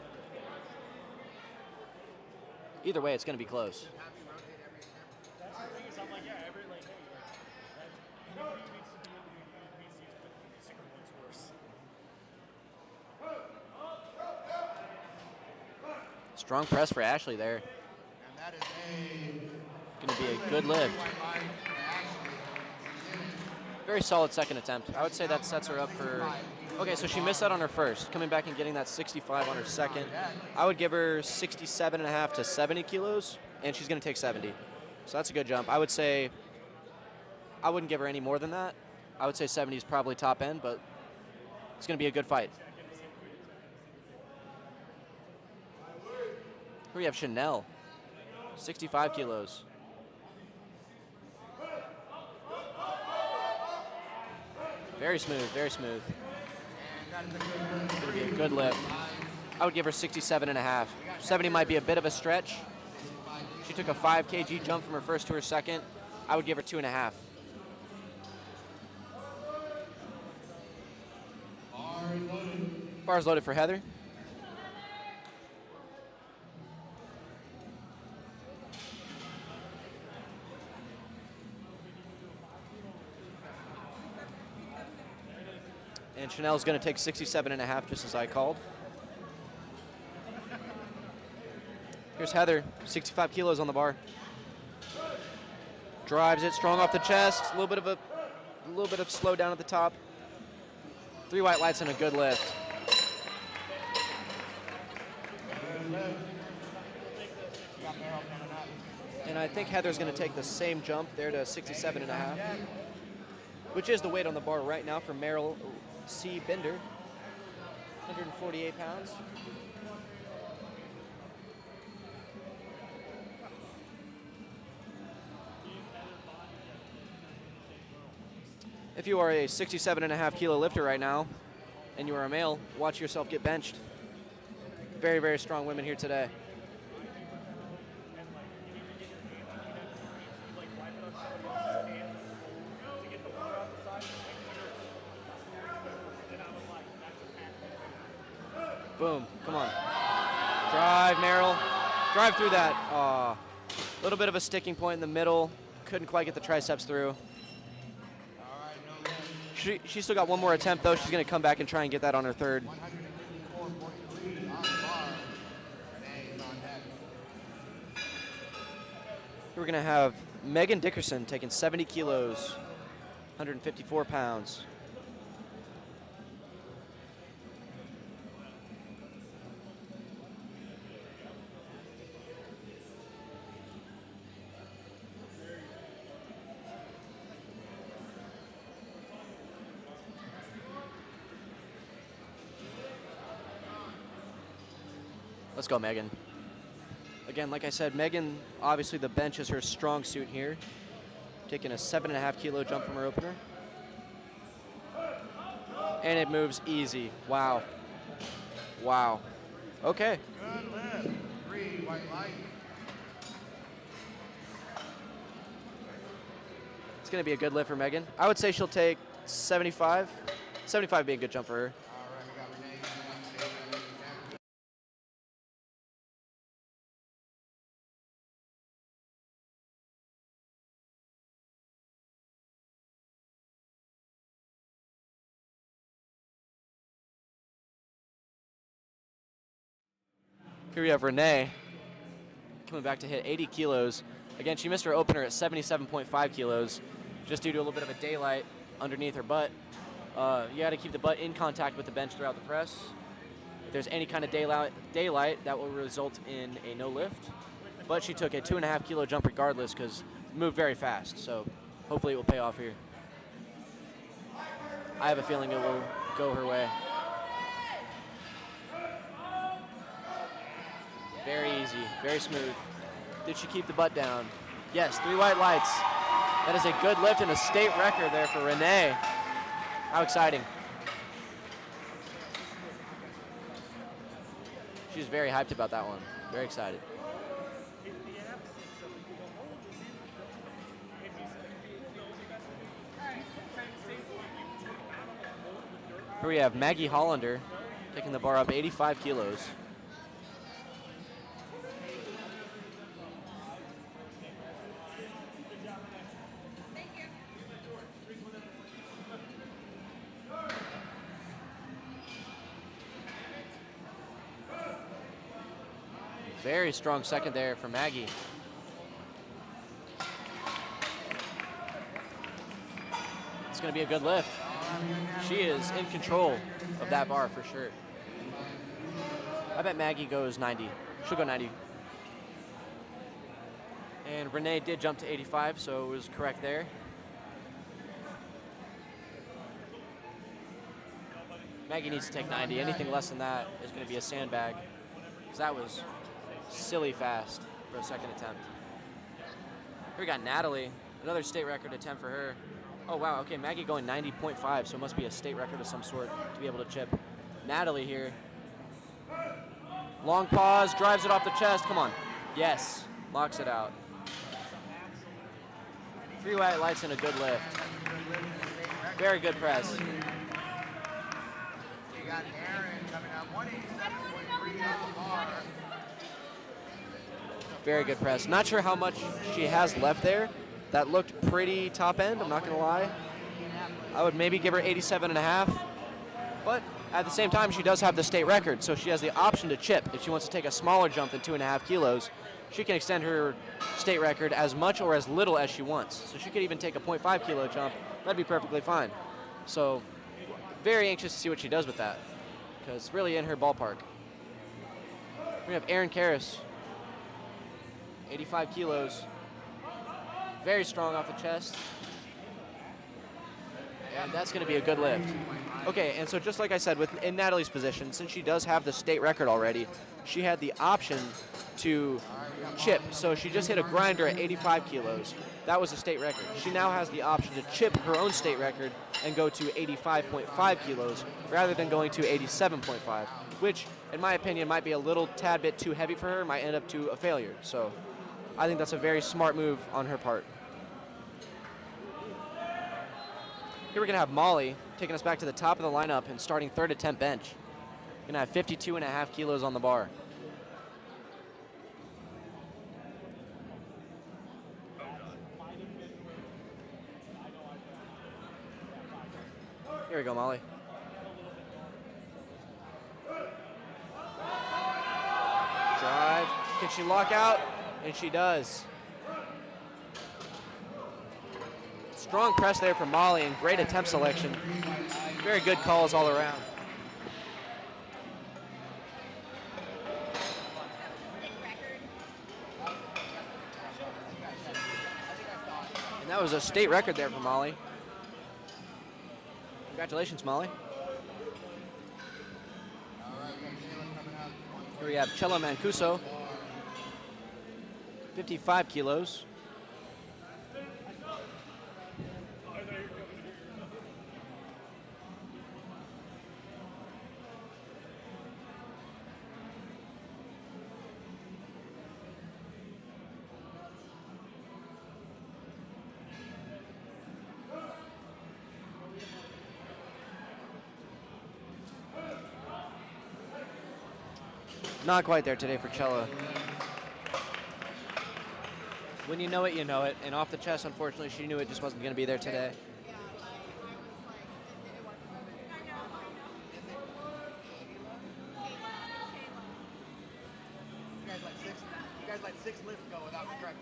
Either way, it's going to be close. That's the thing is, I'm like, yeah, every like, hey, like, nobody needs to be able to use these sicker ones worse. Strong press for Ashley there. And that is a Going to be a good lift. white line for Ashley. Very solid second attempt. I would say that sets her up for... Okay, so she missed that on her first. Coming back and getting that 65 on her second. I would give her 67.5 to 70 kilos, and she's going to take 70. So that's a good jump. I would say... I wouldn't give her any more than that. I would say 70 is probably top end, but it's going to be a good fight. Here we have Chanel, 65 kilos. Very smooth, very smooth. It's going to be a good lift. I would give her 67.5. 70 might be a bit of a stretch. She took a 5 kg jump from her first to her second. I would give her 2.5. Bars loaded for Heather. And Chanel's going to take 67.5, just as I called. Here's Heather, 65 kilos on the bar. Drives it strong off the chest. A little bit of slow down at the top. 3 white lights and a good lift. And I think Heather's going to take the same jump there to 67.5, which is the weight on the bar right now for Meryl C. Bender, 148 pounds. If you are a 67.5 kilo lifter right now, and you are a male, watch yourself get benched. Very, very strong women here today. Boom, come on. Drive, Meryl. Drive through that. A little bit of a sticking point in the middle. couldn't quite get the triceps through. She still got one more attempt, though. She's going to come back and try and get that on her third. 154.3 on the bar. Renee is on deck. We're going to have Megan Dickerson taking 70 kilos, 154 pounds. Let's go, Megan. Again, like I said, Megan, obviously the bench is her strong suit here. Taking a 7.5 kilo jump from her opener. And it moves easy. Wow. Wow. Okay. Good lift. 3 white light. It's going to be a good lift for Megan. I would say she'll take 75. 75 would be a good jump for her. All right, we got Renee coming on stage. I think he's next. Here we have Renee coming back to hit 80 kilos. Again, she missed her opener at 77.5 kilos just due to a little bit of a daylight underneath her butt. You got to keep the butt in contact with the bench throughout the press. If there's any kind of daylight, that will result in a no lift. But she took a 2.5 kilo jump regardless because it moved very fast. So hopefully it will pay off here. I have a feeling it will go her way. Very easy, very smooth. Did she keep the butt down? Yes, 3 white lights. That is a good lift and a state record there for Renee. How exciting. She's very hyped about that one. Very excited. Here we have Maggie Hollander taking the bar up 85 kilos. Very strong second there for Maggie. It's going to be a good lift. She is in control of that bar for sure. I bet Maggie goes 90. She'll go 90. And Renee did jump to 85, so it was correct there. Maggie needs to take 90. Anything less than that is going to be a sandbag, because that was silly fast for a second attempt. Here we got Natalie, another state record attempt for her. Oh wow, okay, Maggie going 90.5, so it must be a state record of some sort to be able to chip. Natalie here. Long pause, drives it off the chest, come on. Yes, locks it out. 3 white lights and a good lift. Very good press. You got Aaron coming up 187.3 on the bar. Very good press. Not sure how much she has left there. That looked pretty top end, I'm not going to lie. I would maybe give her 87.5. But at the same time, she does have the state record, so she has the option to chip. If she wants to take a smaller jump than 2.5 kilos, she can extend her state record as much or as little as she wants. So she could even take a 0.5 kilo jump. That'd be perfectly fine. So very anxious to see what she does with that, because it's really in her ballpark. We have Erin Karras, 85 kilos. Very strong off the chest. And that's going to be a good lift. Okay, and so just like I said, in Natalie's position, since she does have the state record already, she had the option to chip. So she just hit a grinder at 85 kilos. That was a state record. She now has the option to chip her own state record and go to 85.5 kilos rather than going to 87.5, which, in my opinion, might be a little tad bit too heavy for her, might end up to a failure. So I think that's a very smart move on her part. Here we're going to have Molly taking us back to the top of the lineup and starting third attempt bench. Going to have 52.5 kilos on the bar. Here we go, Molly. Drive. Can she lock out? And she does. Strong press there from Molly and great attempt selection. Very good calls all around. And that was a state record there for Molly. Congratulations, Molly. Here we have Chella Mancuso, 55 kilos. Not quite there today for Chella. When you know it, you know it. And off the chest, unfortunately, she knew it just wasn't going to be there today. You guys let 6 lifts go without stretching.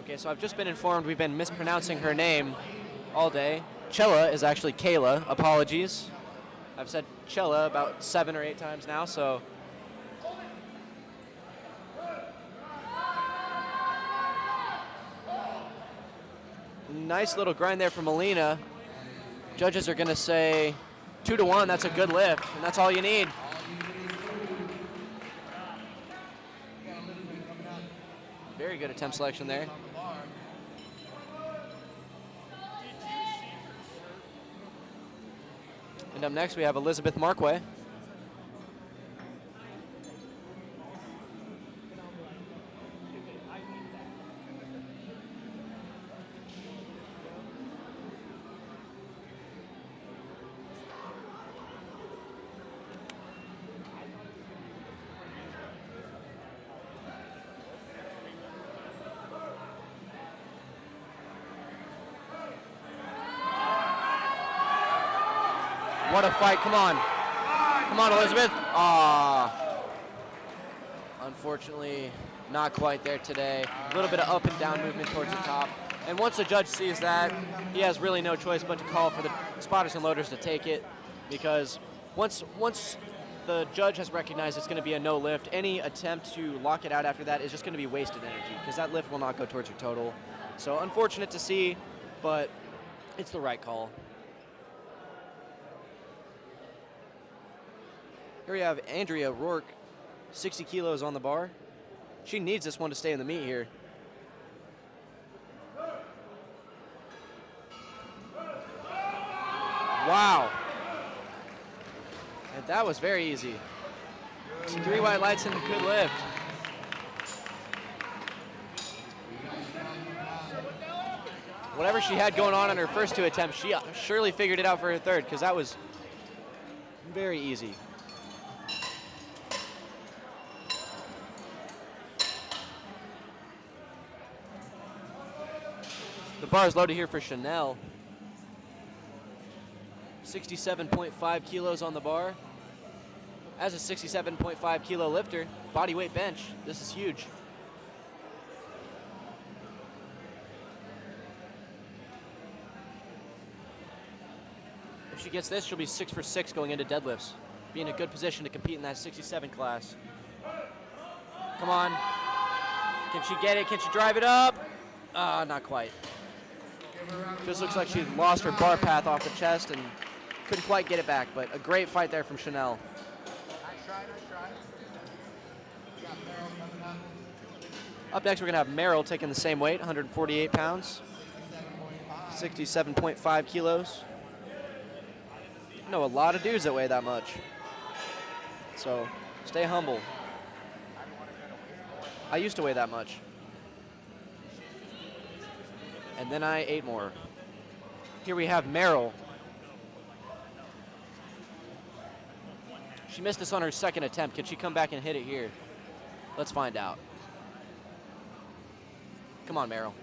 Okay, so I've just been informed we've been mispronouncing her name all day. Chella is actually Kayla. Apologies. I've said Chella about 7 or 8 times now, so. Nice little grind there from Melina. Judges are going to say 2-1. That's a good lift, and that's all you need. Very good attempt selection there. And up next, we have Elizabeth Marquay. What a fight, come on. Come on, Elizabeth. Unfortunately, not quite there today. A little bit of up and down movement towards the top. And once the judge sees that, he has really no choice but to call for the spotters and loaders to take it, because once the judge has recognized it's going to be a no lift, any attempt to lock it out after that is just going to be wasted energy, because that lift will not go towards your total. So unfortunate to see, but it's the right call. Here we have Andrea Rourke, 60 kilos on the bar. She needs this one to stay in the meet here. Wow. And that was very easy. 3 white lights and a good lift. Whatever she had going on her first 2 attempts, she surely figured it out for her third, because that was very easy. The bar is loaded here for Chanel. 67.5 kilos on the bar. As a 67.5 kilo lifter, body weight bench, this is huge. If she gets this, she'll be 6 for 6 going into deadlifts. Be in a good position to compete in that 67 class. Come on. Can she get it? Can she drive it up? Not quite. Just looks like she lost her bar path off the chest and couldn't quite get it back, but a great fight there from Chanel. Nice try. We got Meryl coming up. Up next, we're going to have Meryl taking the same weight, 148 pounds, 67.5 kilos. I know a lot of dudes that weigh that much. So stay humble. I used to weigh that much. And then I ate more. Here we have Meryl. She missed this on her second attempt. Can she come back and hit it here? Let's find out. Come on, Meryl.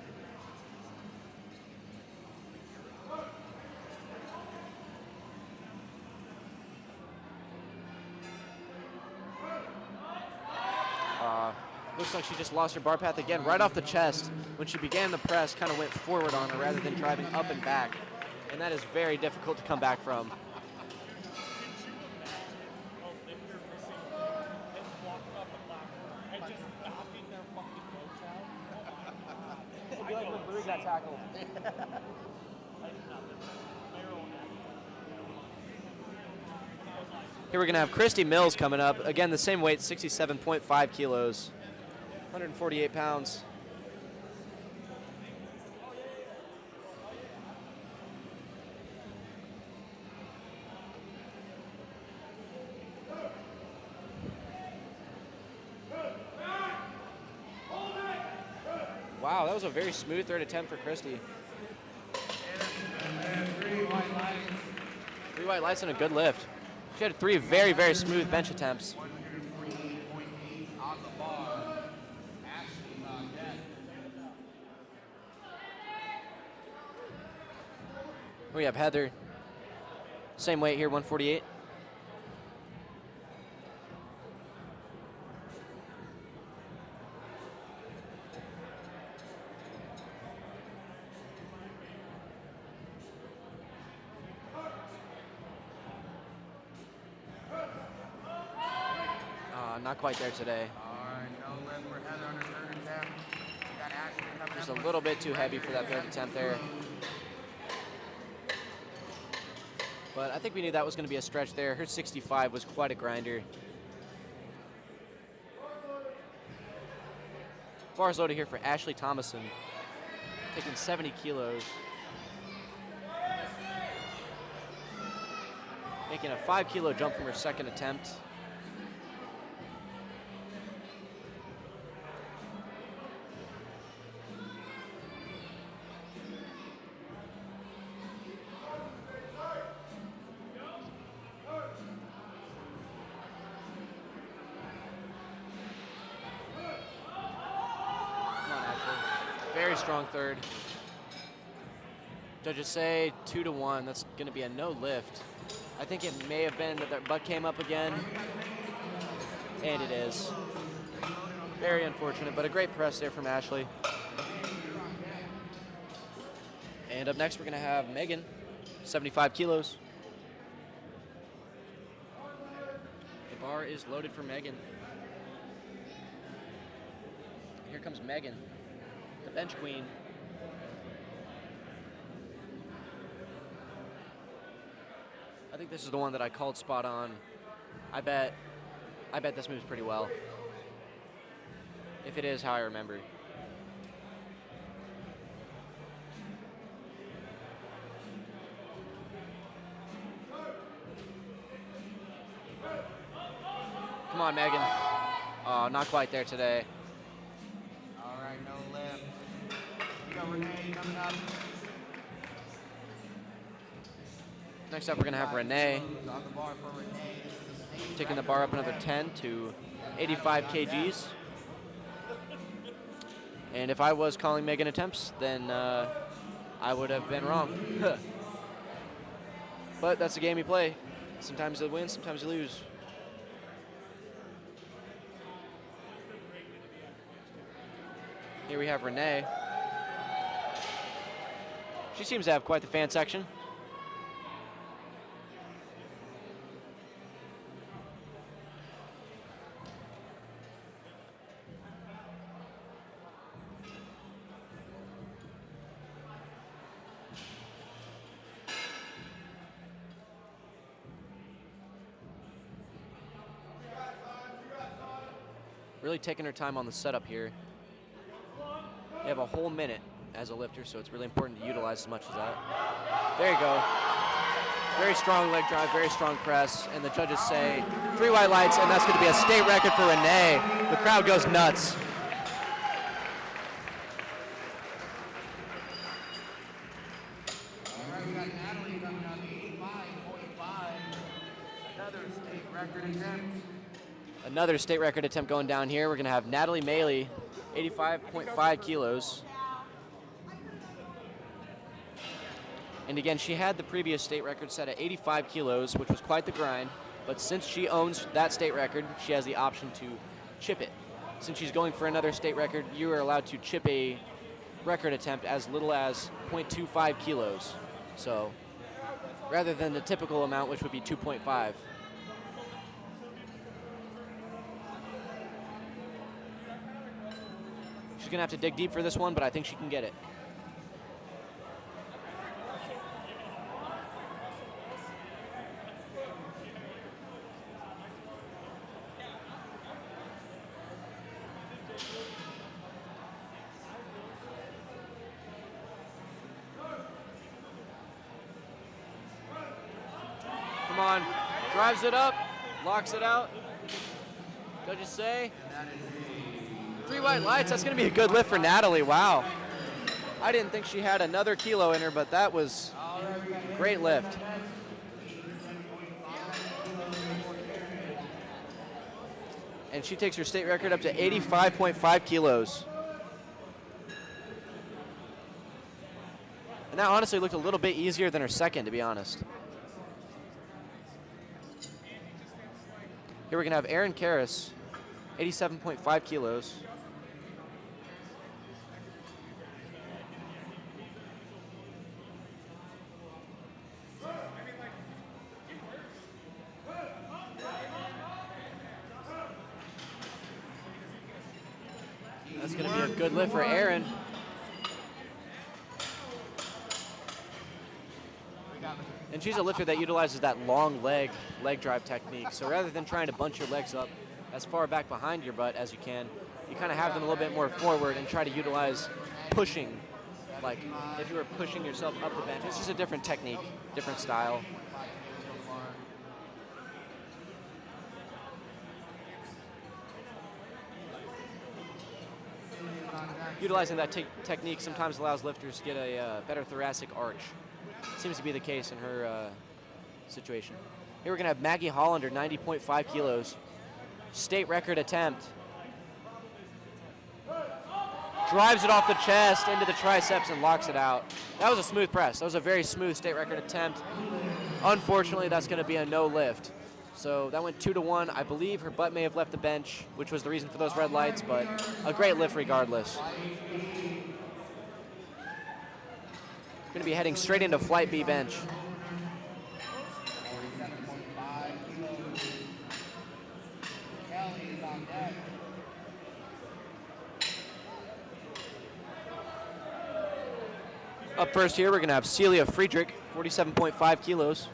Looks like she just lost her bar path again, right off the chest. When she began the press, kind of went forward on her rather than driving up and back. And that is very difficult to come back from. It'd be like when Louis got tackled. Here we're going to have Christy Mills coming up. Again, the same weight, 67.5 kilos, 148 pounds. Wow, that was a very smooth third attempt for Christy. Three white lights. 3 white lights and a good lift. She had 3 very, very smooth bench attempts. 148.8 on the bar. Ashley on deck. We have Heather. Same weight here, 148. Not quite there today. All right, no lift for Heather on her third attempt. We got Ashley coming Just a up little bit too heavy for that third attempt there. But I think we knew that was going to be a stretch there. Her 65 was quite a grinder. Bars loaded here for Ashley Thomason, taking 70 kilos. Making a 5-kilo jump from her second attempt. Very strong third. Judges say 2-1. That's going to be a no lift. I think it may have been that their butt came up again. And it is. Very unfortunate, but a great press there from Ashley. And up next, we're going to have Megan, 75 kilos. The bar is loaded for Megan. Here comes Megan, the bench queen. I think this is the one that I called spot on. I bet this moves pretty well. If it is how I remember. Come on, Megan. Oh, not quite there today. All right, no lift. We got Renee coming up. Next up, we're going to have Renee, On the bar for Renee. This is the taking the bar up another 10 to 85 kgs. And if I was calling Megan attempts, then I would have been wrong. But that's the game you play. Sometimes you win, sometimes you lose. Here we have Renee. She seems to have quite the fan section. Really taking her time on the setup here. You have a whole minute as a lifter, so it's really important to utilize as much as that. There you go. Very strong leg drive, very strong press, and the judges say 3 white lights, and that's going to be a state record for Renee. The crowd goes nuts. All right, we got Natalie coming up, 85.5. Another state record attempt. Another state record attempt going down here. We're going to have Natalie Maley, 85.5 kilos. And again, she had the previous state record set at 85 kilos, which was quite the grind. But since she owns that state record, she has the option to chip it. since she's going for another state record, you are allowed to chip a record attempt as little as 0.25 kilos. So rather than the typical amount, which would be 2.5. She's gonna have to dig deep for this one, but I think she can get it. Come on, drives it up, locks it out. Judges say 3 white lights. That's going to be a good lift for Natalie. Wow. I didn't think she had another kilo in her, but that was a great lift. And she takes her state record up to 85.5 kilos. And that honestly looked a little bit easier than her second, to be honest. Here we're going to have Erin Karras, 87.5 kilos. That's going to be a good lift for Erin. And she's a lifter that utilizes that long leg drive technique. So rather than trying to bunch your legs up as far back behind your butt as you can, you kind of have them a little bit more forward and try to utilize pushing, like if you were pushing yourself up the bench. It's just a different technique, different style. Utilizing that technique sometimes allows lifters to get a better thoracic arch. Seems to be the case in her situation. Here we're going to have Maggie Hollander, 90.5 kilos. State record attempt. Drives it off the chest into the triceps and locks it out. That was a smooth press. That was a very smooth state record attempt. Unfortunately, that's going to be a no lift. So that went 2-1. I believe her butt may have left the bench, which was the reason for those red lights, but a great lift regardless. Going to be heading straight into flight B bench. Up first here, we're going to have Celia Friedrich, 47.5 kilos.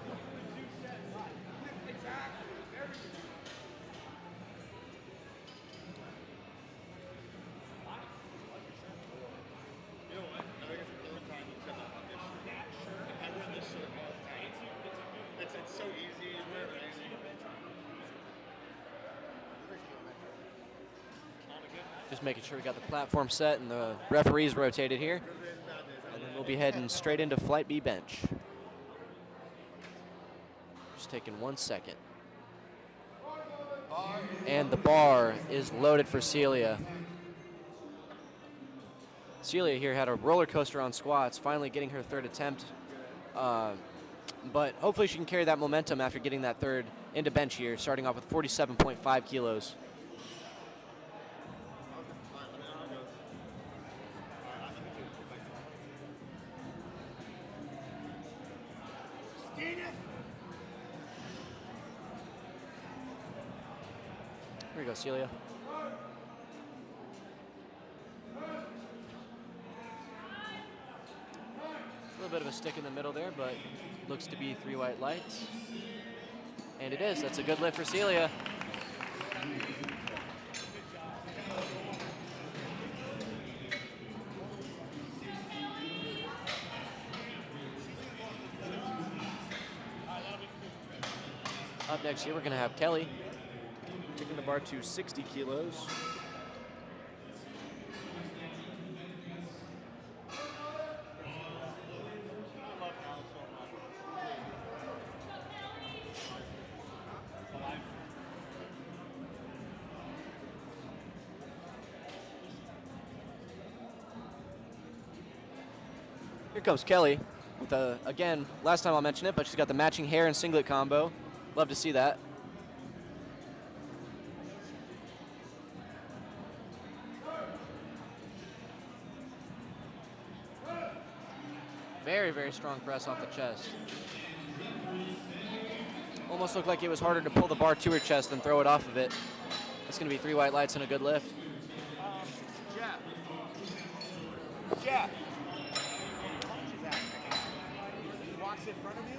Just making sure we got the platform set and the referees rotated here. And then we'll be heading straight into flight B bench. Just taking 1 second. And the bar is loaded for Celia. Celia here had a roller coaster on squats, finally getting her third attempt. But hopefully she can carry that momentum after getting that third into bench here, starting off with 47.5 kilos. Here you go, Celia. A little bit of a stick in the middle there, but looks to be 3 white lights. And it is. That's a good lift for Celia. Up next here, we're going to have Kelly, taking the bar to 60 kilos. Here comes Kelly with the, again, last time I'll mention it, but she's got the matching hair and singlet combo. Love to see that. Very, very strong press off the chest. Almost looked like it was harder to pull the bar to her chest than throw it off of it. It's going to be 3 white lights and a good lift. Jeff. Jeff. He walks in front of you.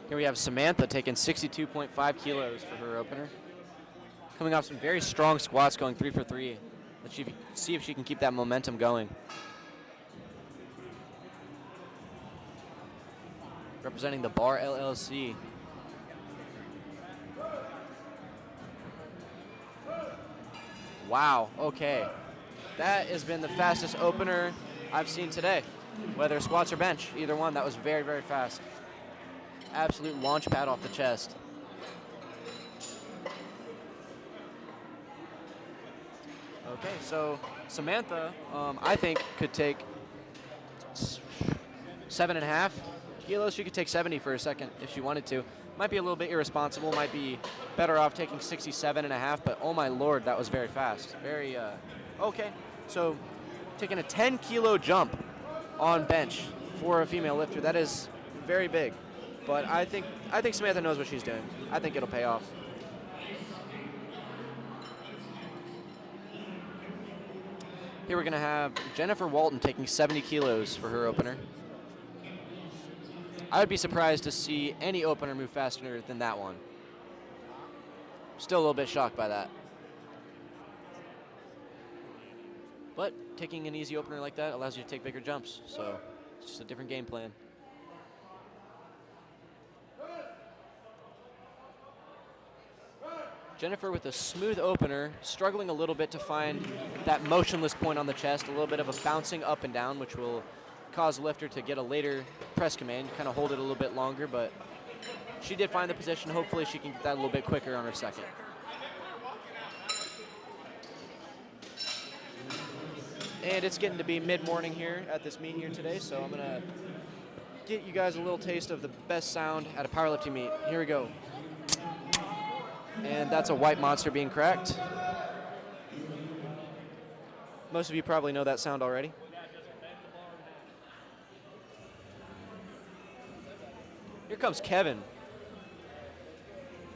Here we have Samantha taking 62.5 kilos for her opener. Coming off some very strong squats, going 3 for 3. Let's see if she can keep that momentum going. Representing the Bar LLC. Wow, okay. That has been the fastest opener I've seen today. Whether squats or bench, either one, that was very, very fast. Absolute launch pad off the chest. Okay, so Samantha, I think, could take 7.5 kilos. She could take 70 for a second if she wanted to. Might be a little bit irresponsible. Might be better off taking 67.5. But oh my lord, that was very fast. Very okay. So taking a 10-kilo jump on bench for a female lifter. That is very big. But I think Samantha knows what she's doing. I think it'll pay off. Here we're going to have Jennifer Walton taking 70 kilos for her opener. I would be surprised to see any opener move faster than that one. Still a little bit shocked by that. But taking an easy opener like that allows you to take bigger jumps. So it's just a different game plan. Jennifer with a smooth opener, struggling a little bit to find that motionless point on the chest, a little bit of a bouncing up and down, which will cause the lifter to get a later press command, kind of hold it a little bit longer, but she did find the position. Hopefully she can get that a little bit quicker on her second. And it's getting to be mid-morning here at this meet here today, so I'm gonna get you guys a little taste of the best sound at a powerlifting meet. Here we go. And that's a white monster being cracked. Most of you probably know that sound already. Here comes Kevin,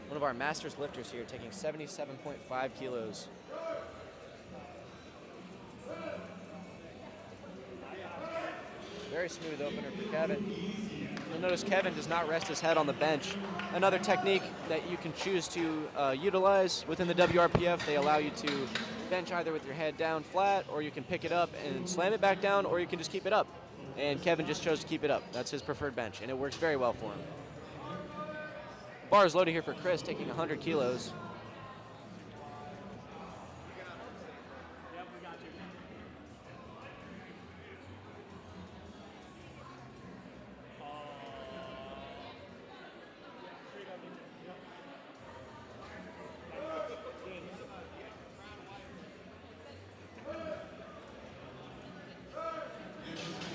one of our masters lifters here, taking 77.5 kilos. Very smooth opener for Kevin. You'll notice Kevin does not rest his head on the bench. Another technique that you can choose to utilize within the WRPF, they allow you to bench either with your head down flat, or you can pick it up and slam it back down, or you can just keep it up. And Kevin just chose to keep it up. That's his preferred bench, and it works very well for him. Bar is loaded here for Chris, taking 100 kilos.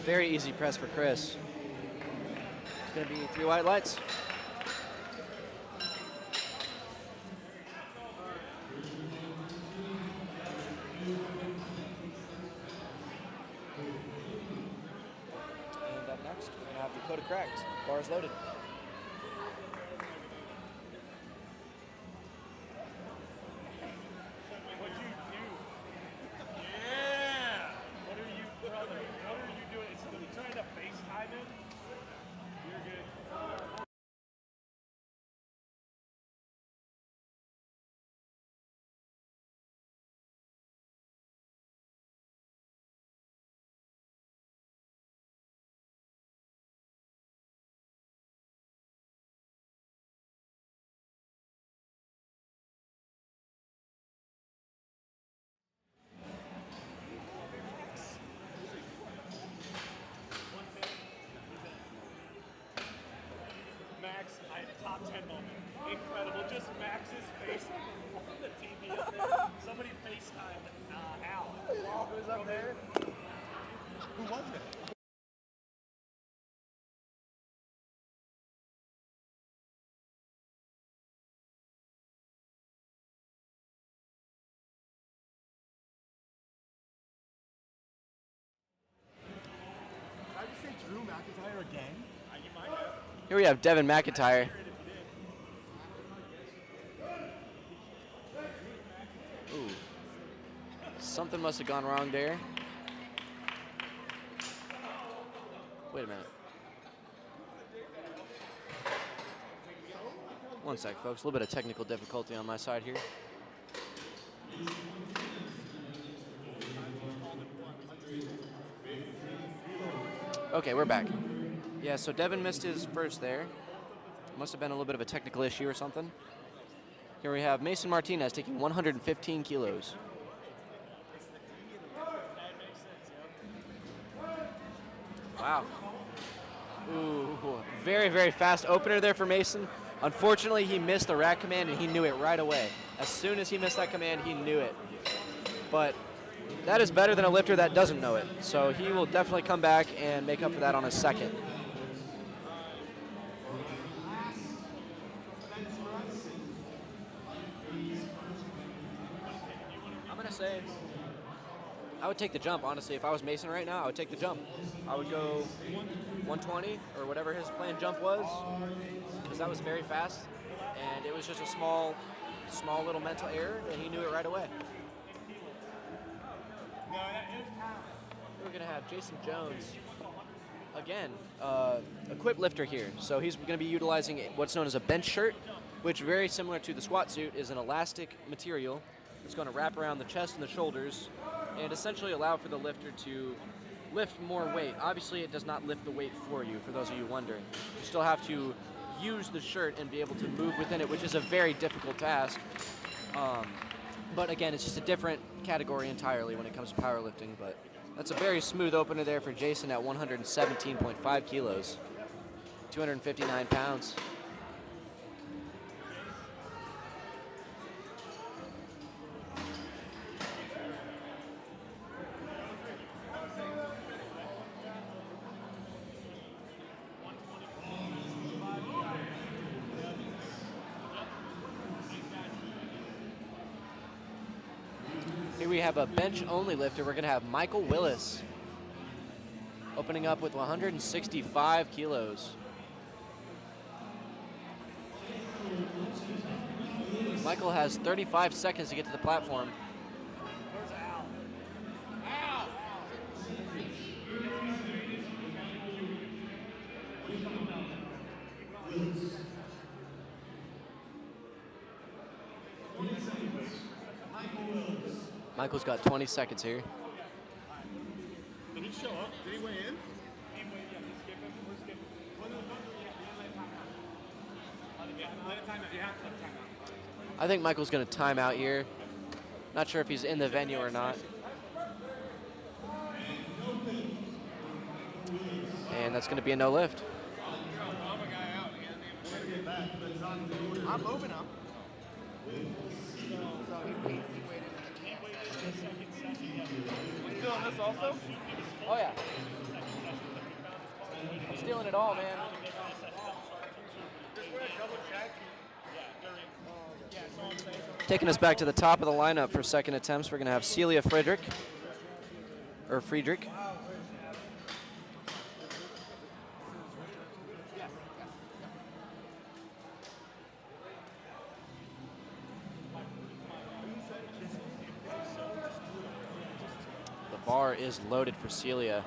Very easy press for Chris. It's going to be 3 white lights. And up next, we're going to have Dakota cracked. Bars loaded. Max, I had a top 10 moment. Incredible. Just Max's face on the TV up there. Somebody FaceTimed Al. Who was up there? Who was it? McIntyre again? You might have. Here we have Devin McIntyre. Ooh. Something must have gone wrong there. Wait a minute. One sec, folks. A little bit of technical difficulty on my side here. Okay, we're back. Yeah, so Devin missed his first there. Must have been a little bit of a technical issue or something. Here we have Mason Martinez taking 115 kilos. Wow. Ooh, very, very fast opener there for Mason. Unfortunately, he missed the rack command, and he knew it right away. As soon as he missed that command, he knew it. But that is better than a lifter that doesn't know it. So he will definitely come back and make up for that on his second. I'm going to say I would take the jump, honestly. If I was Mason right now, I would take the jump. I would go 120 or whatever his planned jump was, because that was very fast, and it was just a small little mental error, and he knew it right away. We're going to have Jason Jones, again, equipped lifter here. So he's going to be utilizing what's known as a bench shirt, which, very similar to the squat suit, is an elastic material. It's going to wrap around the chest and the shoulders and essentially allow for the lifter to lift more weight. Obviously, it does not lift the weight for you, for those of you wondering. You still have to use the shirt and be able to move within it, which is a very difficult task. But again, it's just a different category entirely when it comes to powerlifting. But that's a very smooth opener there for Jason at 117.5 kilos, 259 pounds. Here we have a bench-only lifter. We're going to have Michael Willis opening up with 165 kilos. Michael has 35 seconds to get to the platform. Where's Al? Michael's got 20 seconds here. Did he show up? Did he weigh in? I think Michael's going to time out here. Not sure if he's in the venue or not. And that's going to be a no lift. I'm moving him. So he waited in the camp session. We doing this also? Oh, yeah. I'm stealing it all, man. Taking us back to the top of the lineup for second attempts, we're going to have Celia Friedrich. The bar is loaded for Celia.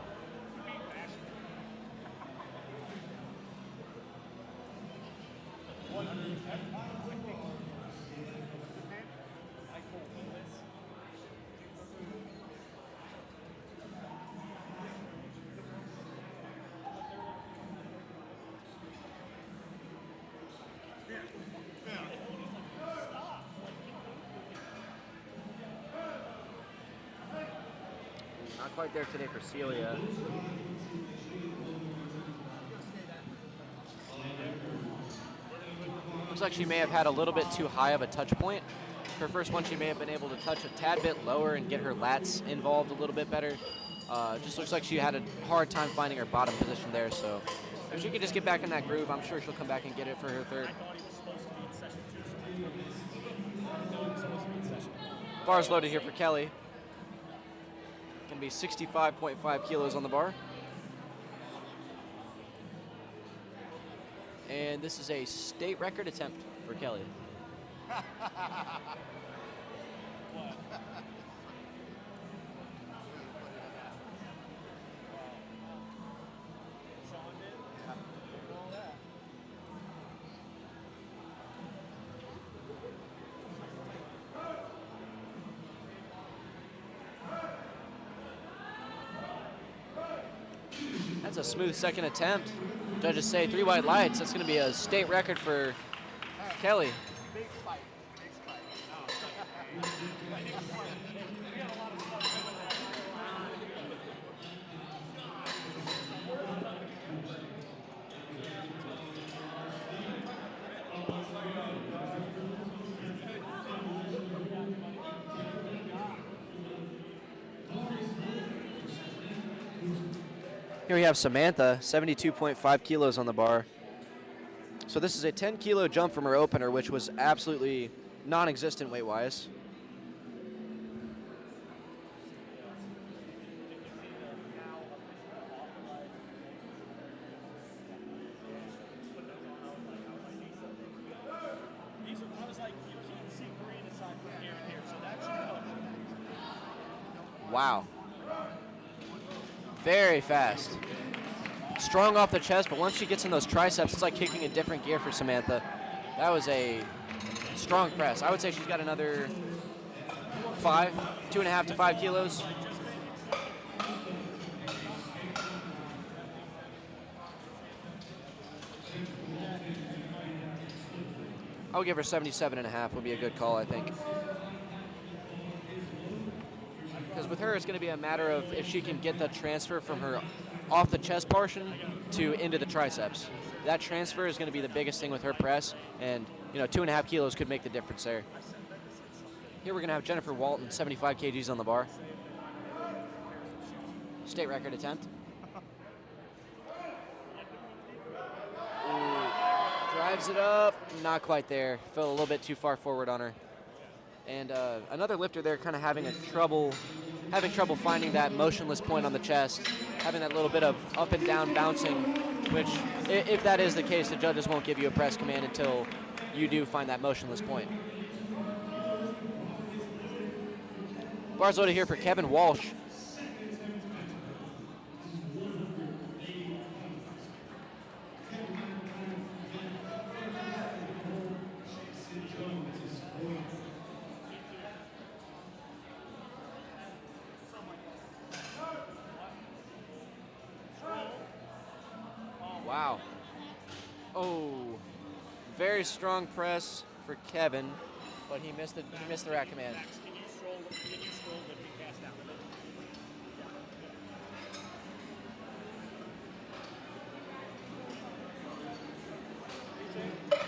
Not quite there today for Celia. Looks like she may have had a little bit too high of a touch point. Her first one, she may have been able to touch a tad bit lower and get her lats involved a little bit better. Just looks like she had a hard time finding her bottom position there, so if she could just get back in that groove, I'm sure she'll come back and get it for her third. Bar's loaded here for Kelly. Gonna be 65.5 kilos on the bar. And this is a state record attempt for Kelly. Sean did? All that. That's a smooth second attempt. Judges say 3 white lights. That's going to be a state record for Kelly. Big spike. Big spike. We got a lot of stuff going on. Here we have Samantha, 72.5 kilos on the bar. So this is a 10 kilo jump from her opener, which was absolutely non-existent weight-wise. These are, I was like, you can't see green aside from here and here, so that's your cover. Wow. Very fast. Strong off the chest, but once she gets in those triceps, it's like kicking a different gear for Samantha. That was a strong press. I would say she's got another 2.5 to 5 kilos. I would give her 77.5 would be a good call, I think. Because with her, it's going to be a matter of if she can get the transfer from her off the chest portion to into the triceps. That transfer is going to be the biggest thing with her press, and 2.5 kilos could make the difference there. Here we're going to have Jennifer Walton, 75 kgs on the bar. State record attempt. Ooh, drives it up, not quite there. Fell a little bit too far forward on her. And another lifter there kind of having trouble finding that motionless point on the chest, having that little bit of up and down bouncing, which if that is the case, the judges won't give you a press command until you do find that motionless point. Bars loaded here for Kevin Walsh. Wow. Oh, very strong press for Kevin, but he missed the rack command. Max, can you scroll lifting cast down a bit?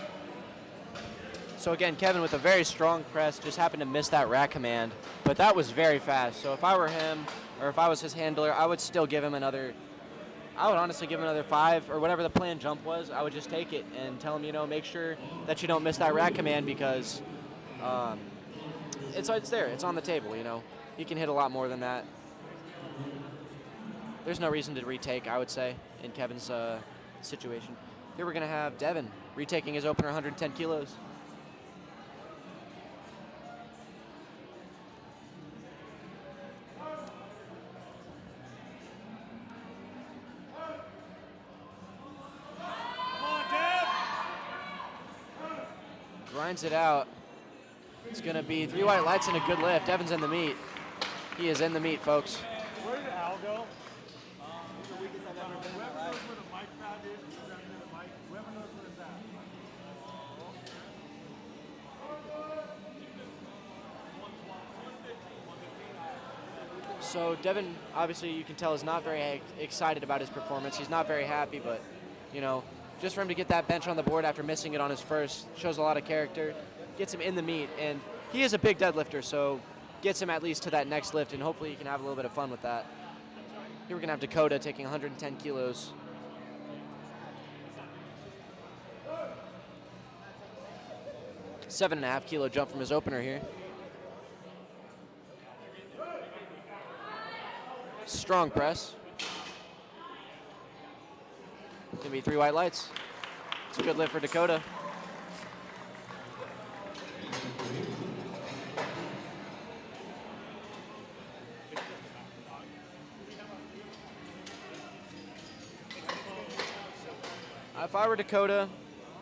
So again, Kevin with a very strong press, just happened to miss that rack command, but that was very fast. So if I were him, or if I was his handler, I would still give him another. I would honestly give him another 5 or whatever the planned jump was. I would just take it and tell him, make sure that you don't miss that rack command because it's there. It's on the table. He can hit a lot more than that. There's no reason to retake, I would say, in Kevin's situation. Here we're gonna have Devin retaking his opener 110 kilos. Grinds it out. It's going to be 3 white lights and a good lift. Evan's in the meat. He is in the meat, folks. Where did Al go? It's the weakest I've ever been in my Whoever knows life. where the mic pad is, who's running the mic, whoever knows where it's at. So Devin, obviously, you can tell, is not very excited about his performance. He's not very happy, but, just for him to get that bench on the board after missing it on his first shows a lot of character, gets him in the meat. And he is a big deadlifter, so gets him at least to that next lift, and hopefully he can have a little bit of fun with that. Here we're going to have Dakota taking 110 kilos. $7.5 kilo jump from his opener here. Strong press. Gonna be 3 white lights. It's a good lift for Dakota. If I were Dakota,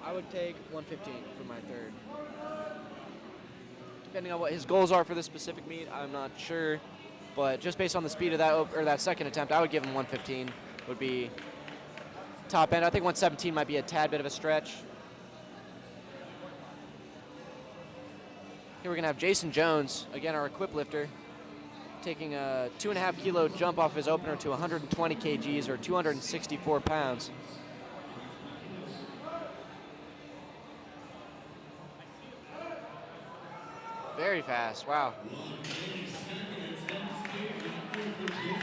I would take 115 for my third. Depending on what his goals are for this specific meet, I'm not sure. But just based on the speed of that second attempt, I would give him 115. Would be top end. I think 117 might be a tad bit of a stretch. Here we're gonna have Jason Jones, again our equip lifter, taking a 2.5 kilo jump off his opener to 120 kgs or 264 pounds. Very fast, wow.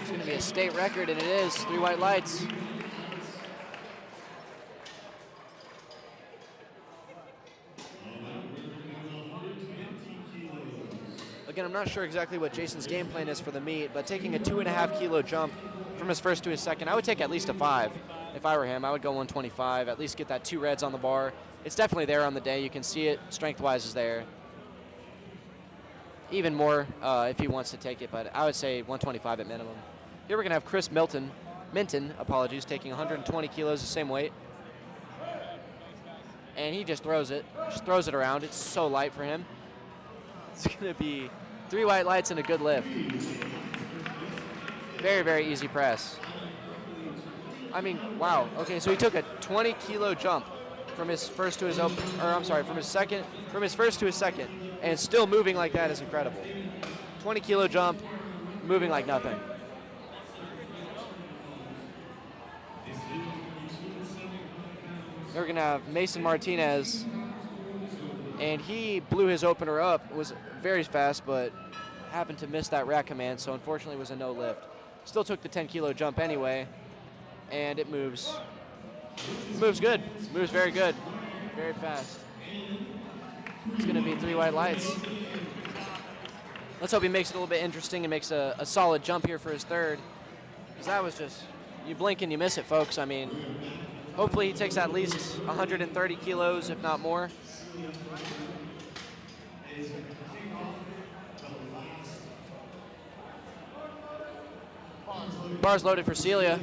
It's gonna be a state record, and it is, 3 white lights. Again, I'm not sure exactly what Jason's game plan is for the meet, but taking a 2.5 kilo jump from his first to his second, I would take at least a 5. If I were him, I would go 125, at least get that 2 reds on the bar. It's definitely there on the day. You can see it, strength-wise is there. Even more if he wants to take it, but I would say 125 at minimum. Here we're gonna have Chris Minton, taking 120 kilos, the same weight. And he just throws it around. It's so light for him. It's gonna be 3 white lights and a good lift. Very, very easy press. I mean, wow. Okay, so he took a 20 kilo jump from his first to his from his first to his second, and still moving like that is incredible. 20 kilo jump, moving like nothing. We're gonna have Mason Martinez, and he blew his opener up, was very fast, but happened to miss that rack command, so unfortunately it was a no lift. Still took the 10 kilo jump anyway, and it moves good, moves very good, very fast. It's gonna be 3 white lights. Let's hope he makes it a little bit interesting and makes a solid jump here for his third, because that was just, you blink and you miss it, folks. I mean, hopefully he takes at least 130 kilos, if not more. Bar's loaded for Celia.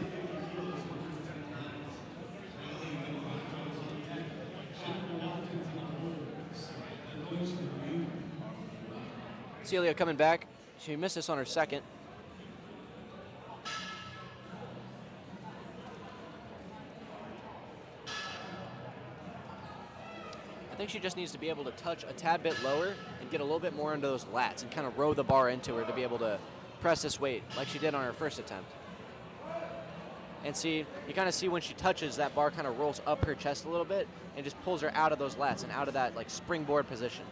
Celia coming back. She missed this on her second. I think she just needs to be able to touch a tad bit lower and get a little bit more into those lats and kind of row the bar into her to be able to press this weight like she did on her first attempt. And see, you kind of see when she touches, that bar kind of rolls up her chest a little bit and just pulls her out of those lats and out of that like springboard position.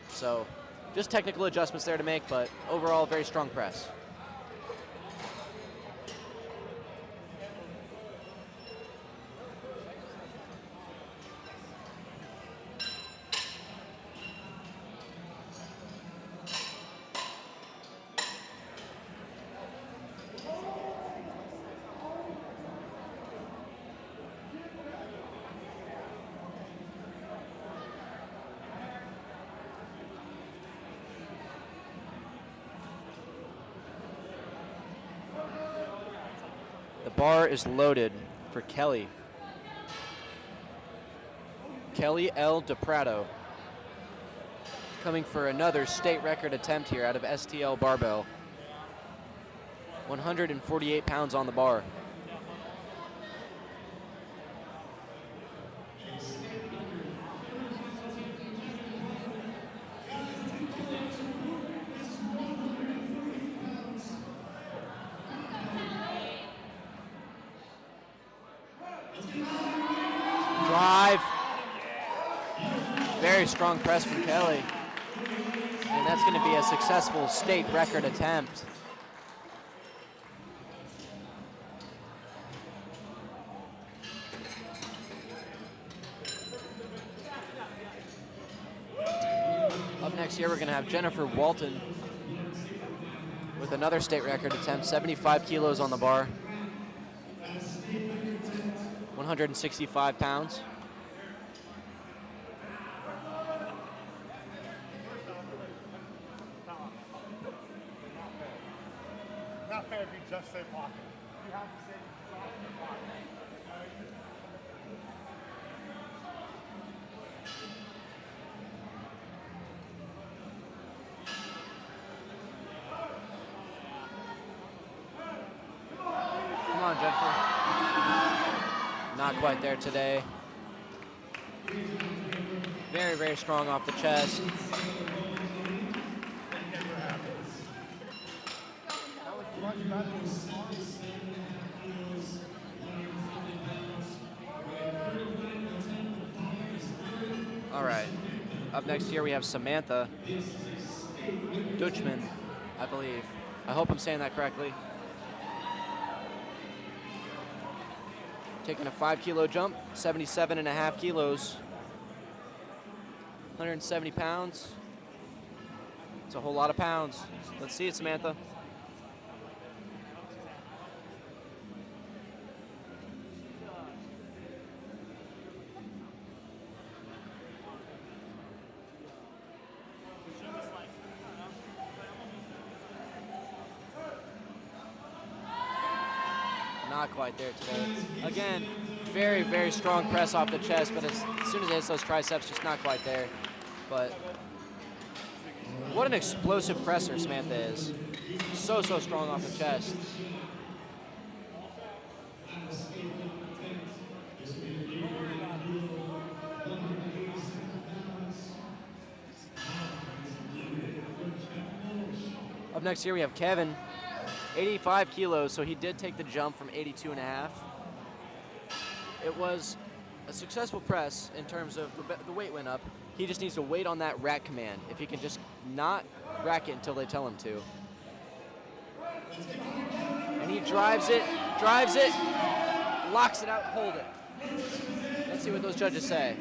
So just technical adjustments there to make, but overall very strong press. The bar is loaded for Kelly. Kelly L. DePrato, coming for another state record attempt here out of STL Barbell. 148 pounds on the bar. Drive. Very strong press from Kelly. And that's going to be a successful state record attempt. Up next here, we're going to have Jennifer Walton with another state record attempt, 75 kilos on the bar. 165 pounds. Not quite there today. Very, very strong off the chest. All right. Up next here we have Samantha Dutchman, I believe. I hope I'm saying that correctly. Taking a 5-kilo jump, 77.5 kilos. 170 pounds. It's a whole lot of pounds. Let's see it, Samantha. Not quite there today. Again, very, very strong press off the chest, but as soon as it hits those triceps, just not quite there. But what an explosive presser Samantha is. So strong off the chest. Up next here we have Kevin, 85 kilos, so he did take the jump from 82.5. It was a successful press in terms of the weight went up. He just needs to wait on that rack command. If he can just not rack it until they tell him to. And he drives it, locks it out, hold it. Let's see what those judges say.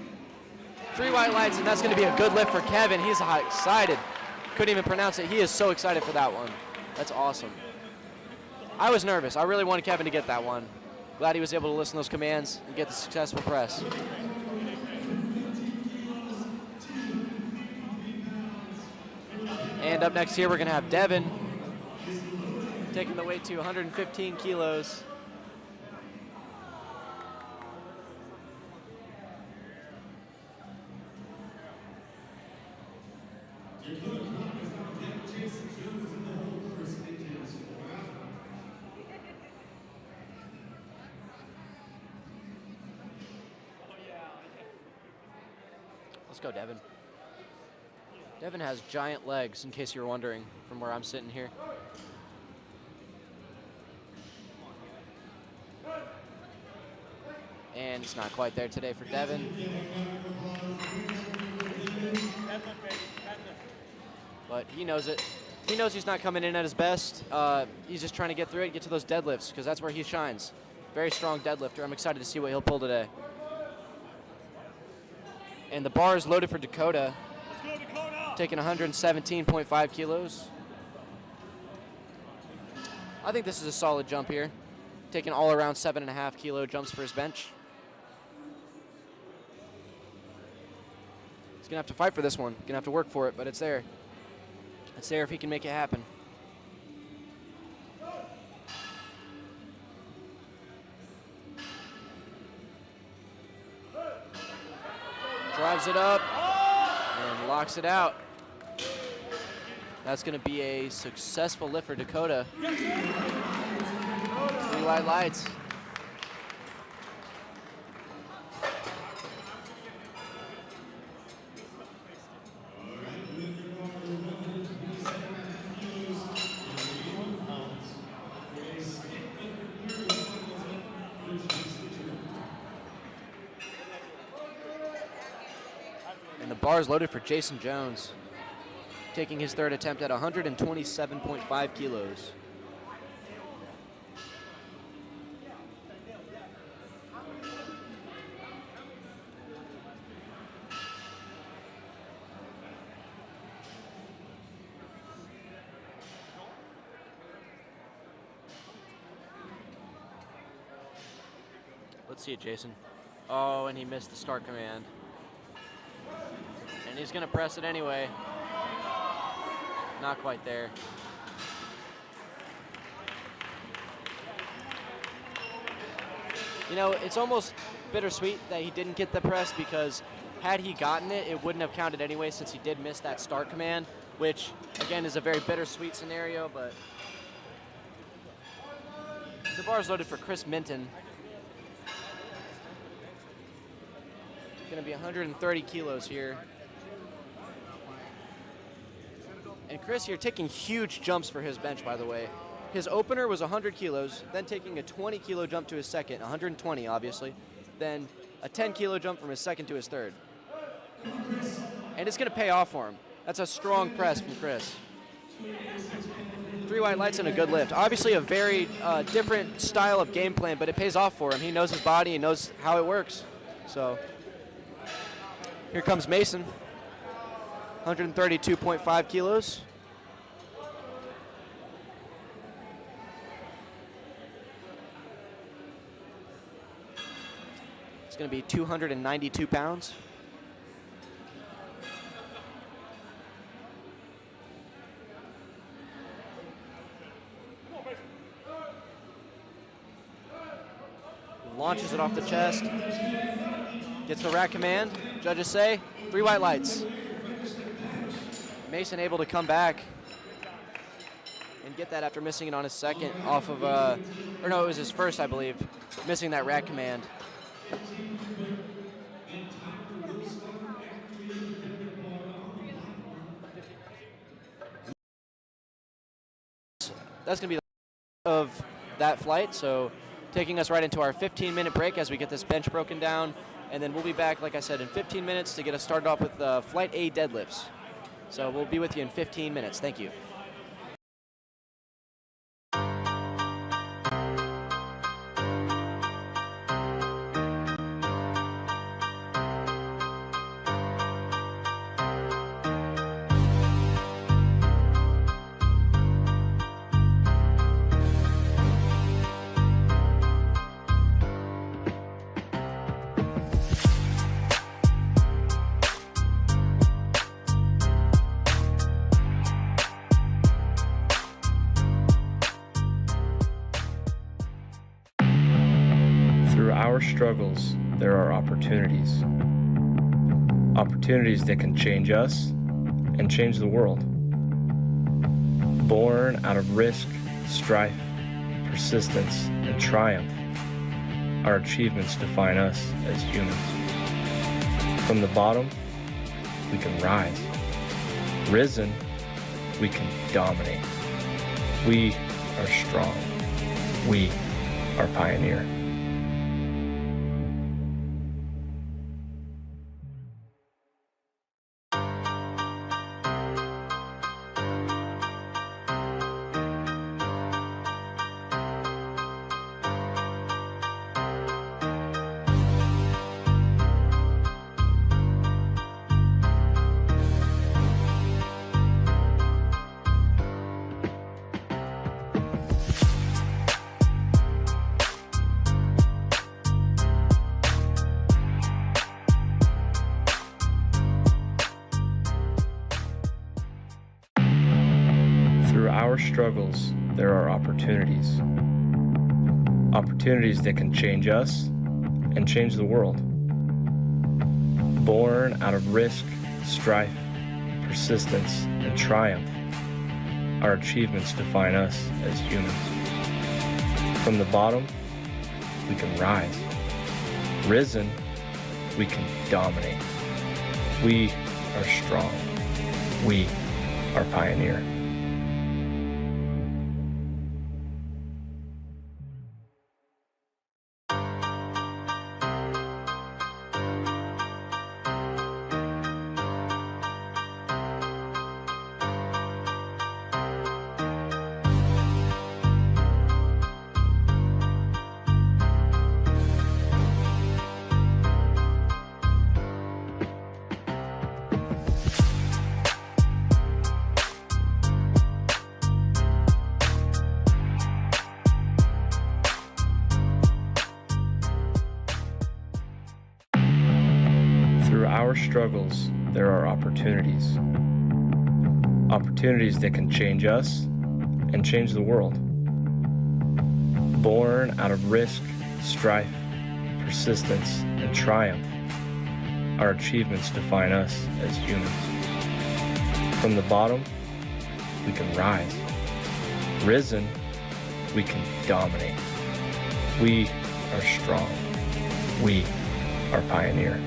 3 white lights, and that's going to be a good lift for Kevin. He's excited. Couldn't even pronounce it. He is so excited for that one. That's awesome. I was nervous. I really wanted Kevin to get that one. Glad he was able to listen to those commands and get the successful press. And up next here, we're going to have Devin taking the weight to 115 kilos. Let's go, Devin. Devin has giant legs, in case you're wondering, from where I'm sitting here. And it's not quite there today for Devin. But he knows it. He knows he's not coming in at his best. He's just trying to get through it, get to those deadlifts, because that's where he shines. Very strong deadlifter. I'm excited to see what he'll pull today. And the bar is loaded for Dakota. Let's go, Dakota! Taking 117.5 kilos. I think this is a solid jump here. Taking all around 7.5 kilo jumps for his bench. He's gonna have to fight for this one. Gonna have to work for it, but it's there. It's there if he can make it happen. Drives it up and locks it out. That's going to be a successful lift for Dakota. 3 white lights. And the bar is loaded for Jason Jones, taking his third attempt at 127.5 kilos. Let's see it, Jason. Oh, and he missed the start command. And he's going to press it anyway. Not quite there. You know, it's almost bittersweet that he didn't get the press, because had he gotten it, it wouldn't have counted anyway, since he did miss that start command, which, again, is a very bittersweet scenario, but the bar is loaded for Chris Minton. going to be 130 kilos here. And Chris here taking huge jumps for his bench, by the way. His opener was 100 kilos, then taking a 20 kilo jump to his second, 120 obviously, then a 10 kilo jump from his second to his third. And it's going to pay off for him. That's a strong press from Chris. 3 white lights and a good lift. Obviously a very different style of game plan, but it pays off for him. He knows his body, he knows how it works. So here comes Mason, 132.5 kilos. It's going to be 292 pounds. Launches it off the chest. Gets the rack command. Judges say 3 white lights. Mason able to come back and get that after missing it on his second off of, or no, it was his first, I believe, missing that rack command. That's going to be the of that flight, so taking us right into our 15-minute break as we get this bench broken down, and then we'll be back, like I said, in 15 minutes to get us started off with Flight A deadlifts. So we'll be with you in 15 minutes. Thank you. Through our struggles, there are opportunities. Opportunities that can change us and change the world. Born out of risk, strife, persistence, and triumph, our achievements define us as humans. From the bottom, we can rise. Risen, we can dominate. We are strong. We are pioneer. Through our struggles, there are opportunities. Opportunities that can change us and change the world. Born out of risk, strife, persistence, and triumph, our achievements define us as humans. From the bottom, we can rise. Risen, we can dominate. We are strong. We are pioneer. Through our struggles, there are opportunities. Opportunities that can change us and change the world. Born out of risk, strife, persistence, and triumph, our achievements define us as humans. From the bottom, we can rise. Risen, we can dominate. We are strong. We are pioneer.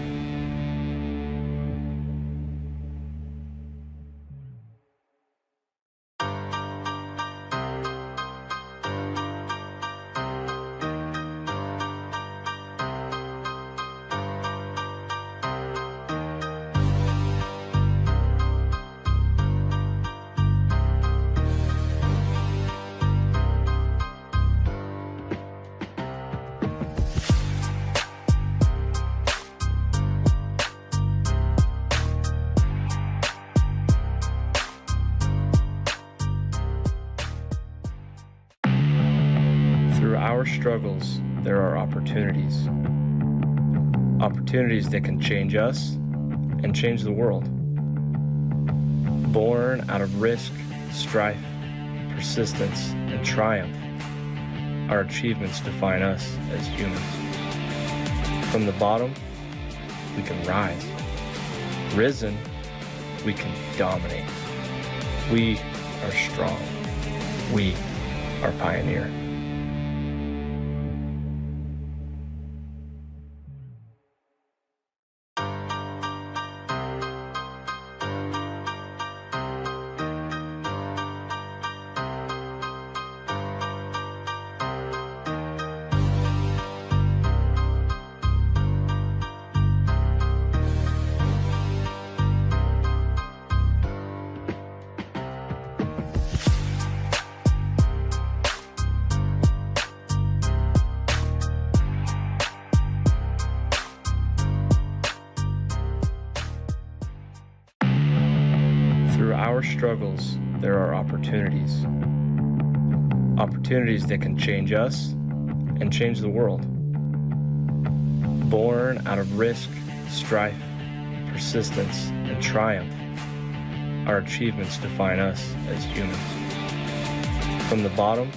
our struggles, there are opportunities. Opportunities that can change us and change the world. Born out of risk, strife, persistence, and triumph, our achievements define us as humans. From the bottom, we can rise. Risen, we can dominate. We are strong. We are pioneer. Through our struggles, there are opportunities. Opportunities that can change us and change the world. Born out of risk, strife, persistence, and triumph, our achievements define us as humans. From the bottom,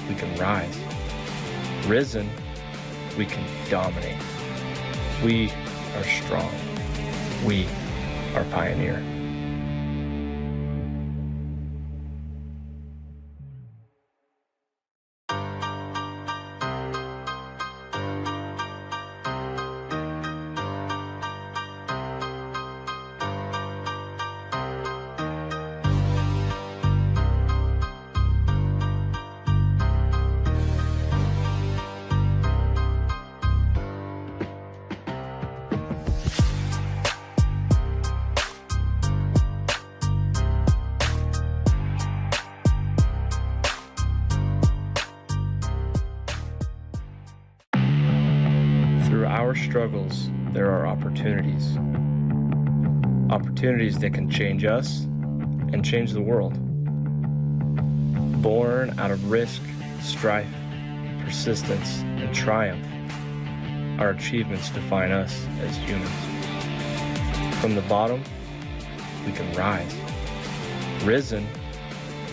we can rise. Risen, we can dominate. We are strong. We are pioneer. Through our struggles, there are opportunities. Opportunities that can change us and change the world. Born out of risk, strife, persistence, and triumph, our achievements define us as humans. From the bottom, we can rise. Risen,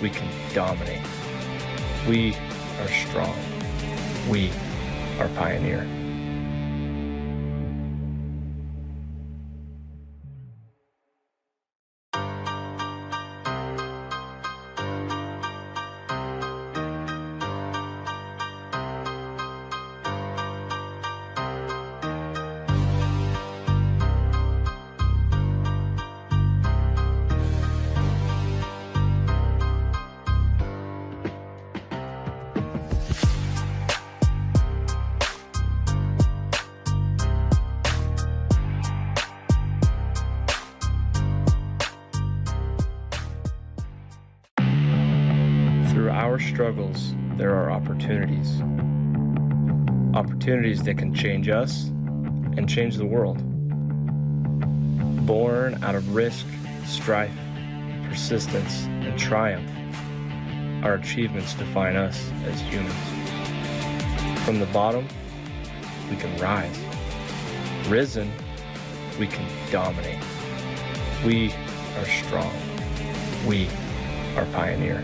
we can dominate. We are strong. We are pioneer. Through our struggles, there are opportunities. Opportunities that can change us and change the world. Born out of risk, strife, persistence, and triumph, our achievements define us as humans. From the bottom, we can rise. Risen, we can dominate. We are strong. We are pioneer.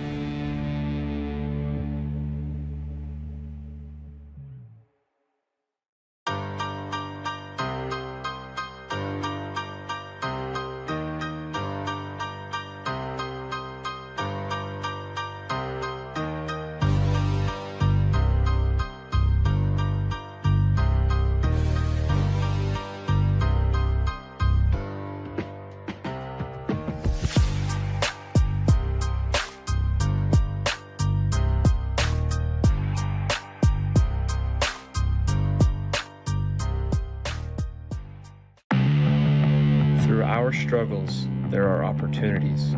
Through our struggles, there are opportunities.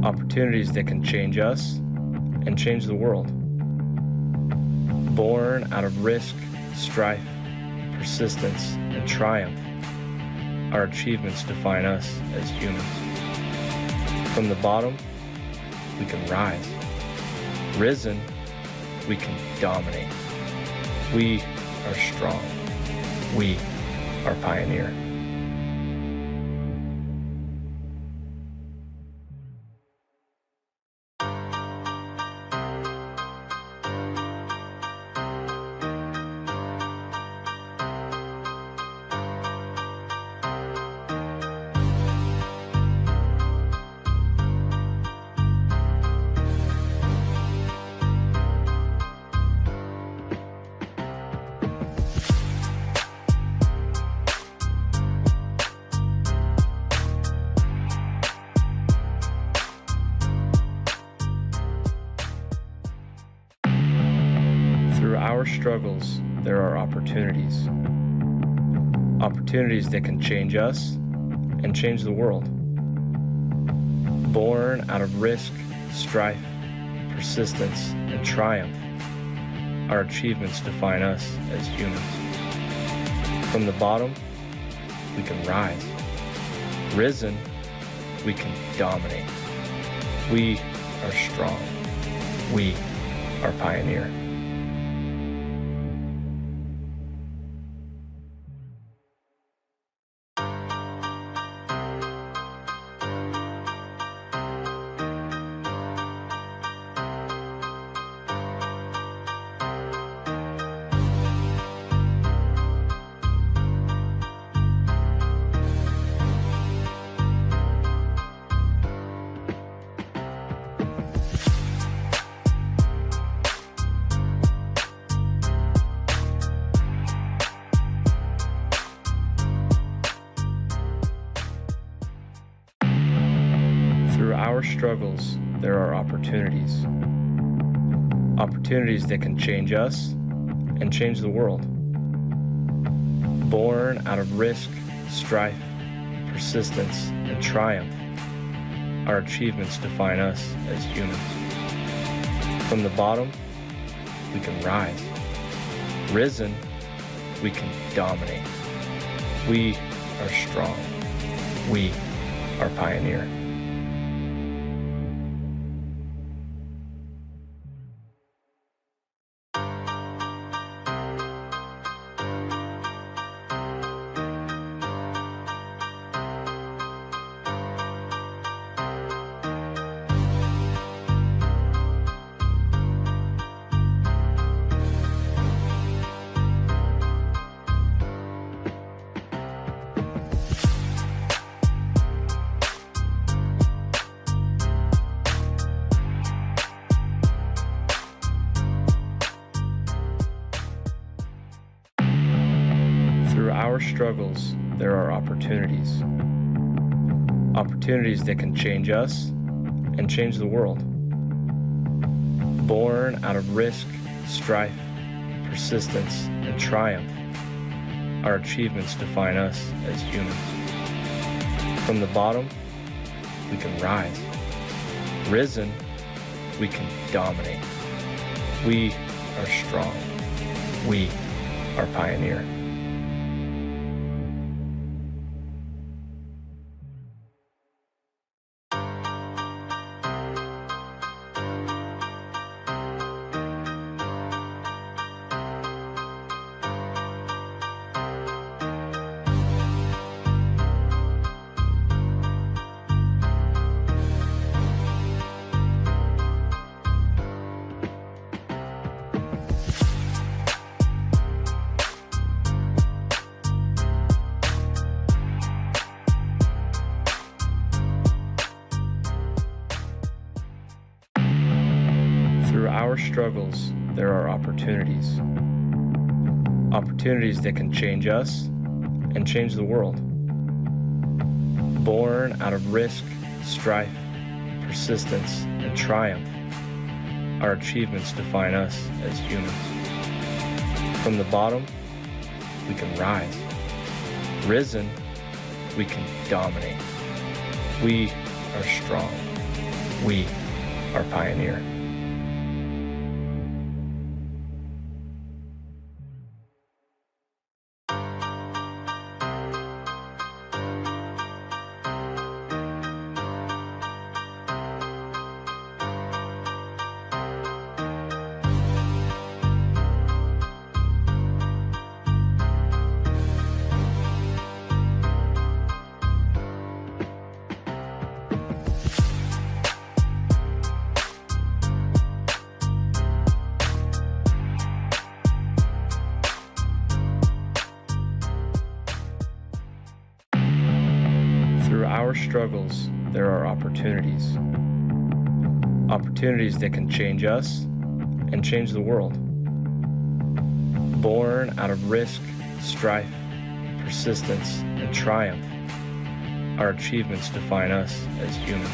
Opportunities that can change us and change the world. Born out of risk, strife, persistence, and triumph, our achievements define us as humans. From the bottom, we can rise. Risen, we can dominate. We are strong. We are pioneer. Through our struggles, there are opportunities. Opportunities that can change us and change the world. Born out of risk, strife, persistence, and triumph, our achievements define us as humans. From the bottom, we can rise. Risen, we can dominate. We are strong. We are pioneer. Through our struggles, there are opportunities. Opportunities that can change us and change the world. Born out of risk, strife, persistence, and triumph, our achievements define us as humans. From the bottom, we can rise. Risen, we can dominate. We are strong. We are pioneer. Through our struggles, there are opportunities. Opportunities that can change us and change the world. Born out of risk, strife, persistence, and triumph, our achievements define us as humans. From the bottom, we can rise. Risen, we can dominate. We are strong. We are pioneer. Through our struggles, there are opportunities. Opportunities that can change us and change the world. Born out of risk, strife, persistence, and triumph, our achievements define us as humans. From the bottom, we can rise. Risen, we can dominate. We are strong. We are pioneer. Through our struggles, there are opportunities. Opportunities that can change us and change the world. Born out of risk, strife, persistence, and triumph, our achievements define us as humans.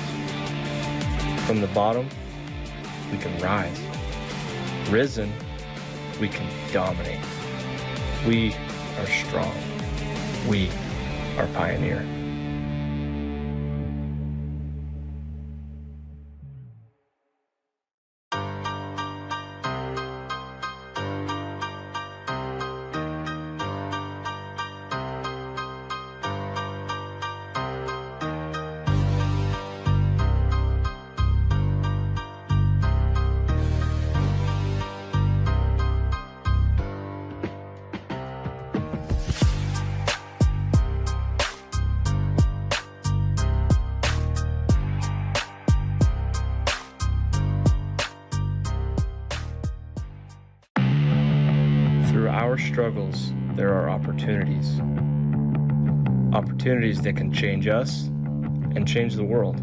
From the bottom, we can rise. Risen, we can dominate. We are strong. We are pioneer. Through our struggles, there are opportunities. Opportunities that can change us and change the world.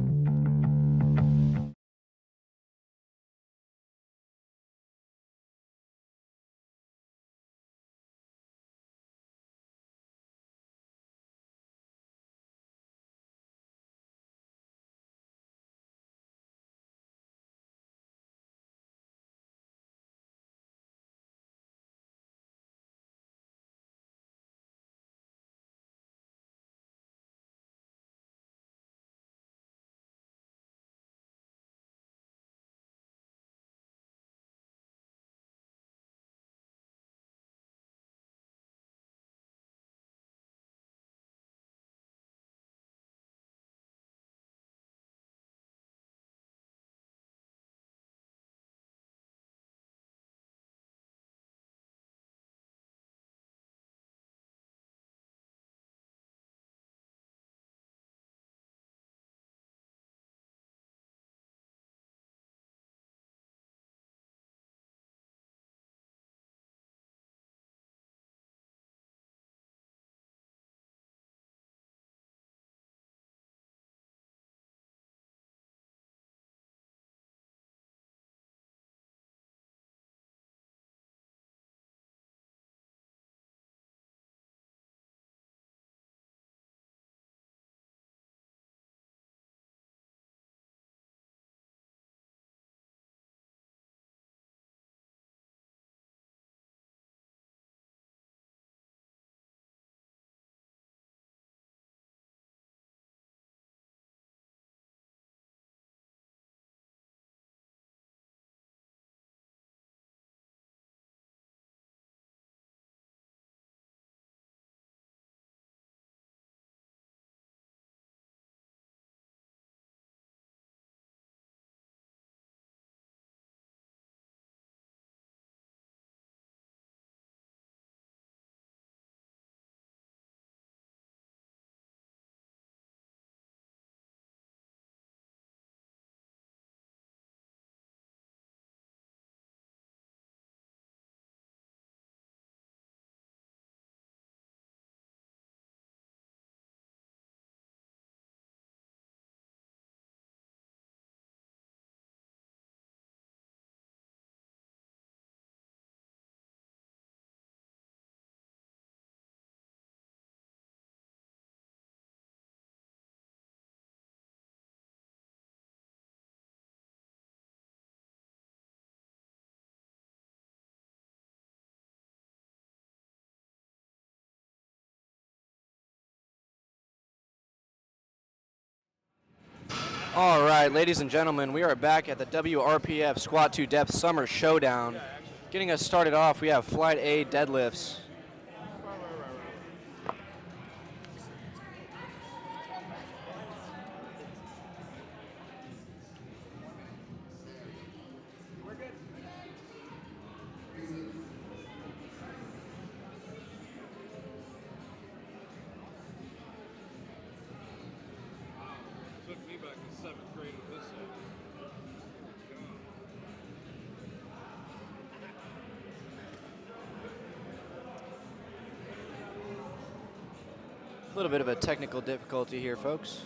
All right, ladies and gentlemen, we are back at the WRPF Squat to Depth Summer Showdown. Getting us started off, we have Flight A deadlifts. Took me back to 7th grade with this side. A little bit of a technical difficulty here, folks.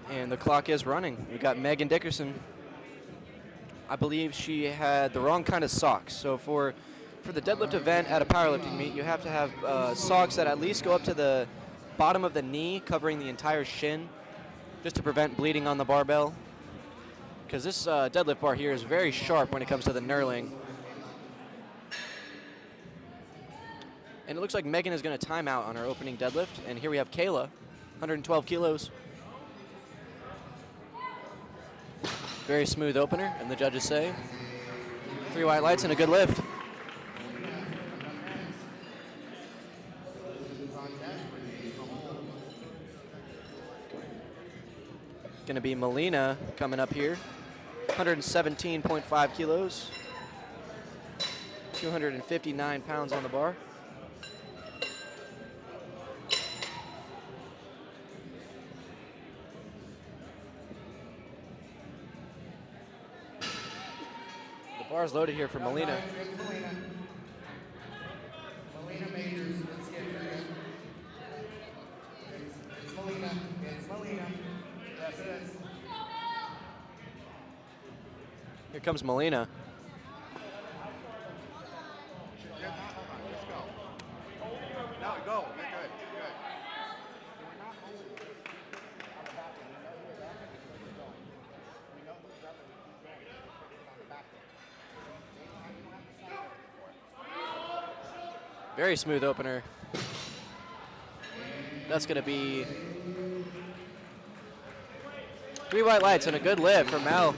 And the clock is running. We got Megan Dickerson. I believe she had the wrong kind of socks. So for the deadlift event at a powerlifting meet, you have to have socks that at least go up to the bottom of the knee, covering the entire shin, just to prevent bleeding on the barbell. Because this deadlift bar here is very sharp when it comes to the knurling. And it looks like Megan is going to time out on her opening deadlift. And here we have Kayla, 112 kilos. Very smooth opener, and the judges say 3 white lights and a good lift. Going to be Melina coming up here, 117.5 kilos, 259 pounds on the bar. Bar's loaded here for Melina. Melina Majors, let's get rid of it. It's Melina. It's Melina. Yes, it is. Here comes Melina. Yeah, hold on, just go. No, go. You're good. You're good. We're not holding this on the back end. We know who's up and who's going. We know who's up and who's going. Just focus on the back end. Very smooth opener. That's going to be 3 white lights and a good lift for Mel.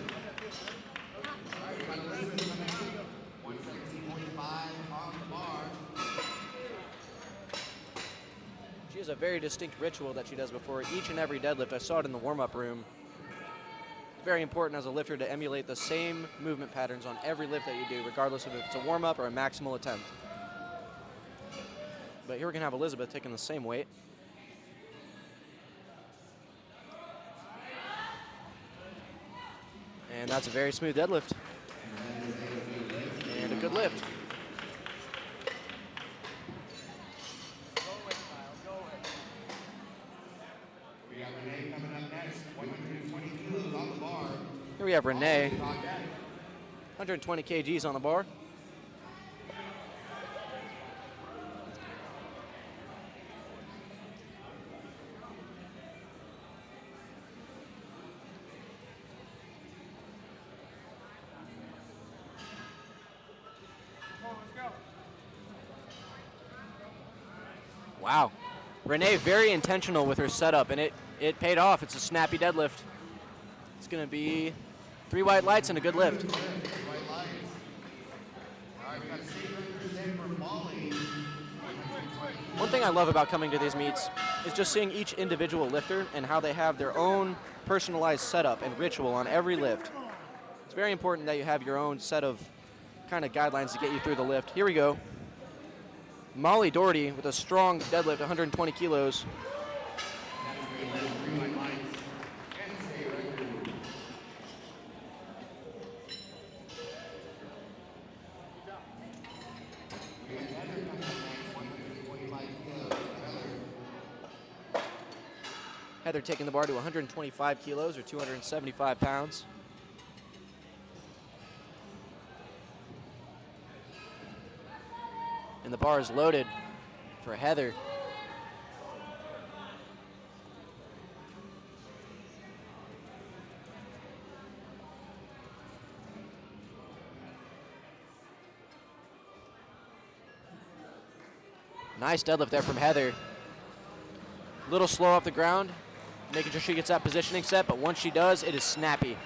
117.5 on the bar. She has a very distinct ritual that she does before each and every deadlift. I saw it in the warm-up room. It's very important as a lifter to emulate the same movement patterns on every lift that you do, regardless of if it's a warm-up or a maximal attempt. But here we're going to have Elizabeth taking the same weight. And that's a very smooth deadlift. And a good lift. We got Renee coming up next. 120 kilos on the bar. Here we have Renee, 120 kgs on the bar. Wow. Renee very intentional with her setup, and it paid off. It's a snappy deadlift. It's going to be 3 white lights and a good lift. White lights. All right, we got Saber for Molly. One thing I love about coming to these meets is just seeing each individual lifter and how they have their own personalized setup and ritual on every lift. It's very important that you have your own set of kind of guidelines to get you through the lift. Here we go. Molly Doherty with a strong deadlift, 120 kilos. Heather taking the bar to 125 kilos or 275 pounds. And the bar is loaded for Heather. Nice deadlift there from Heather. A little slow off the ground. making sure she gets that positioning set, but once she does, it is snappy.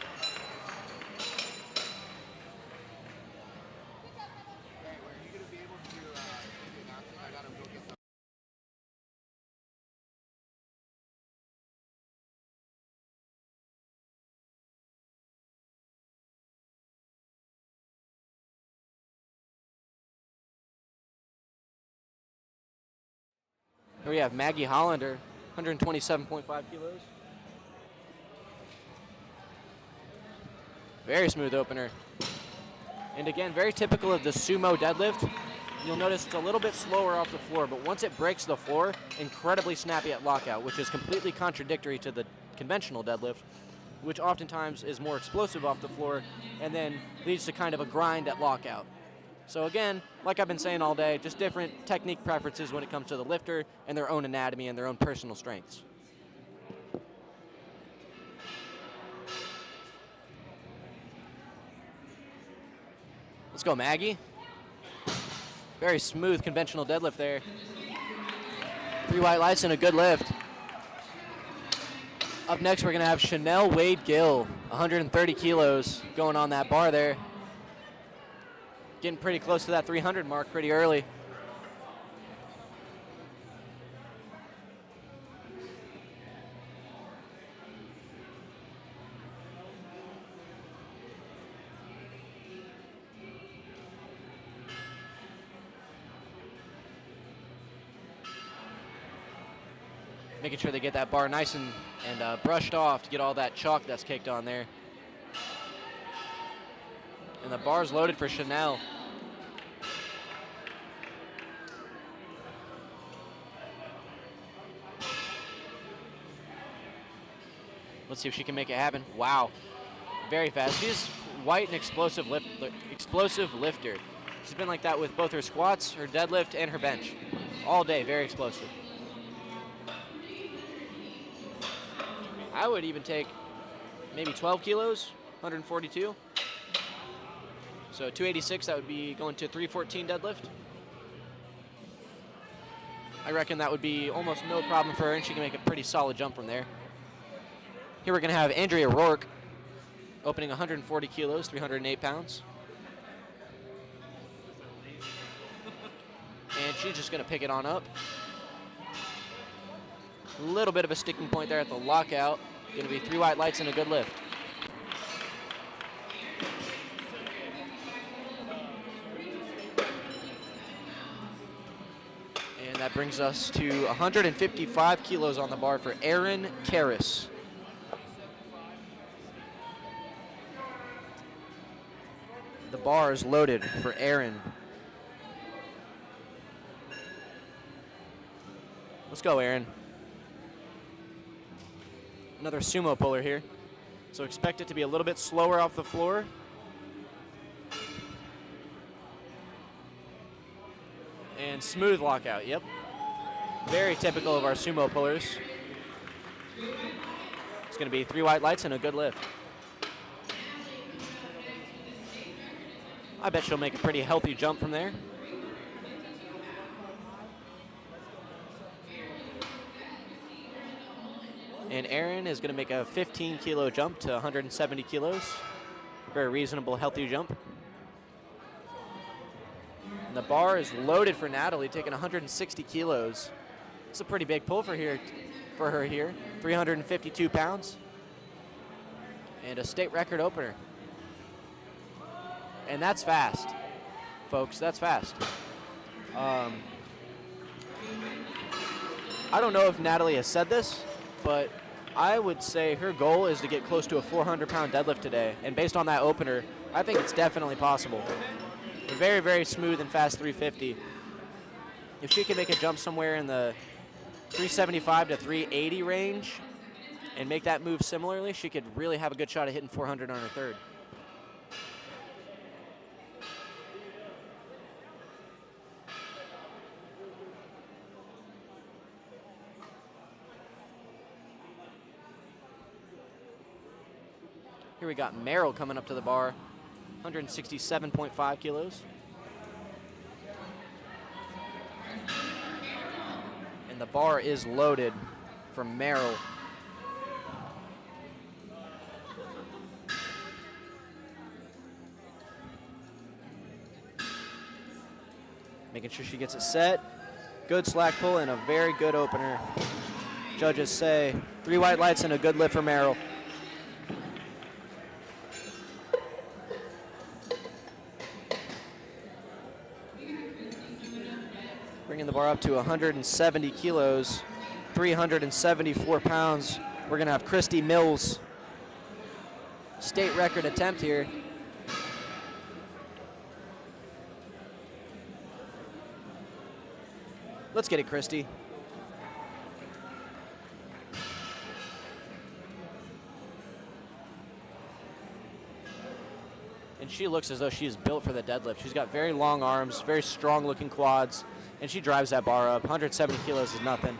Hey, are you going to be able to do the announcing? I got to go get some. Here we have Maggie Hollander, 127.5 kilos. Very smooth opener. And again, very typical of the sumo deadlift. You'll notice it's a little bit slower off the floor, but once it breaks the floor, incredibly snappy at lockout, which is completely contradictory to the conventional deadlift, which oftentimes is more explosive off the floor and then leads to kind of a grind at lockout. So again, like I've been saying all day, just different technique preferences when it comes to the lifter and their own anatomy and their own personal strengths. Let's go, Maggie. Very smooth conventional deadlift there. 3 white lights and a good lift. Up next, we're going to have Chanel Wade Gill, 130 kilos, going on that bar there. Getting pretty close to that 300 mark pretty early. Making sure they get that bar nice and brushed off to get all that chalk that's caked on there. And the bar's loaded for Chanel. Let's see if she can make it happen. Wow, very fast. She's white and explosive lifter. She's been like that with both her squats, her deadlift, and her bench. All day, very explosive. I would even take maybe 12 kilos, 142. So 286, that would be going to 314 deadlift. I reckon that would be almost no problem for her, and she can make a pretty solid jump from there. Here we're going to have Andrea Rourke, opening 140 kilos, 308 pounds. And she's just going to pick it on up. A little bit of a sticking point there at the lockout. Going to be 3 white lights and a good lift. And that brings us to 155 kilos on the bar for Erin Karras. The bar is loaded for Erin. Let's go, Erin. Another sumo puller here. So expect it to be a little bit slower off the floor. And smooth lockout, yep. Very typical of our sumo pullers. It's going to be 3 white lights and a good lift. I bet she'll make a pretty healthy jump from there. And Erin is going to make a 15-kilo jump to 170 kilos. Very reasonable, healthy jump. And the bar is loaded for Natalie, taking 160 kilos. It's a pretty big pull for her here. 352 pounds. And a state record opener. And that's fast, folks. That's fast. I don't know if Natalie has said this, but I would say her goal is to get close to a 400-pound deadlift today. And based on that opener, I think it's definitely possible. A very, very smooth and fast 350. If she can make a jump somewhere in the 375 to 380 range and make that move similarly, she could really have a good shot at hitting 400 on her third. Here we got Merrill coming up to the bar, 167.5 kilos. And the bar is loaded for Merrill. Making sure she gets it set. Good slack pull and a very good opener. Judges say 3 white lights and a good lift for Merrill. Bringing the bar up to 170 kilos, 374 pounds. We're going to have Christy Mills. State record attempt here. Let's get it, Christy. And she looks as though she is built for the deadlift. She's got very long arms, very strong looking quads, and she drives that bar up. 170 kilos is nothing.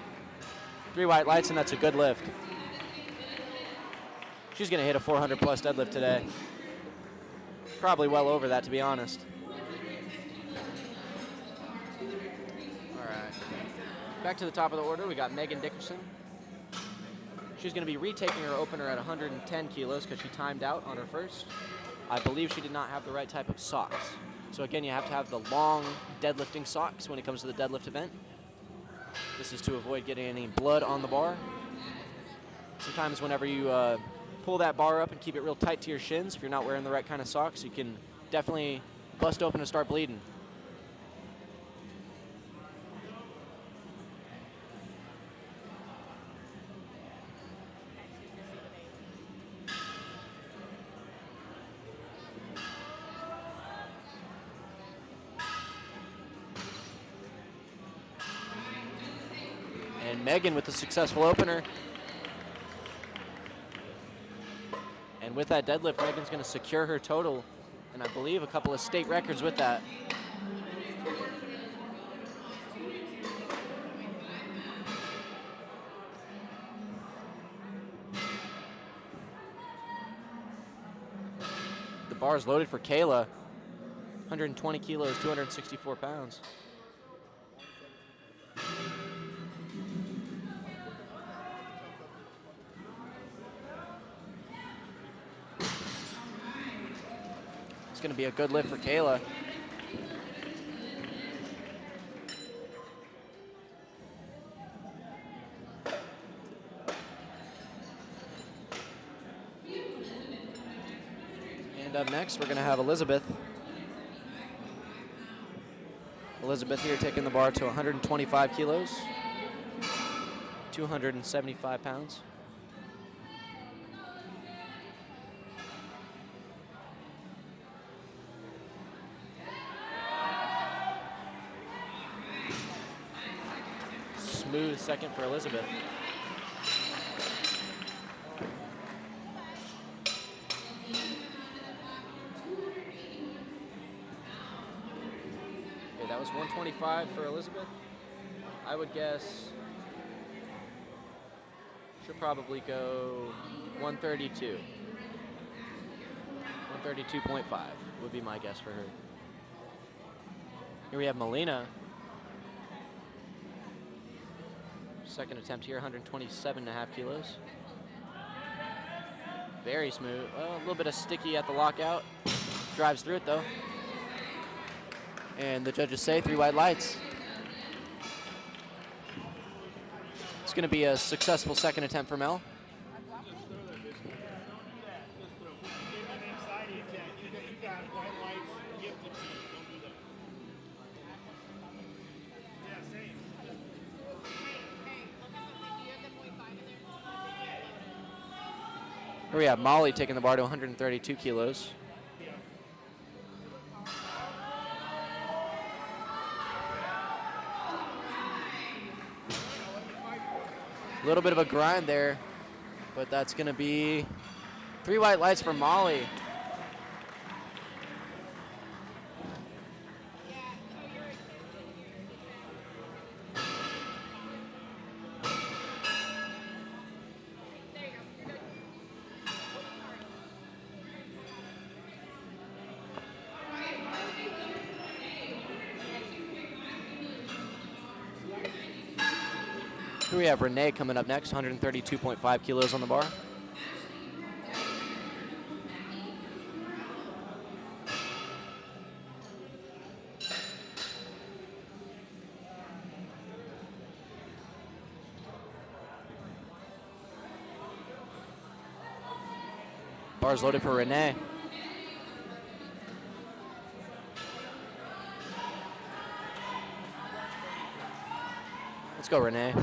3 white lights, and that's a good lift. She's gonna hit a 400 plus deadlift today. Probably well over that, to be honest. All right. Back to the top of the order, we got Megan Dickerson. She's gonna be retaking her opener at 110 kilos because she timed out on her first. I believe she did not have the right type of socks. So again, you have to have the long deadlifting socks when it comes to the deadlift event. This is to avoid getting any blood on the bar. Sometimes whenever you pull that bar up and keep it real tight to your shins, if you're not wearing the right kind of socks, you can definitely bust open and start bleeding. And Megan with the successful opener. And with that deadlift, Megan's going to secure her total, and I believe a couple of state records with that. The bar is loaded for Kayla. 120 kilos, 264 pounds. It's going to be a good lift for Kayla. And up next, we're going to have Elizabeth. Elizabeth here taking the bar to 125 kilos, 275 pounds. Smooth second for Elizabeth. Okay, that was 125 for Elizabeth. I would guess she'll probably go 132. 132.5 would be my guess for her. Here we have Melina. Second attempt here, 127.5 kilos. Very smooth. A little bit of sticky at the lockout. Drives through it though. And the judges say 3 white lights. It's going to be a successful second attempt for Mel. Here we have Molly taking the bar to 132 kilos. A little bit of a grind there, but that's going to be 3 white lights for Molly. Here we have Renee coming up next, 132.5 kilos on the bar. Bars loaded for Renee. Let's go, Renee.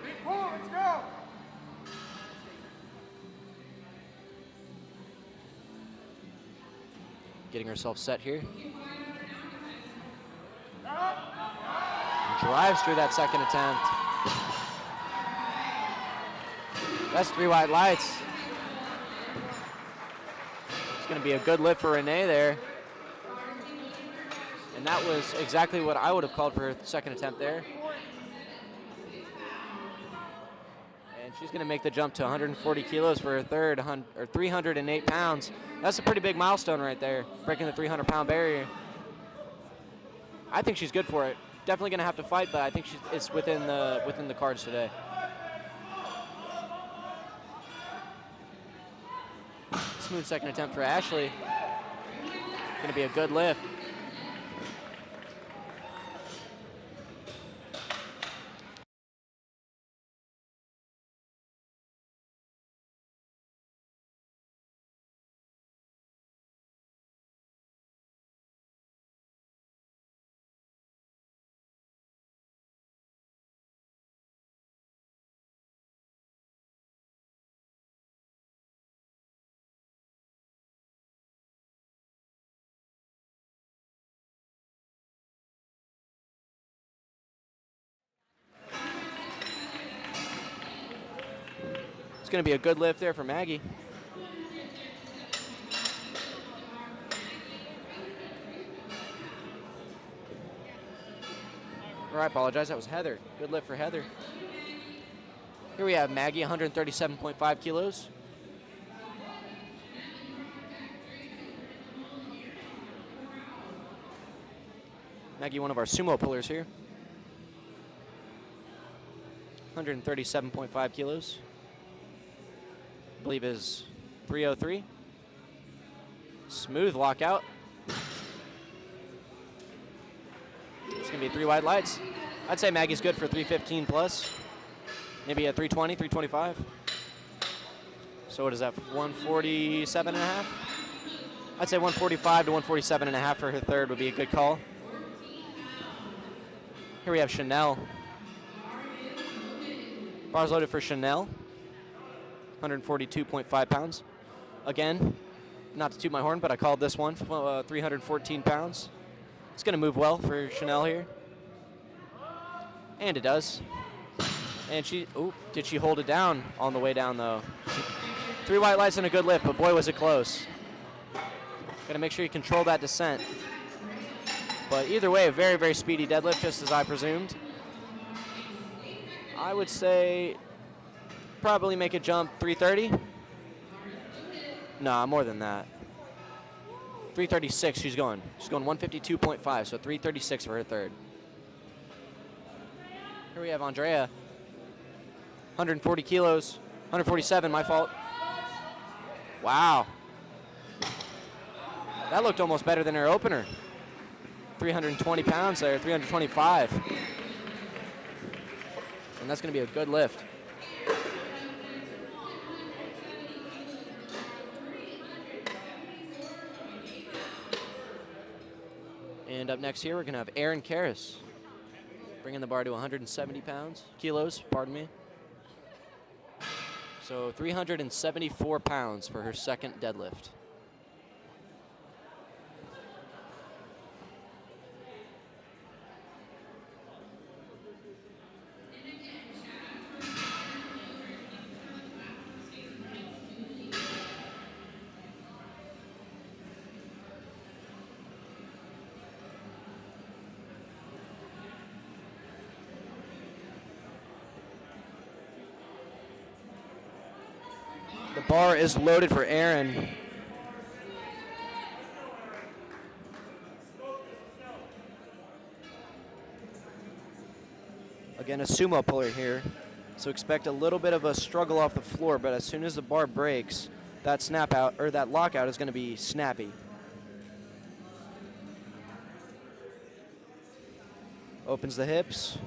Big pull, let's go. Getting herself set here. Drives through that second attempt. That's 3 white lights. It's going to be a good lift for Renee there. And that was exactly what I would have called for her second attempt there. And she's going to make the jump to 140 kilos for her third, or 308 pounds. That's a pretty big milestone right there, breaking the 300-pound barrier. I think she's good for it. Definitely going to have to fight, but I think it's within the cards today. Smooth second attempt for Ashley. Going to be a good lift. It's going to be a good lift there for Maggie. Or I apologize, that was Heather. Good lift for Heather. Here we have Maggie, 137.5 kilos. Maggie, one of our sumo pullers here. 137.5 kilos. I believe is 303. Smooth lockout. It's going to be 3 wide lights. I'd say Maggie's good for 315 plus. Maybe a 320, 325. So what is that, 147 and a half? I'd say 145 to 147 and a half for her third would be a good call. Here we have Chanel. Bars loaded for Chanel. 142.5 pounds. Again, not to toot my horn, but I called this one 314 pounds. It's going to move well for Chanel here. And it does. And did she hold it down on the way down, though? 3 white lights and a good lift, but boy, was it close. Got to make sure you control that descent. But either way, a very, very speedy deadlift, just as I presumed. I would say probably make a jump 330. Nah, more than that. 336 she's going. She's going 152.5, so 336 for her third. Here we have Andrea. 140 kilos. 147, my fault. Wow. That looked almost better than her opener. 320 pounds there, 325. And that's going to be a good lift. And up next here, we're going to have Erin Karras, bringing the bar to 170 kilos, pardon me. So 374 pounds for her second deadlift. The bar is loaded for Erin. Again, a sumo puller here. So expect a little bit of a struggle off the floor, but as soon as the bar breaks, that snap out or that lockout is going to be snappy. Opens the hips.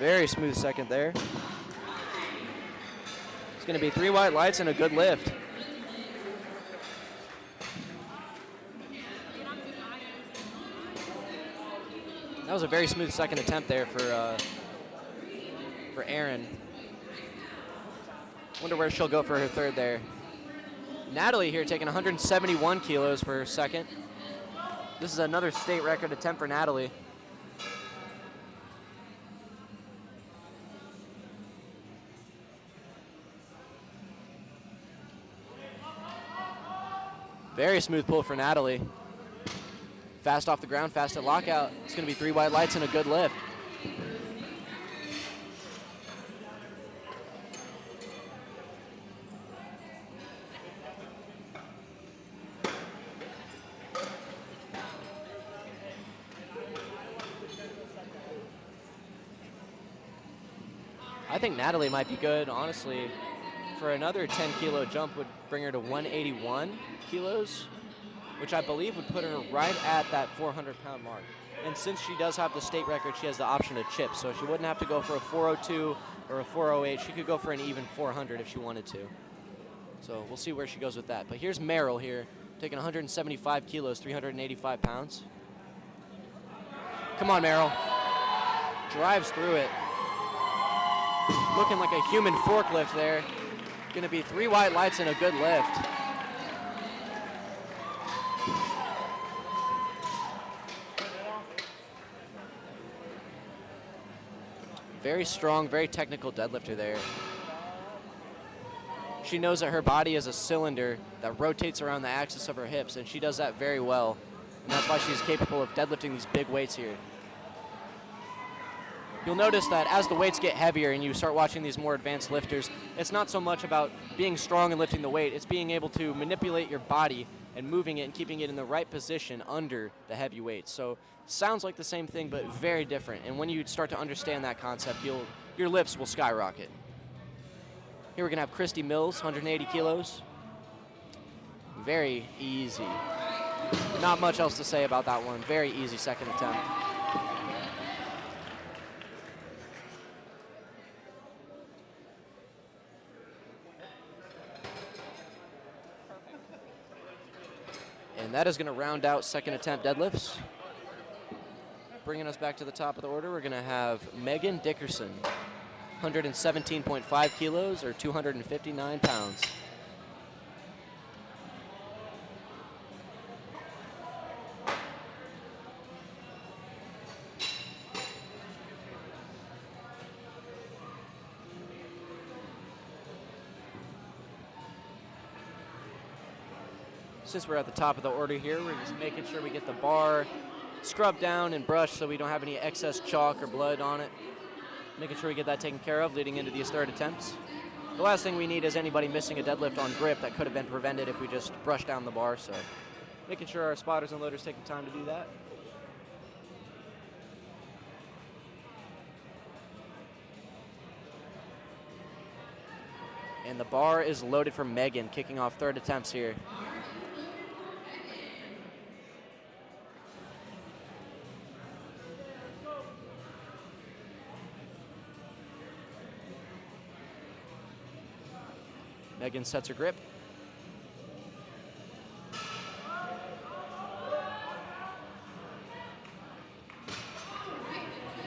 Very smooth second there. It's going to be 3 white lights and a good lift. That was a very smooth second attempt there for Erin. Wonder where she'll go for her third there. Natalie here taking 171 kilos for her second. This is another state record attempt for Natalie. Very smooth pull for Natalie. Fast off the ground, fast at lockout. It's going to be 3 white lights and a good lift. I think Natalie might be good, honestly. For another 10 kilo jump would bring her to 181 kilos, which I believe would put her right at that 400-pound mark. And since she does have the state record, she has the option to chip, so she wouldn't have to go for a 402 or a 408. She could go for an even 400 if she wanted to. So we'll see where she goes with that. But here's Meryl here, taking 175 kilos, 385 pounds. Come on, Meryl. Drives through it. Looking like a human forklift there. Gonna be 3 white lights and a good lift. Very strong, very technical deadlifter there. She knows that her body is a cylinder that rotates around the axis of her hips, and she does that very well. And that's why she's capable of deadlifting these big weights here. You'll notice that as the weights get heavier and you start watching these more advanced lifters, it's not so much about being strong and lifting the weight, it's being able to manipulate your body and moving it and keeping it in the right position under the heavy weights. So sounds like the same thing, but very different. And when you start to understand that concept, your lifts will skyrocket. Here we're gonna have Christy Mills, 180 kilos. Very easy. Not much else to say about that one. Very easy second attempt. And that is going to round out second attempt deadlifts. Bringing us back to the top of the order, we're going to have Megan Dickerson, 117.5 kilos or 259 pounds. Since we're at the top of the order here, we're just making sure we get the bar scrubbed down and brushed so we don't have any excess chalk or blood on it. Making sure we get that taken care of leading into these third attempts. The last thing we need is anybody missing a deadlift on grip that could have been prevented if we just brushed down the bar. So making sure our spotters and loaders take the time to do that. And the bar is loaded for Megan, kicking off third attempts here. Megan sets her grip.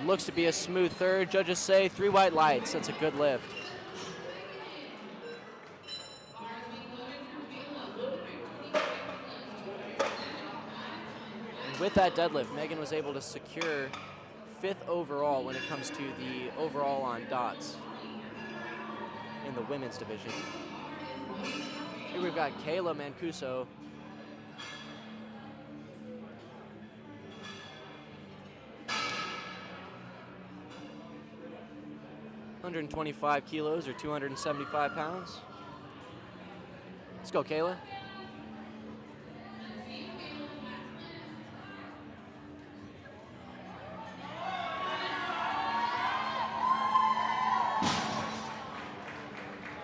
Looks to be a smooth third. Judges say 3 white lights. That's a good lift. And with that deadlift, Megan was able to secure 5th overall when it comes to the overall on dots in the women's division. Here we've got Kayla Mancuso. ...125 kilos or 275 pounds. Let's go, Kayla.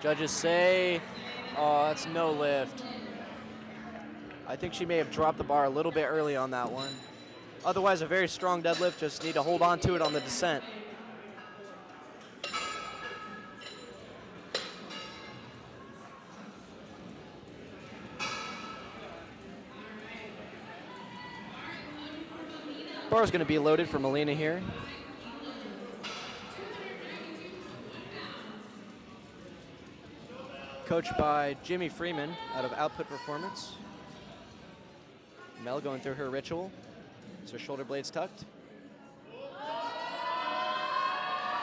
Judges say, oh, that's no lift. I think she may have dropped the bar a little bit early on that one. Otherwise, a very strong deadlift, just need to hold on to it on the descent. Bar is going to be loaded for Melina here. Coached by Jimmy Freeman out of Output Performance. Mel going through her ritual. So shoulder blades tucked.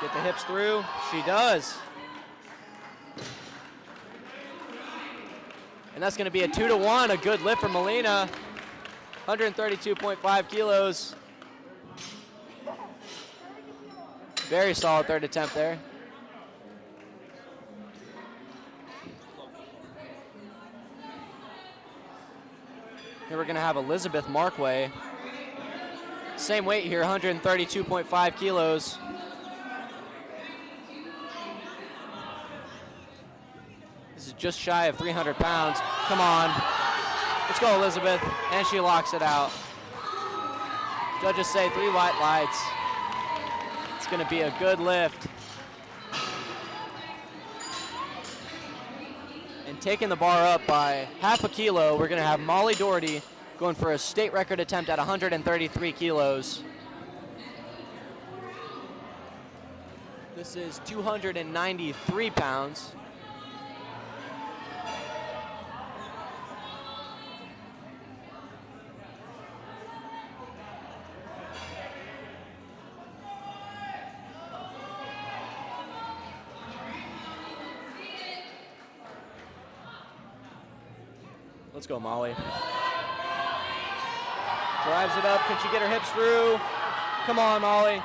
Get the hips through. She does. And that's going to be a 2-to-1, a good lift for Melina. 132.5 kilos. Very solid third attempt there. Here we're going to have Elizabeth Markway. Same weight here, 132.5 kilos. This is just shy of 300 pounds. Come on. Let's go, Elizabeth. And she locks it out. Judges say 3 white lights. It's going to be a good lift. And taking the bar up by half a kilo, we're going to have Molly Doherty going for a state record attempt at 133 kilos. This is 293 pounds. Let's go, Molly. Drives it up. Can she get her hips through? Come on, Molly.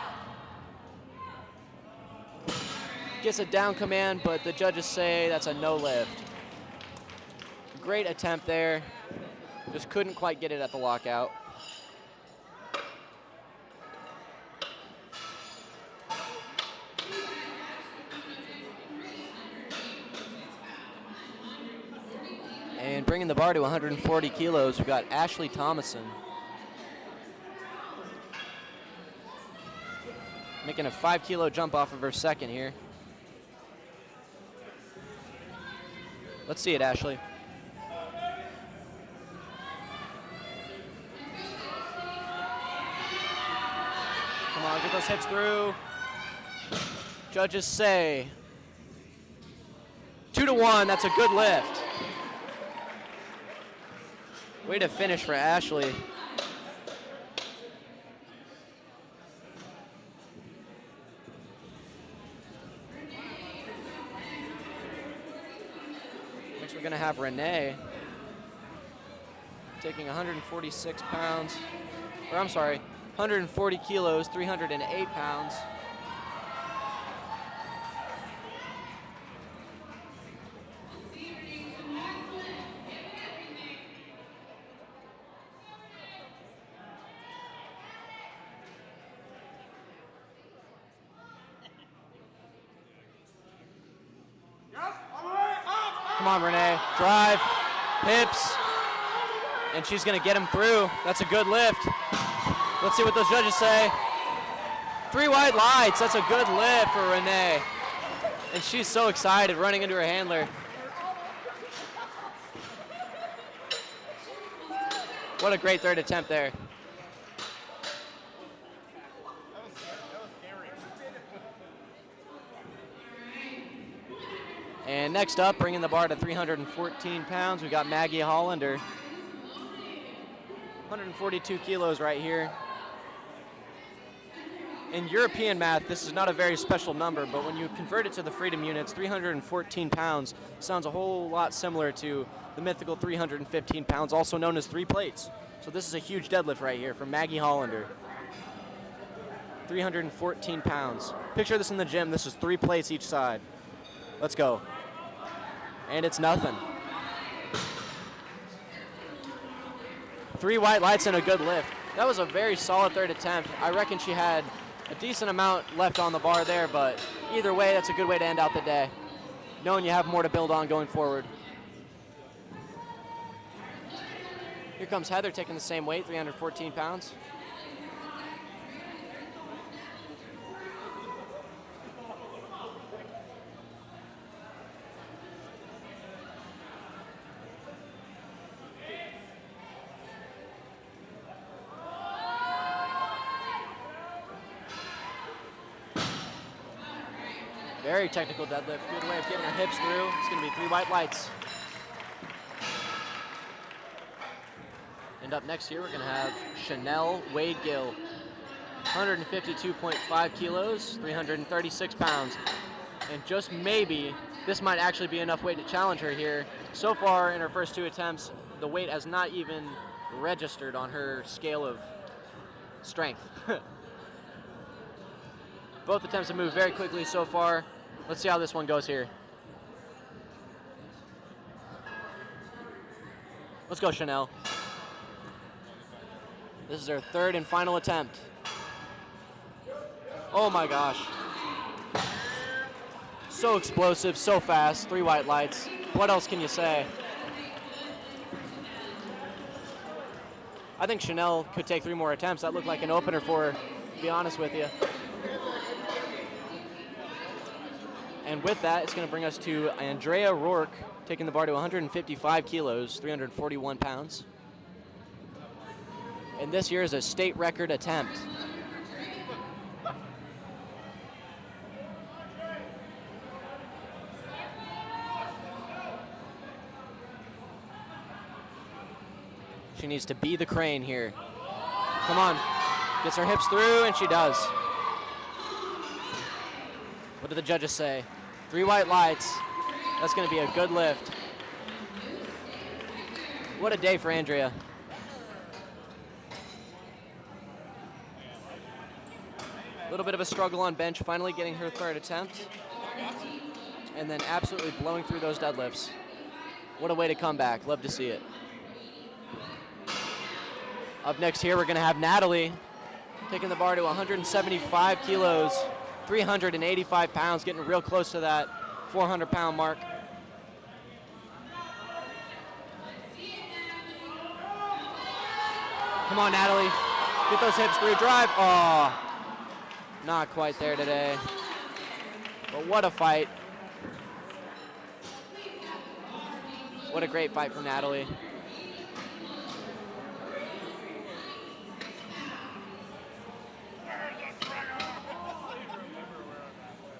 Gets a down command, but the judges say that's a no lift. Great attempt there. Just couldn't quite get it at the lockout. And bringing the bar to 140 kilos, we've got Ashley Thomason. Making a 5-kilo jump off of her second here. Let's see it, Ashley. Come on, get those hips through. Judges say 2-to-1, that's a good lift. Way to finish for Ashley. Next we're gonna have Renee taking 146 pounds, or I'm sorry, 140 kilos, 308 pounds. Come on, Renee. Drive, hips, and she's going to get him through. That's a good lift. Let's see what those judges say. 3 white lights. That's a good lift for Renee. And she's so excited running into her handler. What a great third attempt there. And next up, bringing the bar to 314 pounds, we got Maggie Hollander. 142 kilos right here. In European math, this is not a very special number, but when you convert it to the freedom units, 314 pounds sounds a whole lot similar to the mythical 315 pounds, also known as 3 plates. So this is a huge deadlift right here from Maggie Hollander. 314 pounds. Picture this in the gym. This is 3 plates each side. Let's go. And it's nothing. 3 white lights and a good lift. That was a very solid third attempt. I reckon she had a decent amount left on the bar there, but either way, that's a good way to end out the day, knowing you have more to build on going forward. Here comes Heather taking the same weight, 314 pounds. Very technical deadlift. Good way of getting her hips through. It's going to be 3 white lights. And up next here, we're going to have Chanel Wade Gill. 152.5 kilos, 336 pounds. And just maybe, this might actually be enough weight to challenge her here. So far, in her first 2 attempts, the weight has not even registered on her scale of strength. Both attempts have moved very quickly so far. Let's see how this one goes here. Let's go, Chanel. This is her 3rd and final attempt. Oh my gosh. So explosive, so fast, 3 white lights. What else can you say? I think Chanel could take 3 more attempts. That looked like an opener for her, to be honest with you. And with that, it's going to bring us to Andrea Rourke, taking the bar to 155 kilos, 341 pounds. And this year is a state record attempt. She needs to be the crane here. Come on. Gets her hips through, and she does. What do the judges say? 3 white lights. That's going to be a good lift. What a day for Andrea. A little bit of a struggle on bench, finally getting her 3rd attempt. And then absolutely blowing through those deadlifts. What a way to come back. Love to see it. Up next here, we're going to have Natalie taking the bar to 175 kilos, 385 pounds, getting real close to that 400-pound mark. Come on, Natalie. Get those hips through. Drive. Oh, not quite there today. But what a fight. What a great fight from Natalie.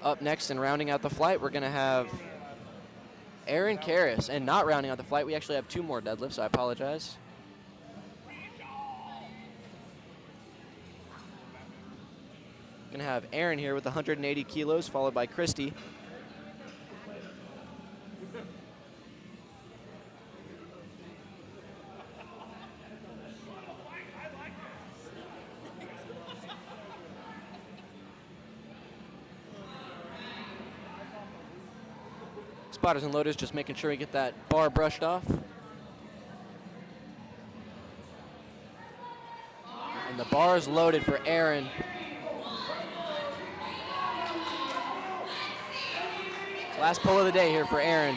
Up next and rounding out the flight, we're going to have Aaron Karras. And not rounding out the flight, we actually have 2 more deadlifts, so I apologize. Going to have Aaron here with 180 kilos, followed by Christy. Spotters and loaders just making sure we get that bar brushed off. And the bar is loaded for Aaron. Last pull of the day here for Aaron.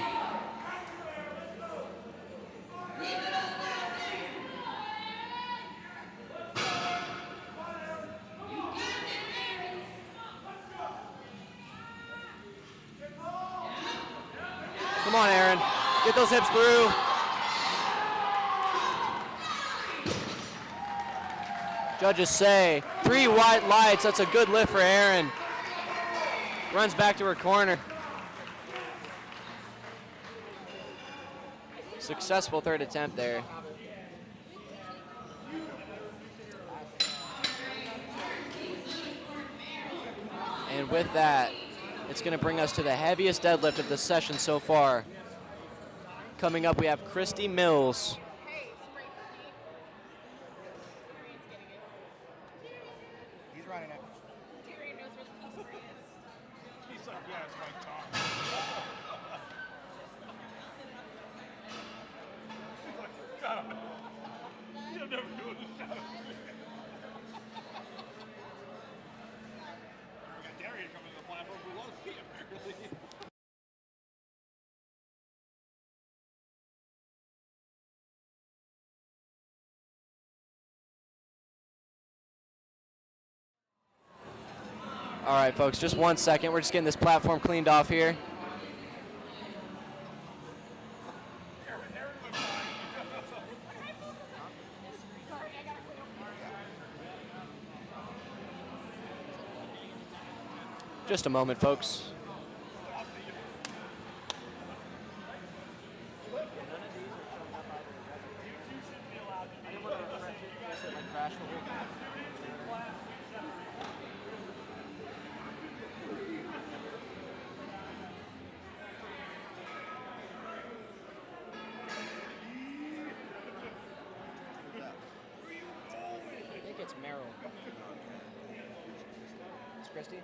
Come on, Aaron. Get those hips through. Judges say 3 white lights. That's a good lift for Aaron. Runs back to her corner. Successful 3rd attempt there. And with that, it's going to bring us to the heaviest deadlift of the session so far. Coming up, we have Christy Mills. Hey, spray for me. He's running it. Tyrion knows where the pea spray is. He's like, yeah, it's my top. God, you'll never do it in the shadow. We got Darian coming to the platform who loves pee, apparently. All right, folks, just 1 second. We're just getting this platform cleaned off here. Just a moment, folks. Christy.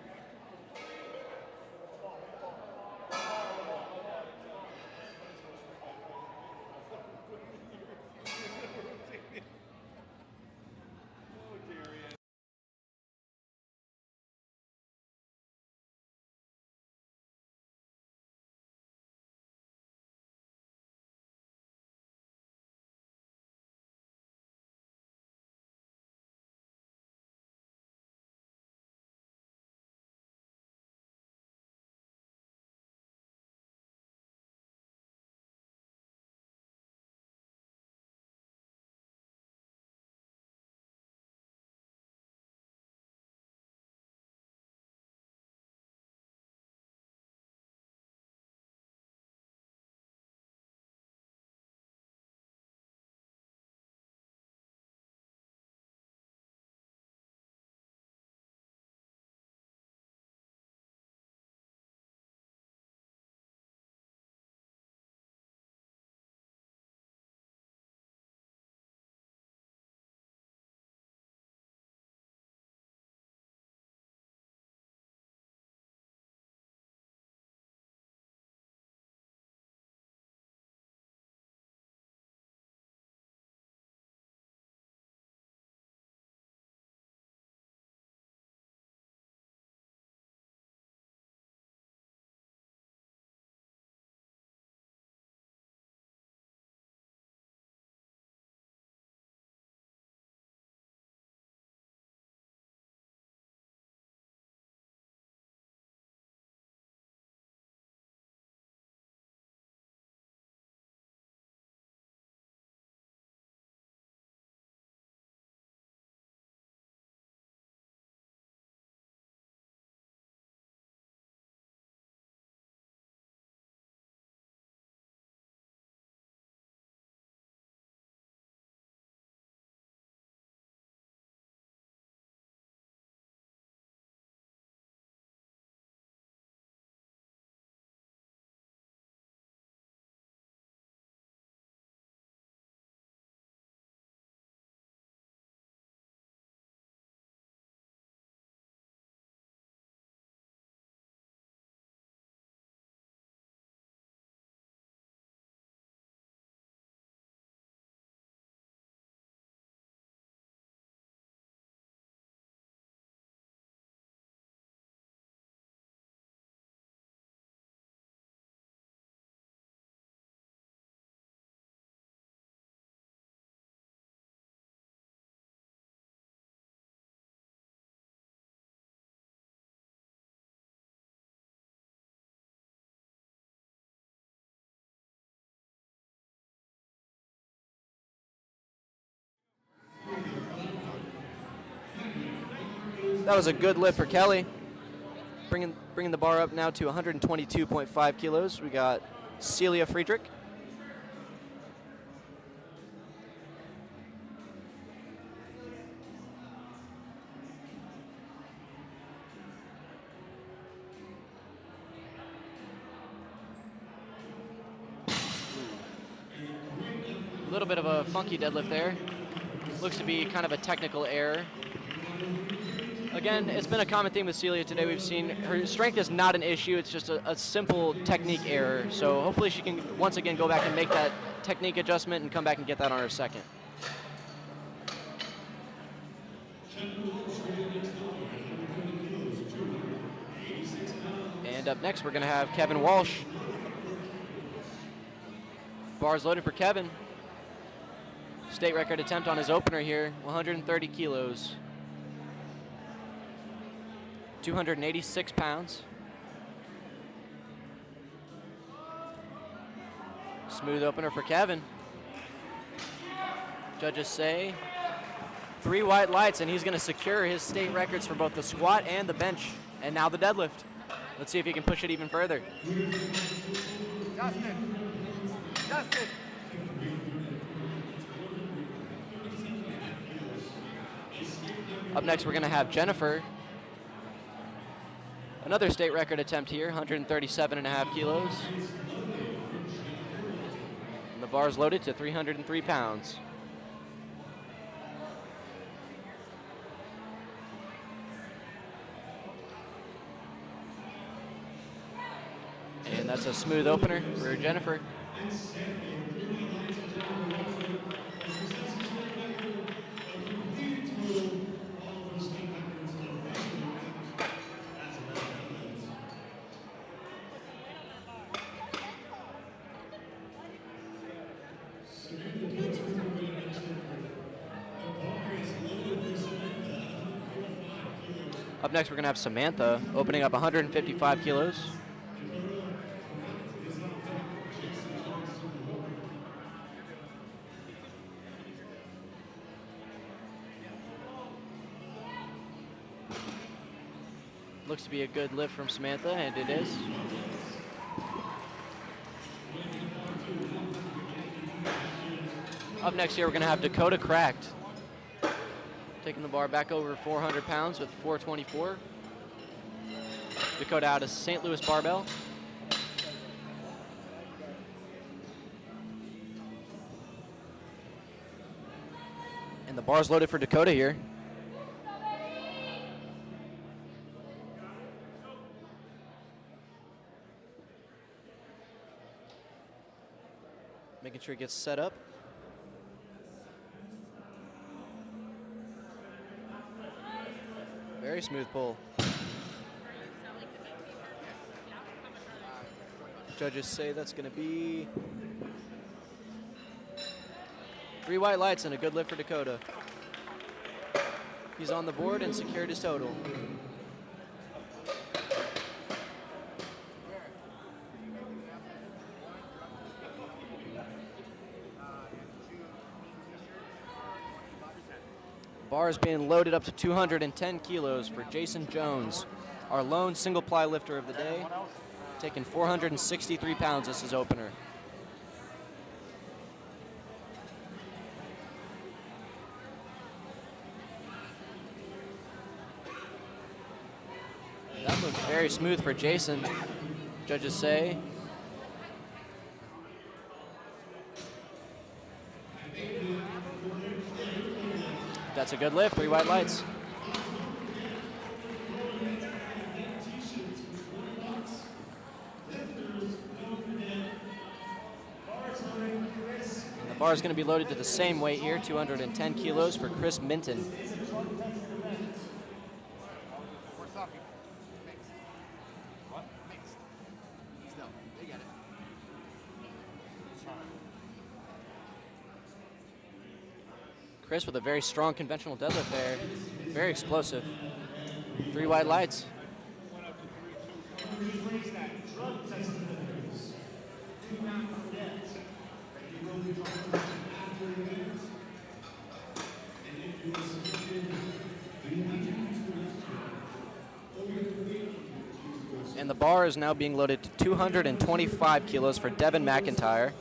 That was a good lift for Kelly. Bringing the bar up now to 122.5 kilos. We got Celia Friedrich. A little bit of a funky deadlift there. Looks to be kind of a technical error. Again, it's been a common theme with Celia today. We've seen her strength is not an issue. It's just a simple technique error. So hopefully she can once again go back and make that technique adjustment and come back and get that on her second. And up next, we're going to have Kevin Walsh. Bars loaded for Kevin. State record attempt on his opener here, 130 kilos. 286 pounds. Smooth opener for Kevin. Judges say 3 white lights, and he's going to secure his state records for both the squat and the bench, and now the deadlift. Let's see if he can push it even further. Justin. Up next, we're going to have Jennifer. Another state record attempt here, 137.5 kilos. And the bar's loaded to 303 pounds. And that's a smooth opener for Jennifer. Up next, we're going to have Samantha opening up 155 kilos. Looks to be a good lift from Samantha, and it is. Up next here, we're going to have Dakota Cracked, taking the bar back over 400 pounds with 424. Dakota out of St. Louis Barbell. And the bar's loaded for Dakota here. Making sure it gets set up. Very smooth pull. Judges say that's going to be 3 white lights and a good lift for Dakota. He's on the board and secured his total. Bar is being loaded up to 210 kilos for Jason Jones, our lone single ply lifter of the day, taking 463 pounds as his opener. That looks very smooth for Jason, judges say. That's a good lift, 3 white lights. And the bar is going to be loaded to the same weight here, 210 kilos for Chris Minton. Where's some people? Mixed. What? Mixed. Still, they get it. Chris with a very strong conventional deadlift there. Very explosive. 3 white lights. And the bar is now being loaded to 225 kilos for Devin McIntyre.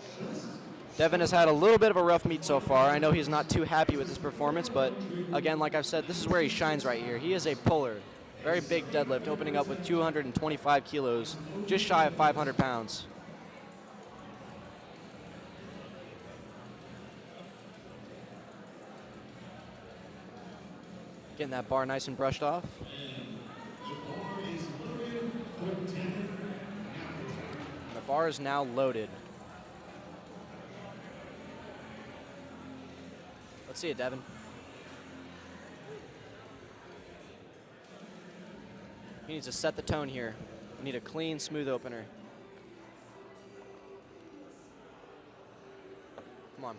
Devin has had a little bit of a rough meet so far. I know he's not too happy with his performance, but again, like I've said, this is where he shines right here. He is a puller. Very big deadlift, opening up with 225 kilos, just shy of 500 pounds. Getting that bar nice and brushed off. The bar is now loaded. Let's see it, Devin. He needs to set the tone here. We need a clean, smooth opener. Come on.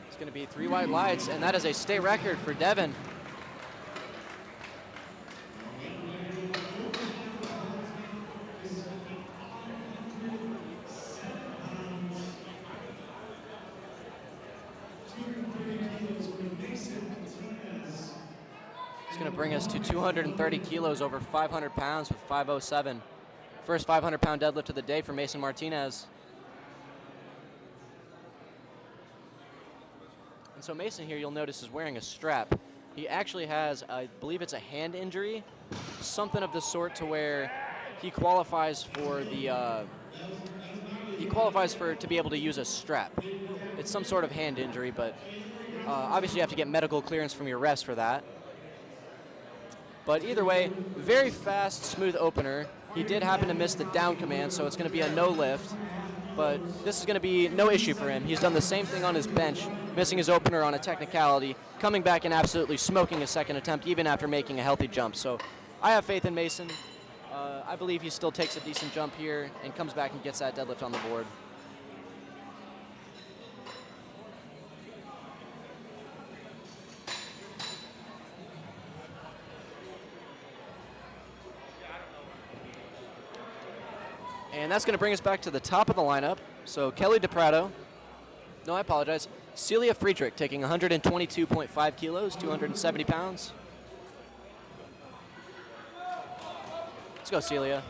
It's going to be 3 white lights, and that is a state record for Devin. Going to bring us to 230 kilos, over 500 pounds with 507. First 500-pound deadlift of the day for Mason Martinez. And so Mason here, you'll notice, is wearing a strap. He actually has, I believe it's a hand injury, something of the sort to where he qualifies for the, to be able to use a strap. It's some sort of hand injury, but obviously you have to get medical clearance from your refs for that. But either way, very fast, smooth opener. He did happen to miss the down command, so it's going to be a no lift. But this is going to be no issue for him. He's done the same thing on his bench, missing his opener on a technicality, coming back and absolutely smoking a second attempt, even after making a healthy jump. So I have faith in Mason. I believe he still takes a decent jump here and comes back and gets that deadlift on the board. And that's going to bring us back to the top of the lineup. So Kelly DePrato, no, I apologize, Celia Friedrich taking 122.5 kilos, 270 pounds. Let's go, Celia.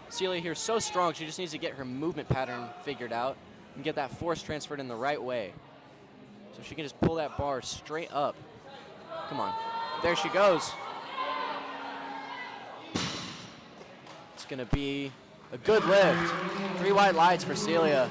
Celia here so strong, she just needs to get her movement pattern figured out and get that force transferred in the right way. So she can just pull that bar straight up. Come on. There she goes. It's going to be a good lift. 3 white lights for Celia.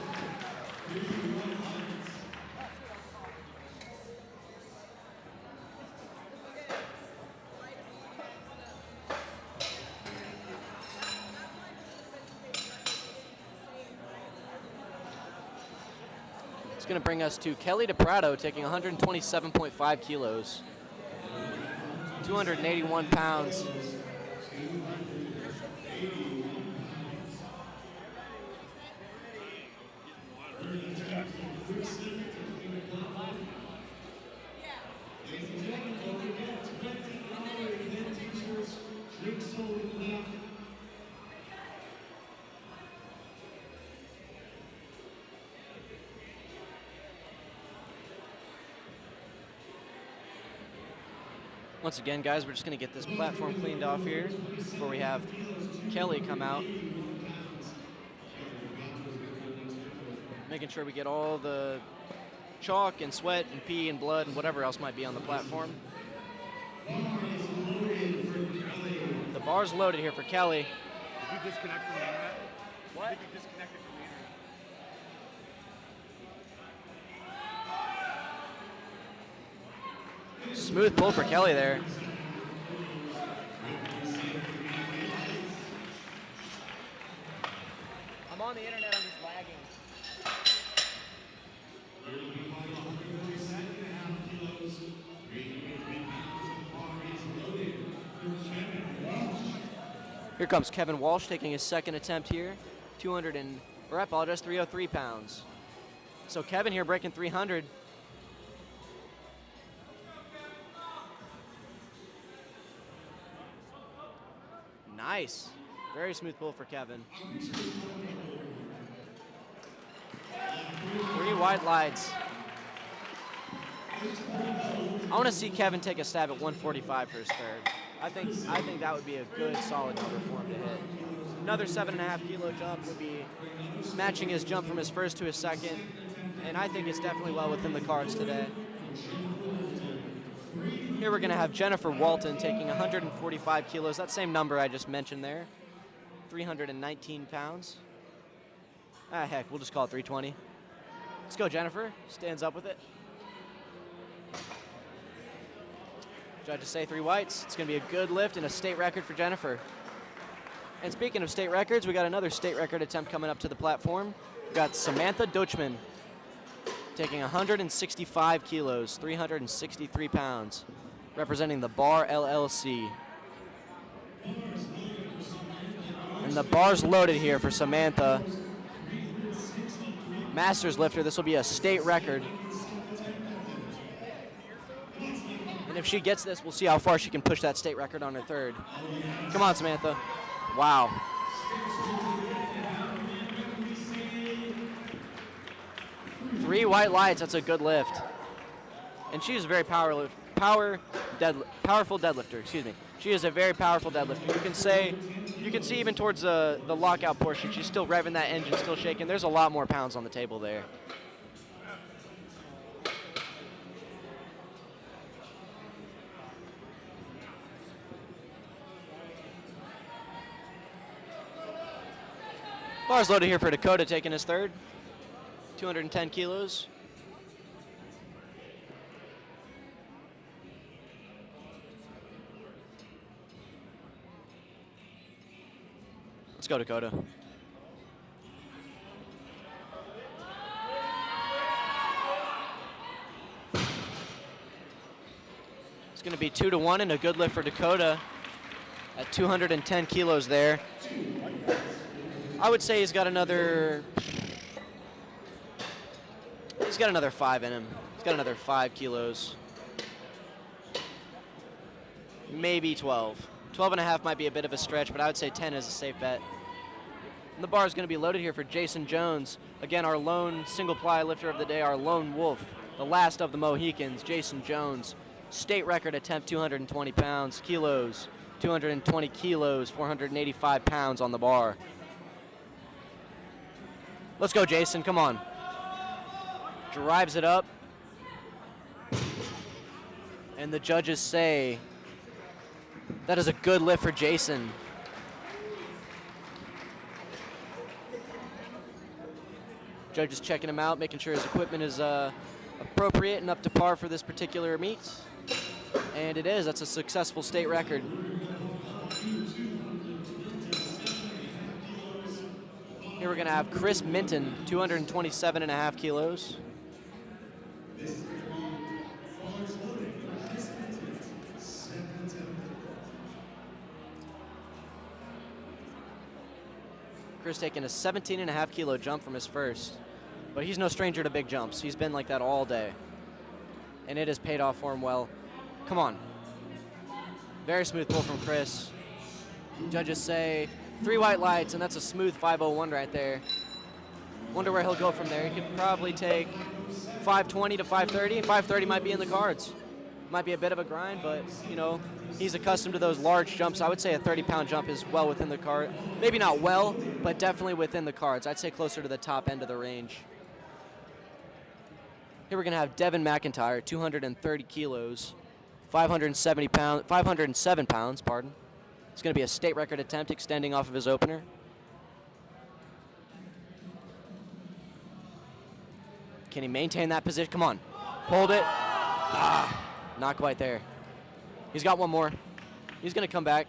It's going to bring us to Kelly DePrato taking 127.5 kilos, 281 pounds. Once again, guys, we're just going to get this platform cleaned off here before we have Kelly come out. Making sure we get all the chalk and sweat and pee and blood and whatever else might be on the platform. The bar's loaded here for Kelly. Did you disconnect from the internet? What? Did you disconnect it from the internet? Smooth pull for Kelly there. I'm on the internet, I'm just lagging. Here comes Kevin Walsh taking his second attempt here. 303 pounds. So Kevin here breaking 300. Nice. Very smooth pull for Kevin. 3 wide lights. I want to see Kevin take a stab at 145 for his third. I think that would be a good, solid number for him to hit. Another 7.5 kilo jump would be matching his jump from his first to his second, and I think it's definitely well within the cards today. Here we're going to have Jennifer Walton taking 145 kilos, that same number I just mentioned there, 319 pounds. Ah, heck, we'll just call it 320. Let's go, Jennifer. Stands up with it. Judges say 3 whites. It's going to be a good lift and a state record for Jennifer. And speaking of state records, we got another state record attempt coming up to the platform. We got Samantha Deutschman taking 165 kilos, 363 pounds, representing the Bar LLC. And the bar's loaded here for Samantha. Masters lifter, this will be a state record. And if she gets this, we'll see how far she can push that state record on her third. Come on, Samantha. Wow. Three white lights, that's a good lift. And she is a very powerful deadlifter, excuse me. She is a very powerful deadlifter. You can see even towards the lockout portion, she's still revving that engine, still shaking. There's a lot more pounds on the table there. Bar's loaded here for Dakota, taking his third. 210 kilos. Let's go, Dakota. It's going to be 2-1 and a good lift for Dakota at 210 kilos there. I would say he's got another 5 in him. He's got another 5 kilos. Maybe 12. 12 and a half might be a bit of a stretch, but I would say 10 is a safe bet. And the bar is going to be loaded here for Jason Jones. Again, our lone single-ply lifter of the day, our lone wolf, the last of the Mohicans, Jason Jones. State record attempt, 220 pounds, kilos, 220 kilos, 485 pounds on the bar. Let's go, Jason, come on. Drives it up. And the judges say that is a good lift for Jason. Judges checking him out, making sure his equipment is appropriate and up to par for this particular meet. And it is. That's a successful state record. Here we're going to have Chris Minton, 227.5 kilos. Chris taking a 17.5 kilo jump from his first. But he's no stranger to big jumps. He's been like that all day. And it has paid off for him well. Come on. Very smooth pull from Chris. Judges say 3 white lights, and that's a smooth 501 right there. Wonder where he'll go from there. He could probably take 520 to 530. 530 might be in the cards. Might be a bit of a grind, but, you know, he's accustomed to those large jumps. I would say a 30-pound jump is well within the card. Maybe not well, but definitely within the cards. I'd say closer to the top end of the range. Here we're going to have Devin McIntyre, 230 kilos, 507 pounds, pardon. It's going to be a state record attempt extending off of his opener. Can he maintain that position? Come on. Hold it. Not quite there. He's got one more. He's going to come back.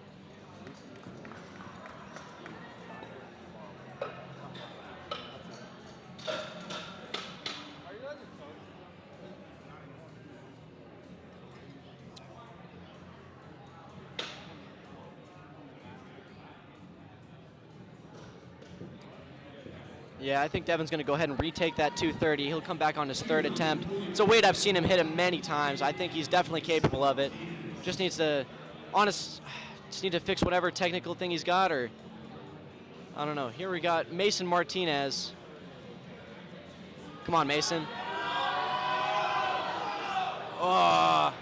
Yeah, I think Devin's going to go ahead and retake that 230. He'll come back on his third attempt. It's a weight I've seen him hit him many times. I think he's definitely capable of it. Just needs to, fix whatever technical thing he's got, or I don't know. Here we got Mason Martinez. Come on, Mason. Oh.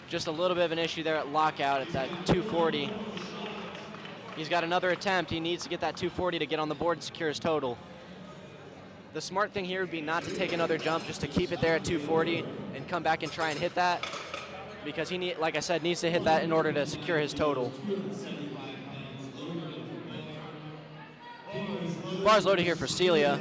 Just a little bit of an issue there at lockout at that 240. He's got another attempt. He needs to get that 240 to get on the board and secure his total. The smart thing here would be not to take another jump, just to keep it there at 240 and come back and try and hit that, because he, like I said, needs to hit that in order to secure his total. Bar's loaded here for Celia.